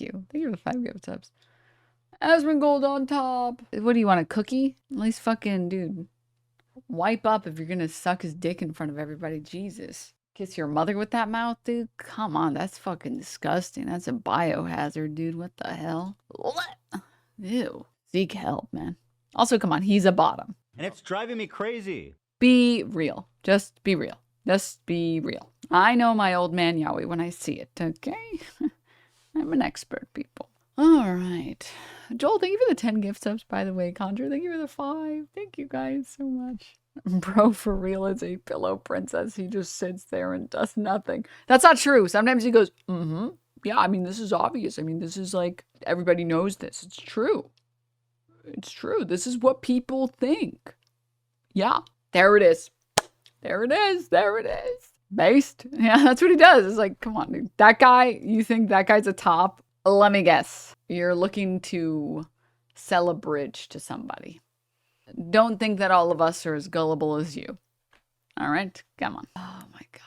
you. Thank you for the 5 gift subs. Aspen Gold on top. What do you want, a cookie? At least fucking, dude. Wipe up if you're gonna suck his dick in front of everybody. Jesus. Kiss your mother with that mouth, dude? Come on, that's fucking disgusting. That's a biohazard, dude. What the hell? Ew. Seek help, man. Also, come on, he's a bottom. And it's driving me crazy. Be real. Just be real. Just be real. I know my old man yaoi when I see it, okay? I'm an expert, people. All right. Joel, thank you for the 10 gift subs, by the way. Conjure, thank you for the 5. Thank you guys so much. Bro, for real, is a pillow princess. He just sits there and does nothing. That's not true. Sometimes he goes, yeah, I mean, this is obvious. I mean, this is like, everybody knows this. It's true. It's true. This is what people think. Yeah, there it is. There it is. There it is. Based. Yeah, that's what he does. It's like, come on, dude. That guy, you think that guy's a top? Let me guess. You're looking to sell a bridge to somebody. Don't think that all of us are as gullible as you. All right? Come on. Oh my God.